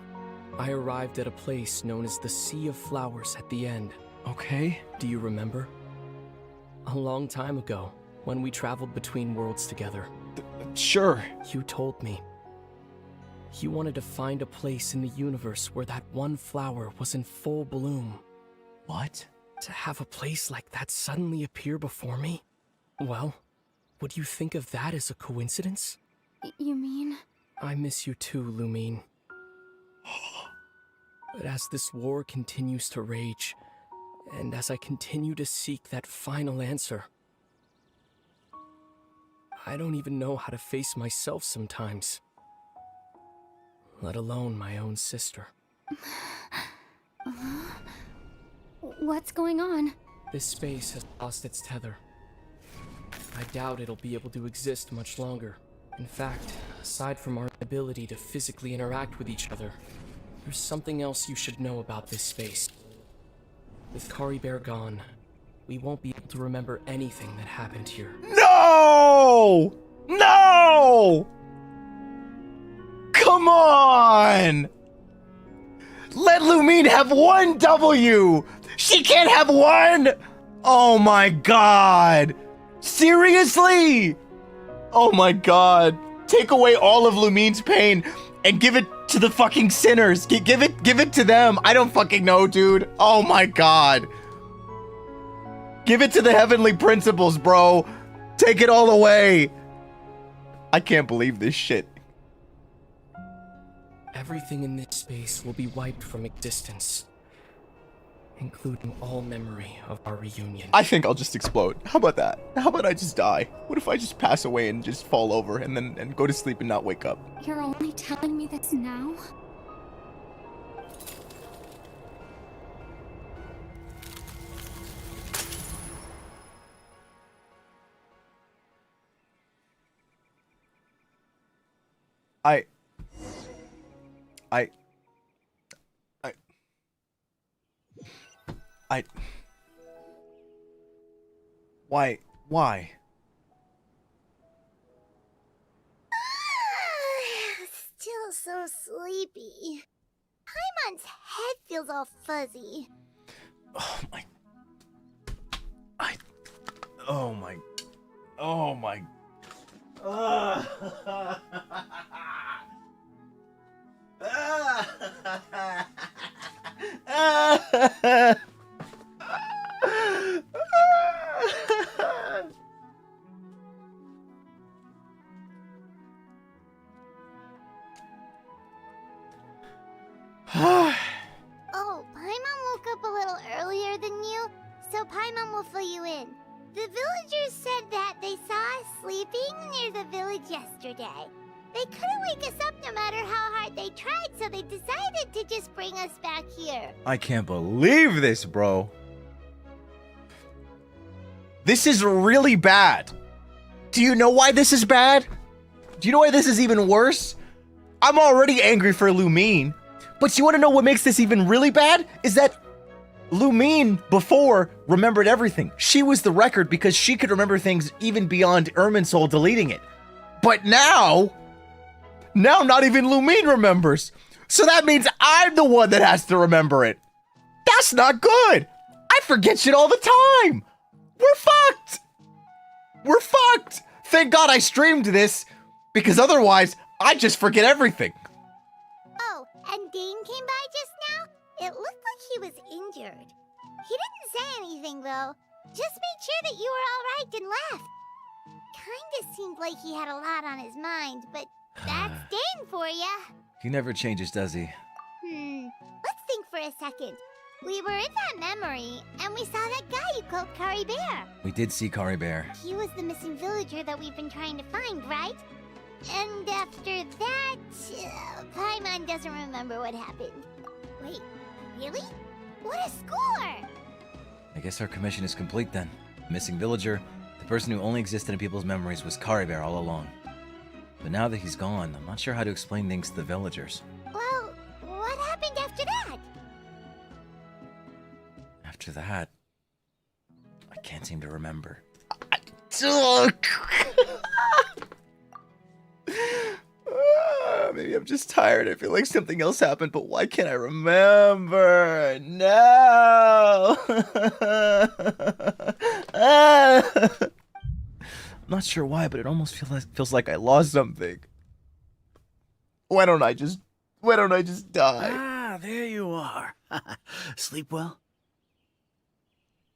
I arrived at a place known as the Sea of Flowers at the end. Okay. Do you remember? A long time ago, when we traveled between worlds together. Sure. You told me. You wanted to find a place in the universe where that one flower was in full bloom. What? To have a place like that suddenly appear before me? Well, would you think of that as a coincidence? You mean? I miss you too, Lumine. But as this war continues to rage, and as I continue to seek that final answer, I don't even know how to face myself sometimes. Let alone my own sister. What's going on? This space has lost its tether. I doubt it'll be able to exist much longer. In fact, aside from our ability to physically interact with each other, there's something else you should know about this space. With Caribert gone, we won't be able to remember anything that happened here. No! No! Come on! Let Lumine have one W! She can't have one! Oh my god! Seriously? Oh my god. Take away all of Lumine's pain and give it to the fucking sinners. Give it to them. I don't fucking know, dude. Oh my god. Give it to the Heavenly Principles, bro. Take it all away. I can't believe this shit. Everything in this space will be wiped from existence, including all memory of our reunion. I think I'll just explode. How about that? How about I just die? What if I just pass away and just fall over and go to sleep and not wake up? You're only telling me this now? Why? so sleepy. Paimon's head feels all fuzzy. Oh my. Oh my. Oh my. Oh, Paimon woke up a little earlier than you, so Paimon will fill you in. The villagers said that they saw us sleeping near the village yesterday. They couldn't wake us up no matter how hard they tried, so they decided to just bring us back here. I can't believe this, bro. This is really bad. Do you know why this is bad? Do you know why this is even worse? I'm already angry for Lumine, but you want to know what makes this even really bad? Is that Lumine before remembered everything. She was the record because she could remember things even beyond Irminsul deleting it. But now not even Lumine remembers. So that means I'm the one that has to remember it. That's not good. I forget shit all the time. We're fucked. We're fucked. Thank God I streamed this, because otherwise I'd just forget everything. Oh, and Dane came by just now? It looked like he was injured. He didn't say anything, though. Just made sure that you were all right and left. Kinda seemed like he had a lot on his mind, but that's Dane for ya. He never changes, does he? Let's think for a second. We were in that memory, and we saw that guy you called Caribert. We did see Caribert. He was the missing villager that we've been trying to find, right? And after that, Paimon doesn't remember what happened. Wait, really? What a score! I guess our commission is complete then. Missing villager, the person who only existed in people's memories, was Caribert all along. But now that he's gone, I'm not sure how to explain things to the villagers. Well, what happened after that? After that, I can't seem to remember. Maybe I'm just tired. I feel like something else happened, but why can't I remember? No! I'm not sure why, but it almost feels like I lost something. Why don't I just die? Ah, there you are. Sleep well?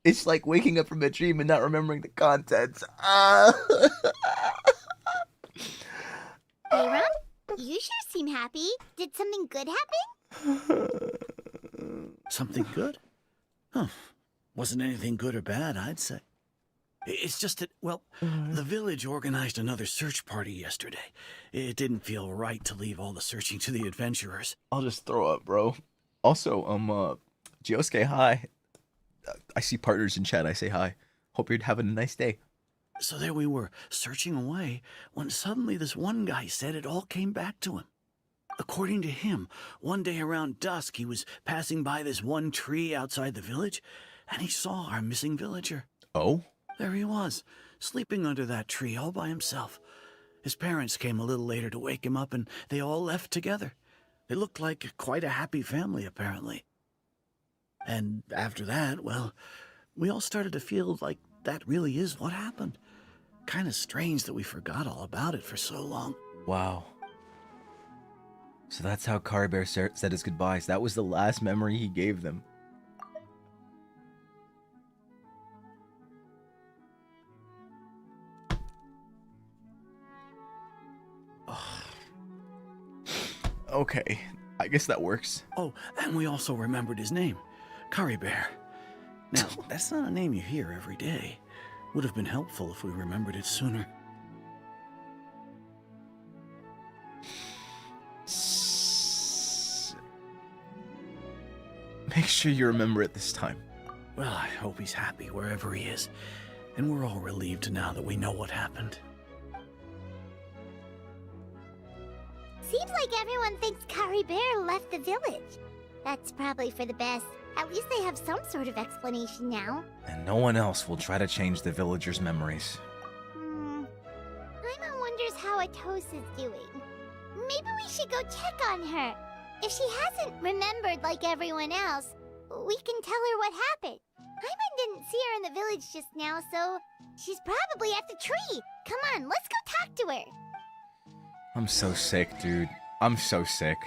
It's like waking up from a dream and not remembering the contents. Hey, Ron? You sure seem happy. Did something good happen? Something good? Huh. Wasn't anything good or bad, I'd say. It's just that, well, the village organized another search party yesterday. It didn't feel right to leave all the searching to the adventurers. I'll just throw up, bro. Also, Josuke, hi. I see partners in chat. I say hi. Hope you're having a nice day. So there we were, searching away, when suddenly this one guy said it all came back to him. According to him, one day around dusk, he was passing by this one tree outside the village, and he saw our missing villager. Oh? There he was, sleeping under that tree all by himself. His parents came a little later to wake him up, and they all left together. They looked like quite a happy family, apparently. And after that, well, we all started to feel like that really is what happened. Kind of strange that we forgot all about it for so long. Wow. So that's how Caribert said his goodbyes. That was the last memory he gave them. Okay, I guess that works. Oh, and we also remembered his name, Caribert. Now, that's not a name you hear every day. Would have been helpful if we remembered it sooner. Make sure you remember it this time. Well, I hope he's happy wherever he is. And we're all relieved now that we know what happened. Seems like everyone thinks Caribert left the village. That's probably for the best. At least they have some sort of explanation now. And no one else will try to change the villagers' memories. Paimon wonders how Atossa's doing. Maybe we should go check on her. If she hasn't remembered like everyone else, we can tell her what happened. Paimon didn't see her in the village just now, so she's probably at the tree. Come on, let's go talk to her. I'm so sick, dude. I'm so sick.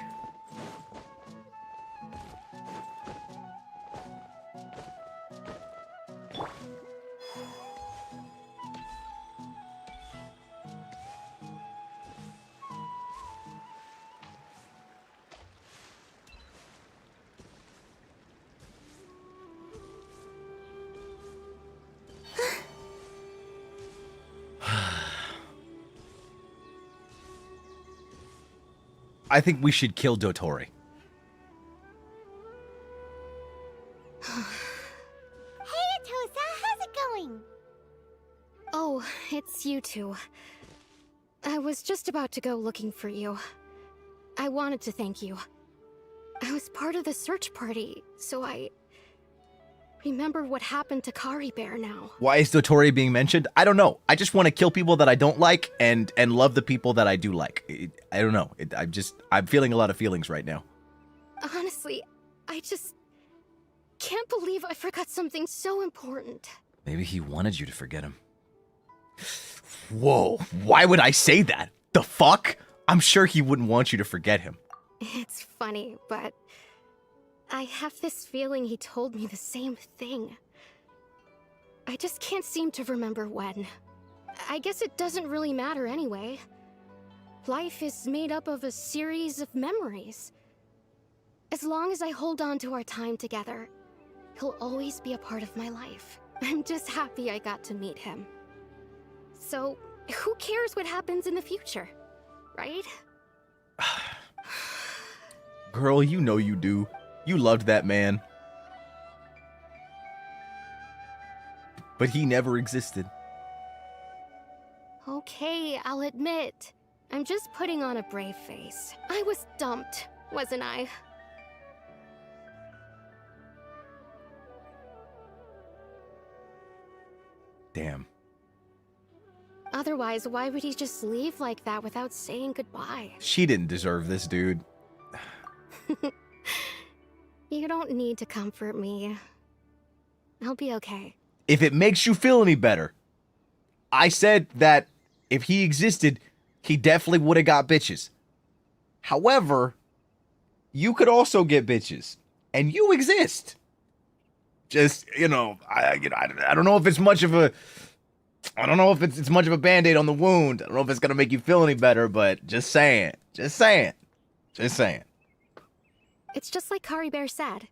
I think we should kill Dotori. Hey, Atossa, how's it going? Oh, it's you two. I was just about to go looking for you. I wanted to thank you. I was part of the search party, so I remember what happened to Caribert now. Why is Dotori being mentioned? I don't know. I just want to kill people that I don't like and love the people that I do like. I don't know. I'm feeling a lot of feelings right now. Honestly, I just can't believe I forgot something so important. Maybe he wanted you to forget him. Whoa, why would I say that? The fuck? I'm sure he wouldn't want you to forget him. It's funny, but I have this feeling he told me the same thing. I just can't seem to remember when. I guess it doesn't really matter anyway. Life is made up of a series of memories. As long as I hold on to our time together, he'll always be a part of my life. I'm just happy I got to meet him. So, who cares what happens in the future, right? Girl, you know you do. You loved that man. But he never existed. Okay, I'll admit. I'm just putting on a brave face. I was dumped, wasn't I? Damn. Otherwise, why would he just leave like that without saying goodbye? She didn't deserve this, dude. You don't need to comfort me. I'll be okay. If it makes you feel any better, I said that if he existed, he definitely would have got bitches. However, you could also get bitches, and you exist. Just, I don't know if it's much of a, I don't know if it's much of a band-aid on the wound. I don't know if it's gonna make you feel any better, but just saying. It's just like Caribert said.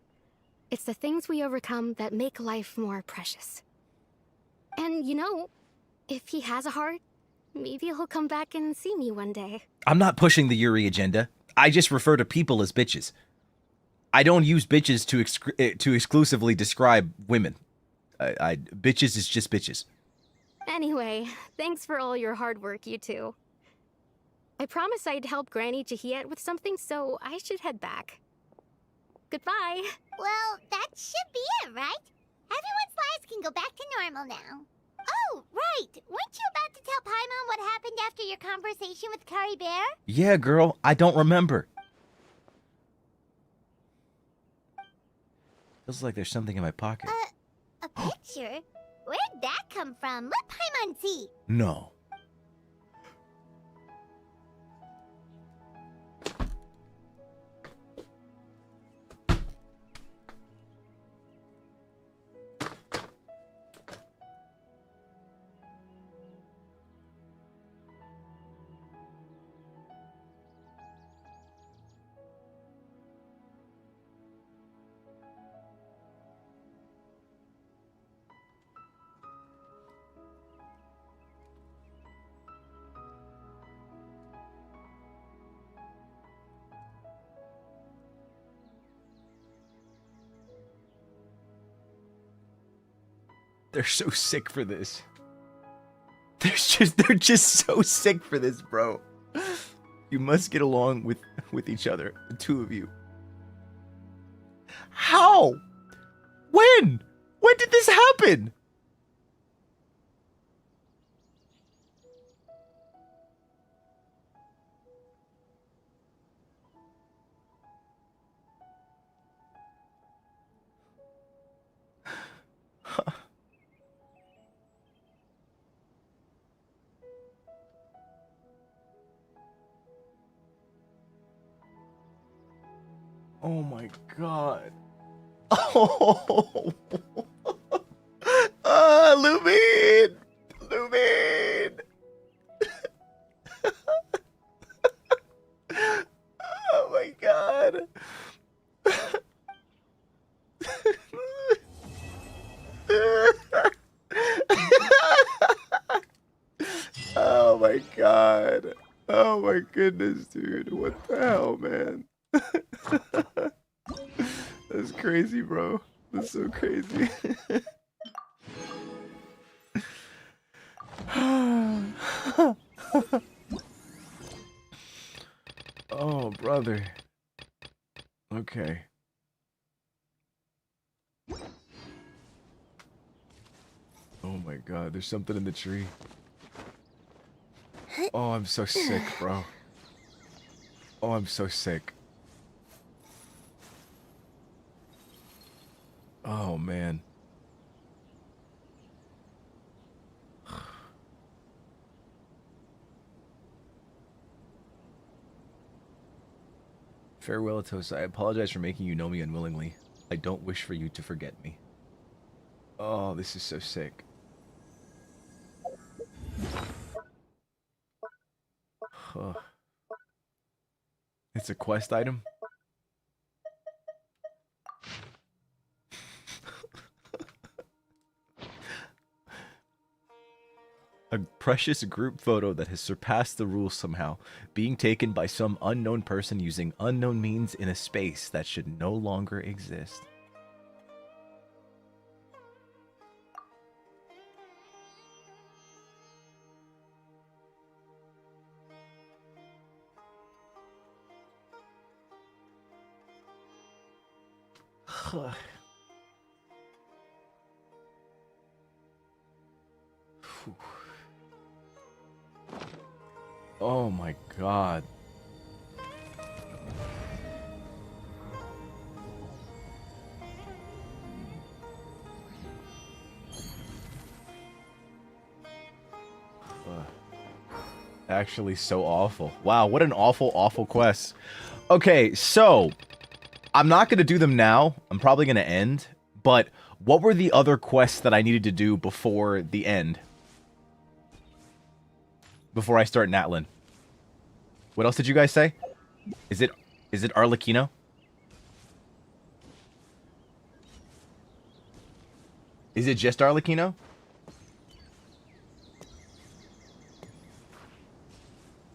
It's the things we overcome that make life more precious. And if he has a heart, maybe he'll come back and see me one day. I'm not pushing the Yuri agenda. I just refer to people as bitches. I don't use bitches to exclusively describe women. Bitches is just bitches. Anyway, thanks for all your hard work, you two. I promised I'd help Granny Jahiet with something, so I should head back. Goodbye. Well, that should be it, right? Everyone's lives can go back to normal now. Oh, right. Weren't you about to tell Paimon what happened after your conversation with Caribert? Yeah, girl. I don't remember. Feels like there's something in my pocket. A picture? Where'd that come from? Let Paimon see. No. They're so sick for this. They're just so sick for this, bro. You must get along with each other, the two of you. How? When? When did this happen? Oh my god. Oh. Lumin! Lumin! Oh my god. Oh my god. Oh my goodness, dude. What the hell, man? That's crazy, bro. That's so crazy. Oh, brother. Okay. Oh my god, there's something in the tree. Oh, I'm so sick, bro. Oh, I'm so sick. Oh, man. Farewell, Atossa. I apologize for making you know me unwillingly. I don't wish for you to forget me. Oh, this is so sick. Huh. It's a quest item? A precious group photo that has surpassed the rules somehow, being taken by some unknown person using unknown means in a space that should no longer exist. Oh my god. Actually so awful. Wow, what an awful, awful quest. Okay, so I'm not going to do them now. I'm probably going to end. But what were the other quests that I needed to do before the end? Before I start Natlan? What else did you guys say? Is it Arlecchino? Is it just Arlecchino?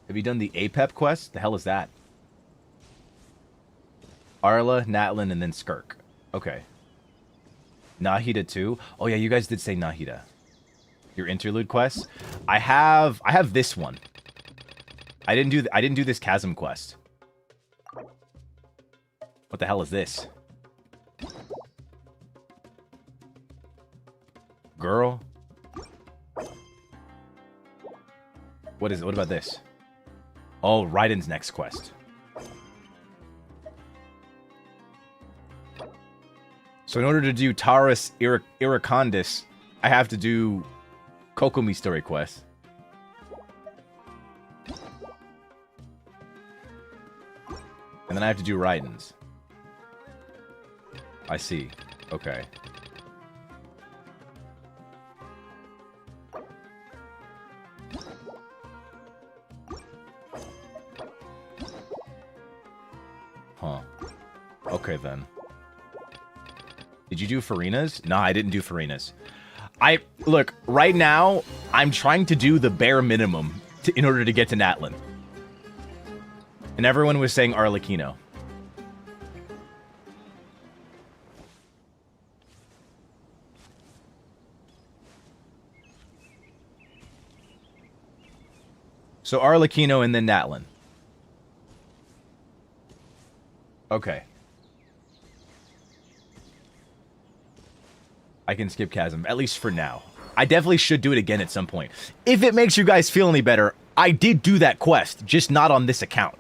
Have you done the APEP quest? The hell is that? Arla, Natlan, and then Skirk. Okay. Nahida too? Oh yeah, you guys did say Nahida. Your interlude quest? I have this one. I didn't do this chasm quest. What the hell is this? Girl? What is it? What about this? Oh, Raiden's next quest. So in order to do Taurus Iracondis, I have to do Kokomi story quest. And then I have to do Raiden's. I see. Okay. Huh. Okay then. Did you do Farina's? Nah, I didn't do Farina's. Look, right now, I'm trying to do the bare minimum in order to get to Natlan. And everyone was saying Arlecchino. So Arlecchino and then Natlan. Okay. I can skip Chasm, at least for now. I definitely should do it again at some point. If it makes you guys feel any better, I did do that quest, just not on this account.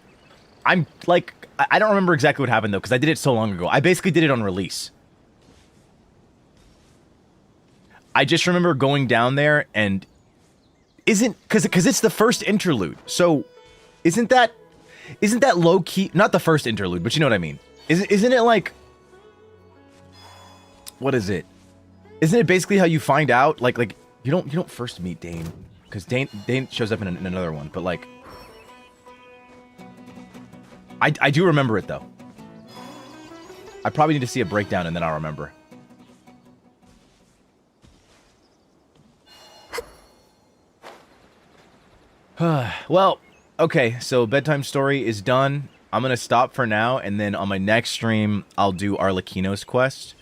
I'm, like, I don't remember exactly what happened, though, because I did it so long ago. I basically did it on release. I just remember going down there and... Because it's the first interlude, so isn't that low-key... Not the first interlude, but you know what I mean. Isn't it like, what is it? Isn't it basically how you find out? Like you don't first meet Dane, because Dane shows up in another one. But like, I do remember it though. I probably need to see a breakdown and then I'll remember. Well, okay, so bedtime story is done. I'm gonna stop for now, and then on my next stream, I'll do Arlecchino's quest.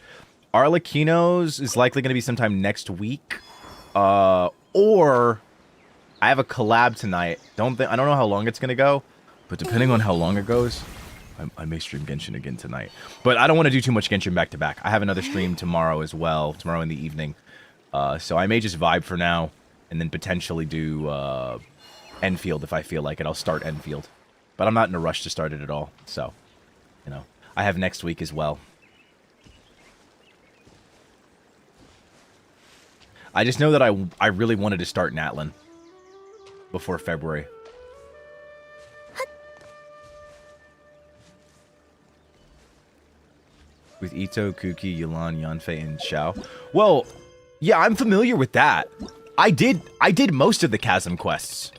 Arlecchino's is likely gonna be sometime next week, or I have a collab tonight. I don't know how long it's gonna go, but depending on how long it goes, I may stream Genshin again tonight. But I don't want to do too much Genshin back to back. I have another stream tomorrow as well, tomorrow in the evening. So I may just vibe for now, and then potentially do Enfield if I feel like it. I'll start Enfield. But I'm not in a rush to start it at all. So, you know, I have next week as well. I just know that I really wanted to start Natlan before February. With Ito, Kuki, Yulan, Yanfei, and Xiao. Well, yeah, I'm familiar with that. I did most of the Chasm quests.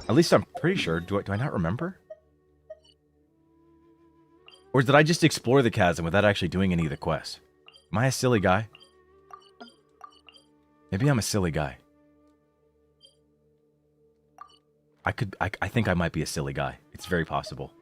At least I'm pretty sure. Do I not remember? Or did I just explore the chasm without actually doing any of the quests? Am I a silly guy? Maybe I'm a silly guy. I think I might be a silly guy. It's very possible.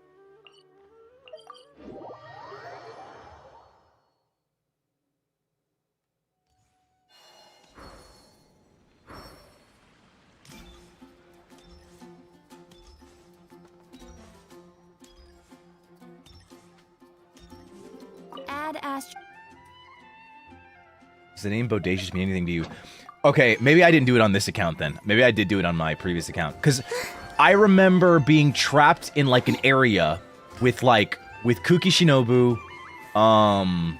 Does the name Bodacious mean anything to you? Okay, maybe I didn't do it on this account then. Maybe I did do it on my previous account. Because I remember being trapped in, like, an area with Kuki Shinobu. I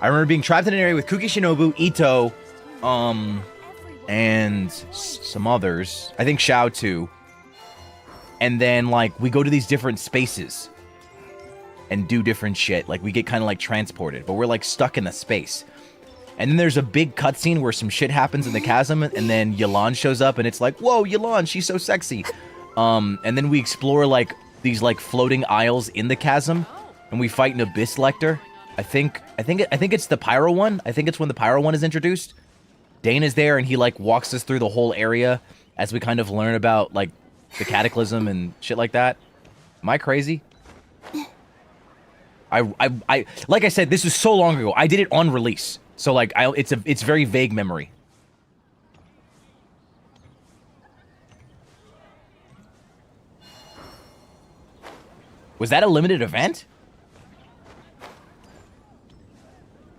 remember being trapped in an area with Kuki Shinobu, Ito, and some others. I think Xiao too. And then, like, we go to these different spaces and do different shit. Like, we get kind of, like, transported, but we're, like, stuck in the space. And then there's a big cutscene where some shit happens in the chasm, and then Yulan shows up, and it's like, whoa, Yulan, she's so sexy. And then we explore, like, these, like, floating aisles in the chasm, and we fight an Abyss Lector. I think it's the Pyro one. I think it's when the Pyro one is introduced. Dane is there, and he, like, walks us through the whole area as we kind of learn about, like, the Cataclysm and shit like that. Am I crazy? I like I said, this was so long ago. I did it on release, so like it's very vague memory. Was that a limited event?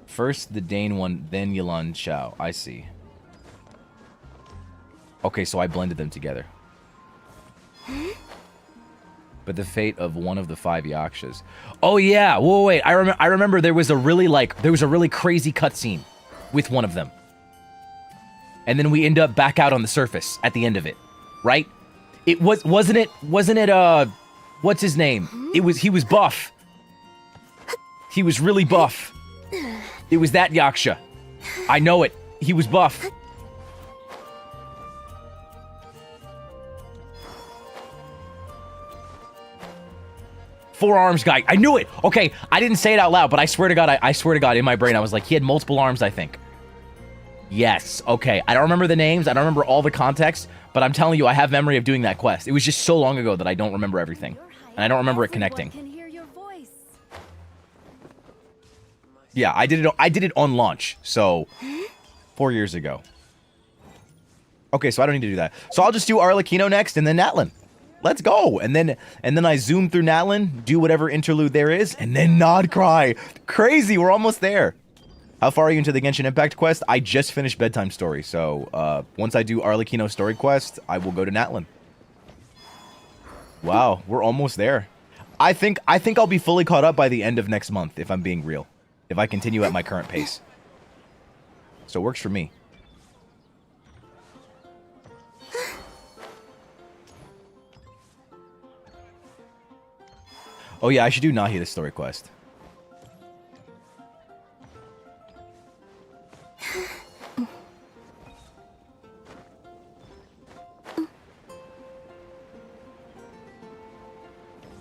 First the Dane one, then Yulan Xiao. I see. Okay, so I blended them together. But the fate of one of the 5 Yakshas. Oh yeah, whoa, wait. I remember there was a really crazy cutscene with one of them. And then we end up back out on the surface at the end of it, right? It wasn't it what's his name? He was buff. He was really buff. It was that Yaksha. I know it. He was buff. Four-arms guy. I knew it. Okay, I didn't say it out loud, but I swear to God, I swear to God, in my brain, I was like, he had multiple arms, I think. Yes. Okay. I don't remember the names. I don't remember all the context, but I'm telling you, I have memory of doing that quest. It was just so long ago that I don't remember everything, and I don't remember it connecting. Yeah, I did it on launch, so 4 years ago. Okay, so I don't need to do that. So I'll just do Arlecchino next, and then Natlan. Let's go. And then I zoom through Natlan, do whatever interlude there is, and then Nod Cry. Crazy, we're almost there. How far are you into the Genshin Impact quest? I just finished Bedtime Story, so once I do Arlecchino story quest, I will go to Natlan. Wow, we're almost there. I think I'll be fully caught up by the end of next month, if I'm being real. If I continue at my current pace. So it works for me. Oh yeah, I should do Nahida story quest.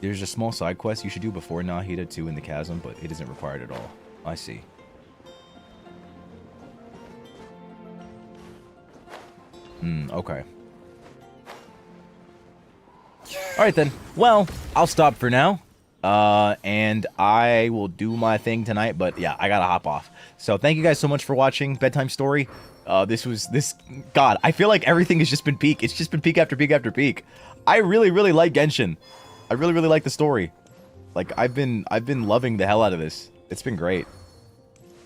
There's a small side quest you should do before Nahida 2 in the Chasm, but it isn't required at all. I see. Okay. Alright then. Well, I'll stop for now. And I will do my thing tonight, but yeah, I gotta hop off. So thank you guys so much for watching Bedtime Story. God, I feel like everything has just been peak. It's just been peak after peak after peak. I really, really like Genshin. I really, really like the story. Like, I've been loving the hell out of this. It's been great.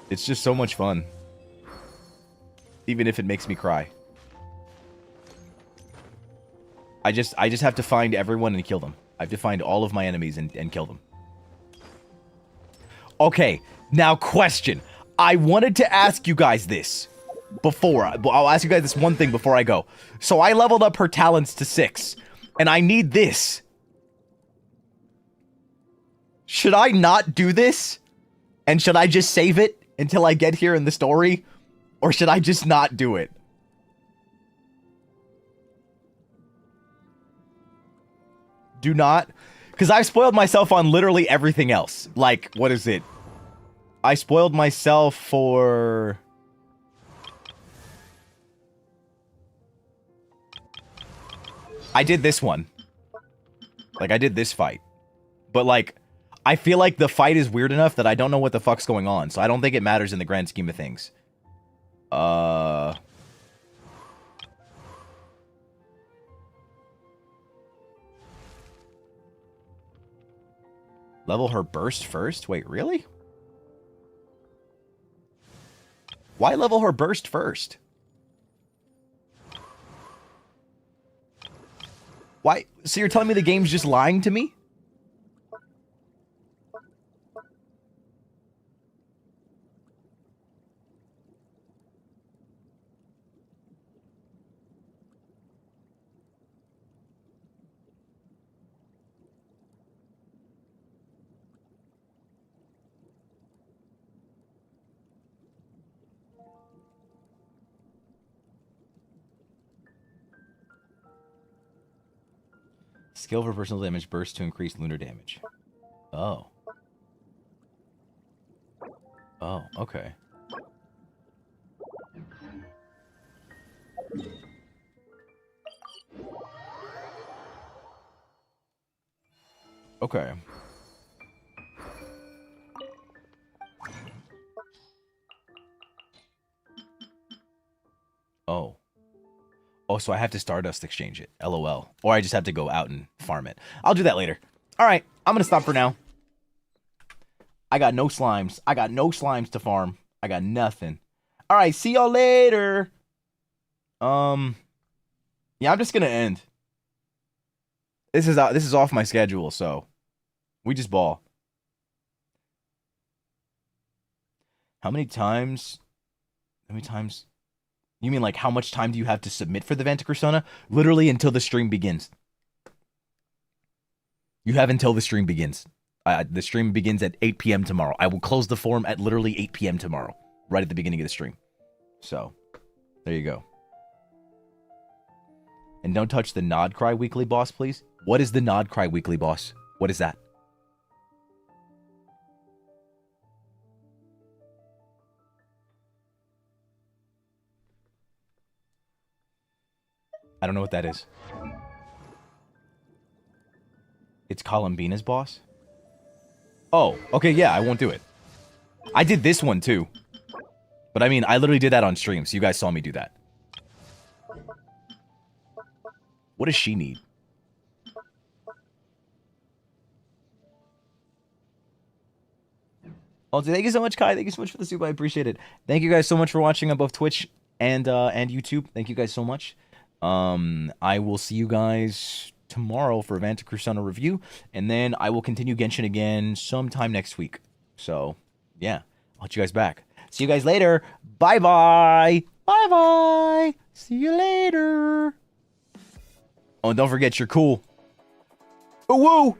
It's just so much fun. Even if it makes me cry. I just have to find everyone and kill them. I have to find all of my enemies and kill them. Okay, now question. I wanted to ask you guys this before. I'll ask you guys this one thing before I go. So I leveled up her talents to 6. And I need this. Should I not do this? And should I just save it until I get here in the story? Or should I just not do it? Do not? Because I've spoiled myself on literally everything else. Like, what is it? I spoiled myself for... I did this one. Like, I did this fight. But, like, I feel like the fight is weird enough that I don't know what the fuck's going on. So I don't think it matters in the grand scheme of things. Level her burst first? Wait, really? Why level her burst first? Why? So you're telling me the game's just lying to me? Skill for personal damage burst to increase lunar damage. Oh. Oh, okay. Okay. Oh. Oh, so I have to Stardust exchange it. LOL. Or I just have to go out and farm it. I'll do that later. Alright, I'm going to stop for now. I got no slimes. I got no slimes to farm. I got nothing. Alright, see y'all later. Yeah, I'm just going to end. This is off my schedule, so we just ball. How many times? You mean like how much time do you have to submit for the Vantacrow? Literally until the stream begins. You have until the stream begins. The stream begins at 8 p.m. tomorrow. I will close the forum at literally 8 p.m. tomorrow. Right at the beginning of the stream. So, there you go. And don't touch the Nod Cry weekly boss, please. What is the Nod Cry weekly boss? What is that? I don't know what that is. It's Columbina's boss? Oh, okay, yeah, I won't do it. I did this one too. But I mean, I literally did that on stream, so you guys saw me do that. What does she need? Oh, thank you so much, Kai. Thank you so much for the soup. I appreciate it. Thank you guys so much for watching on both Twitch and YouTube. Thank you guys so much. I will see you guys tomorrow for Vantacrow review, and then I will continue Genshin again sometime next week. So, yeah, I'll let you guys back. See you guys later. Bye-bye. Bye-bye. See you later. Oh, and don't forget, you're cool. Ooh, woo.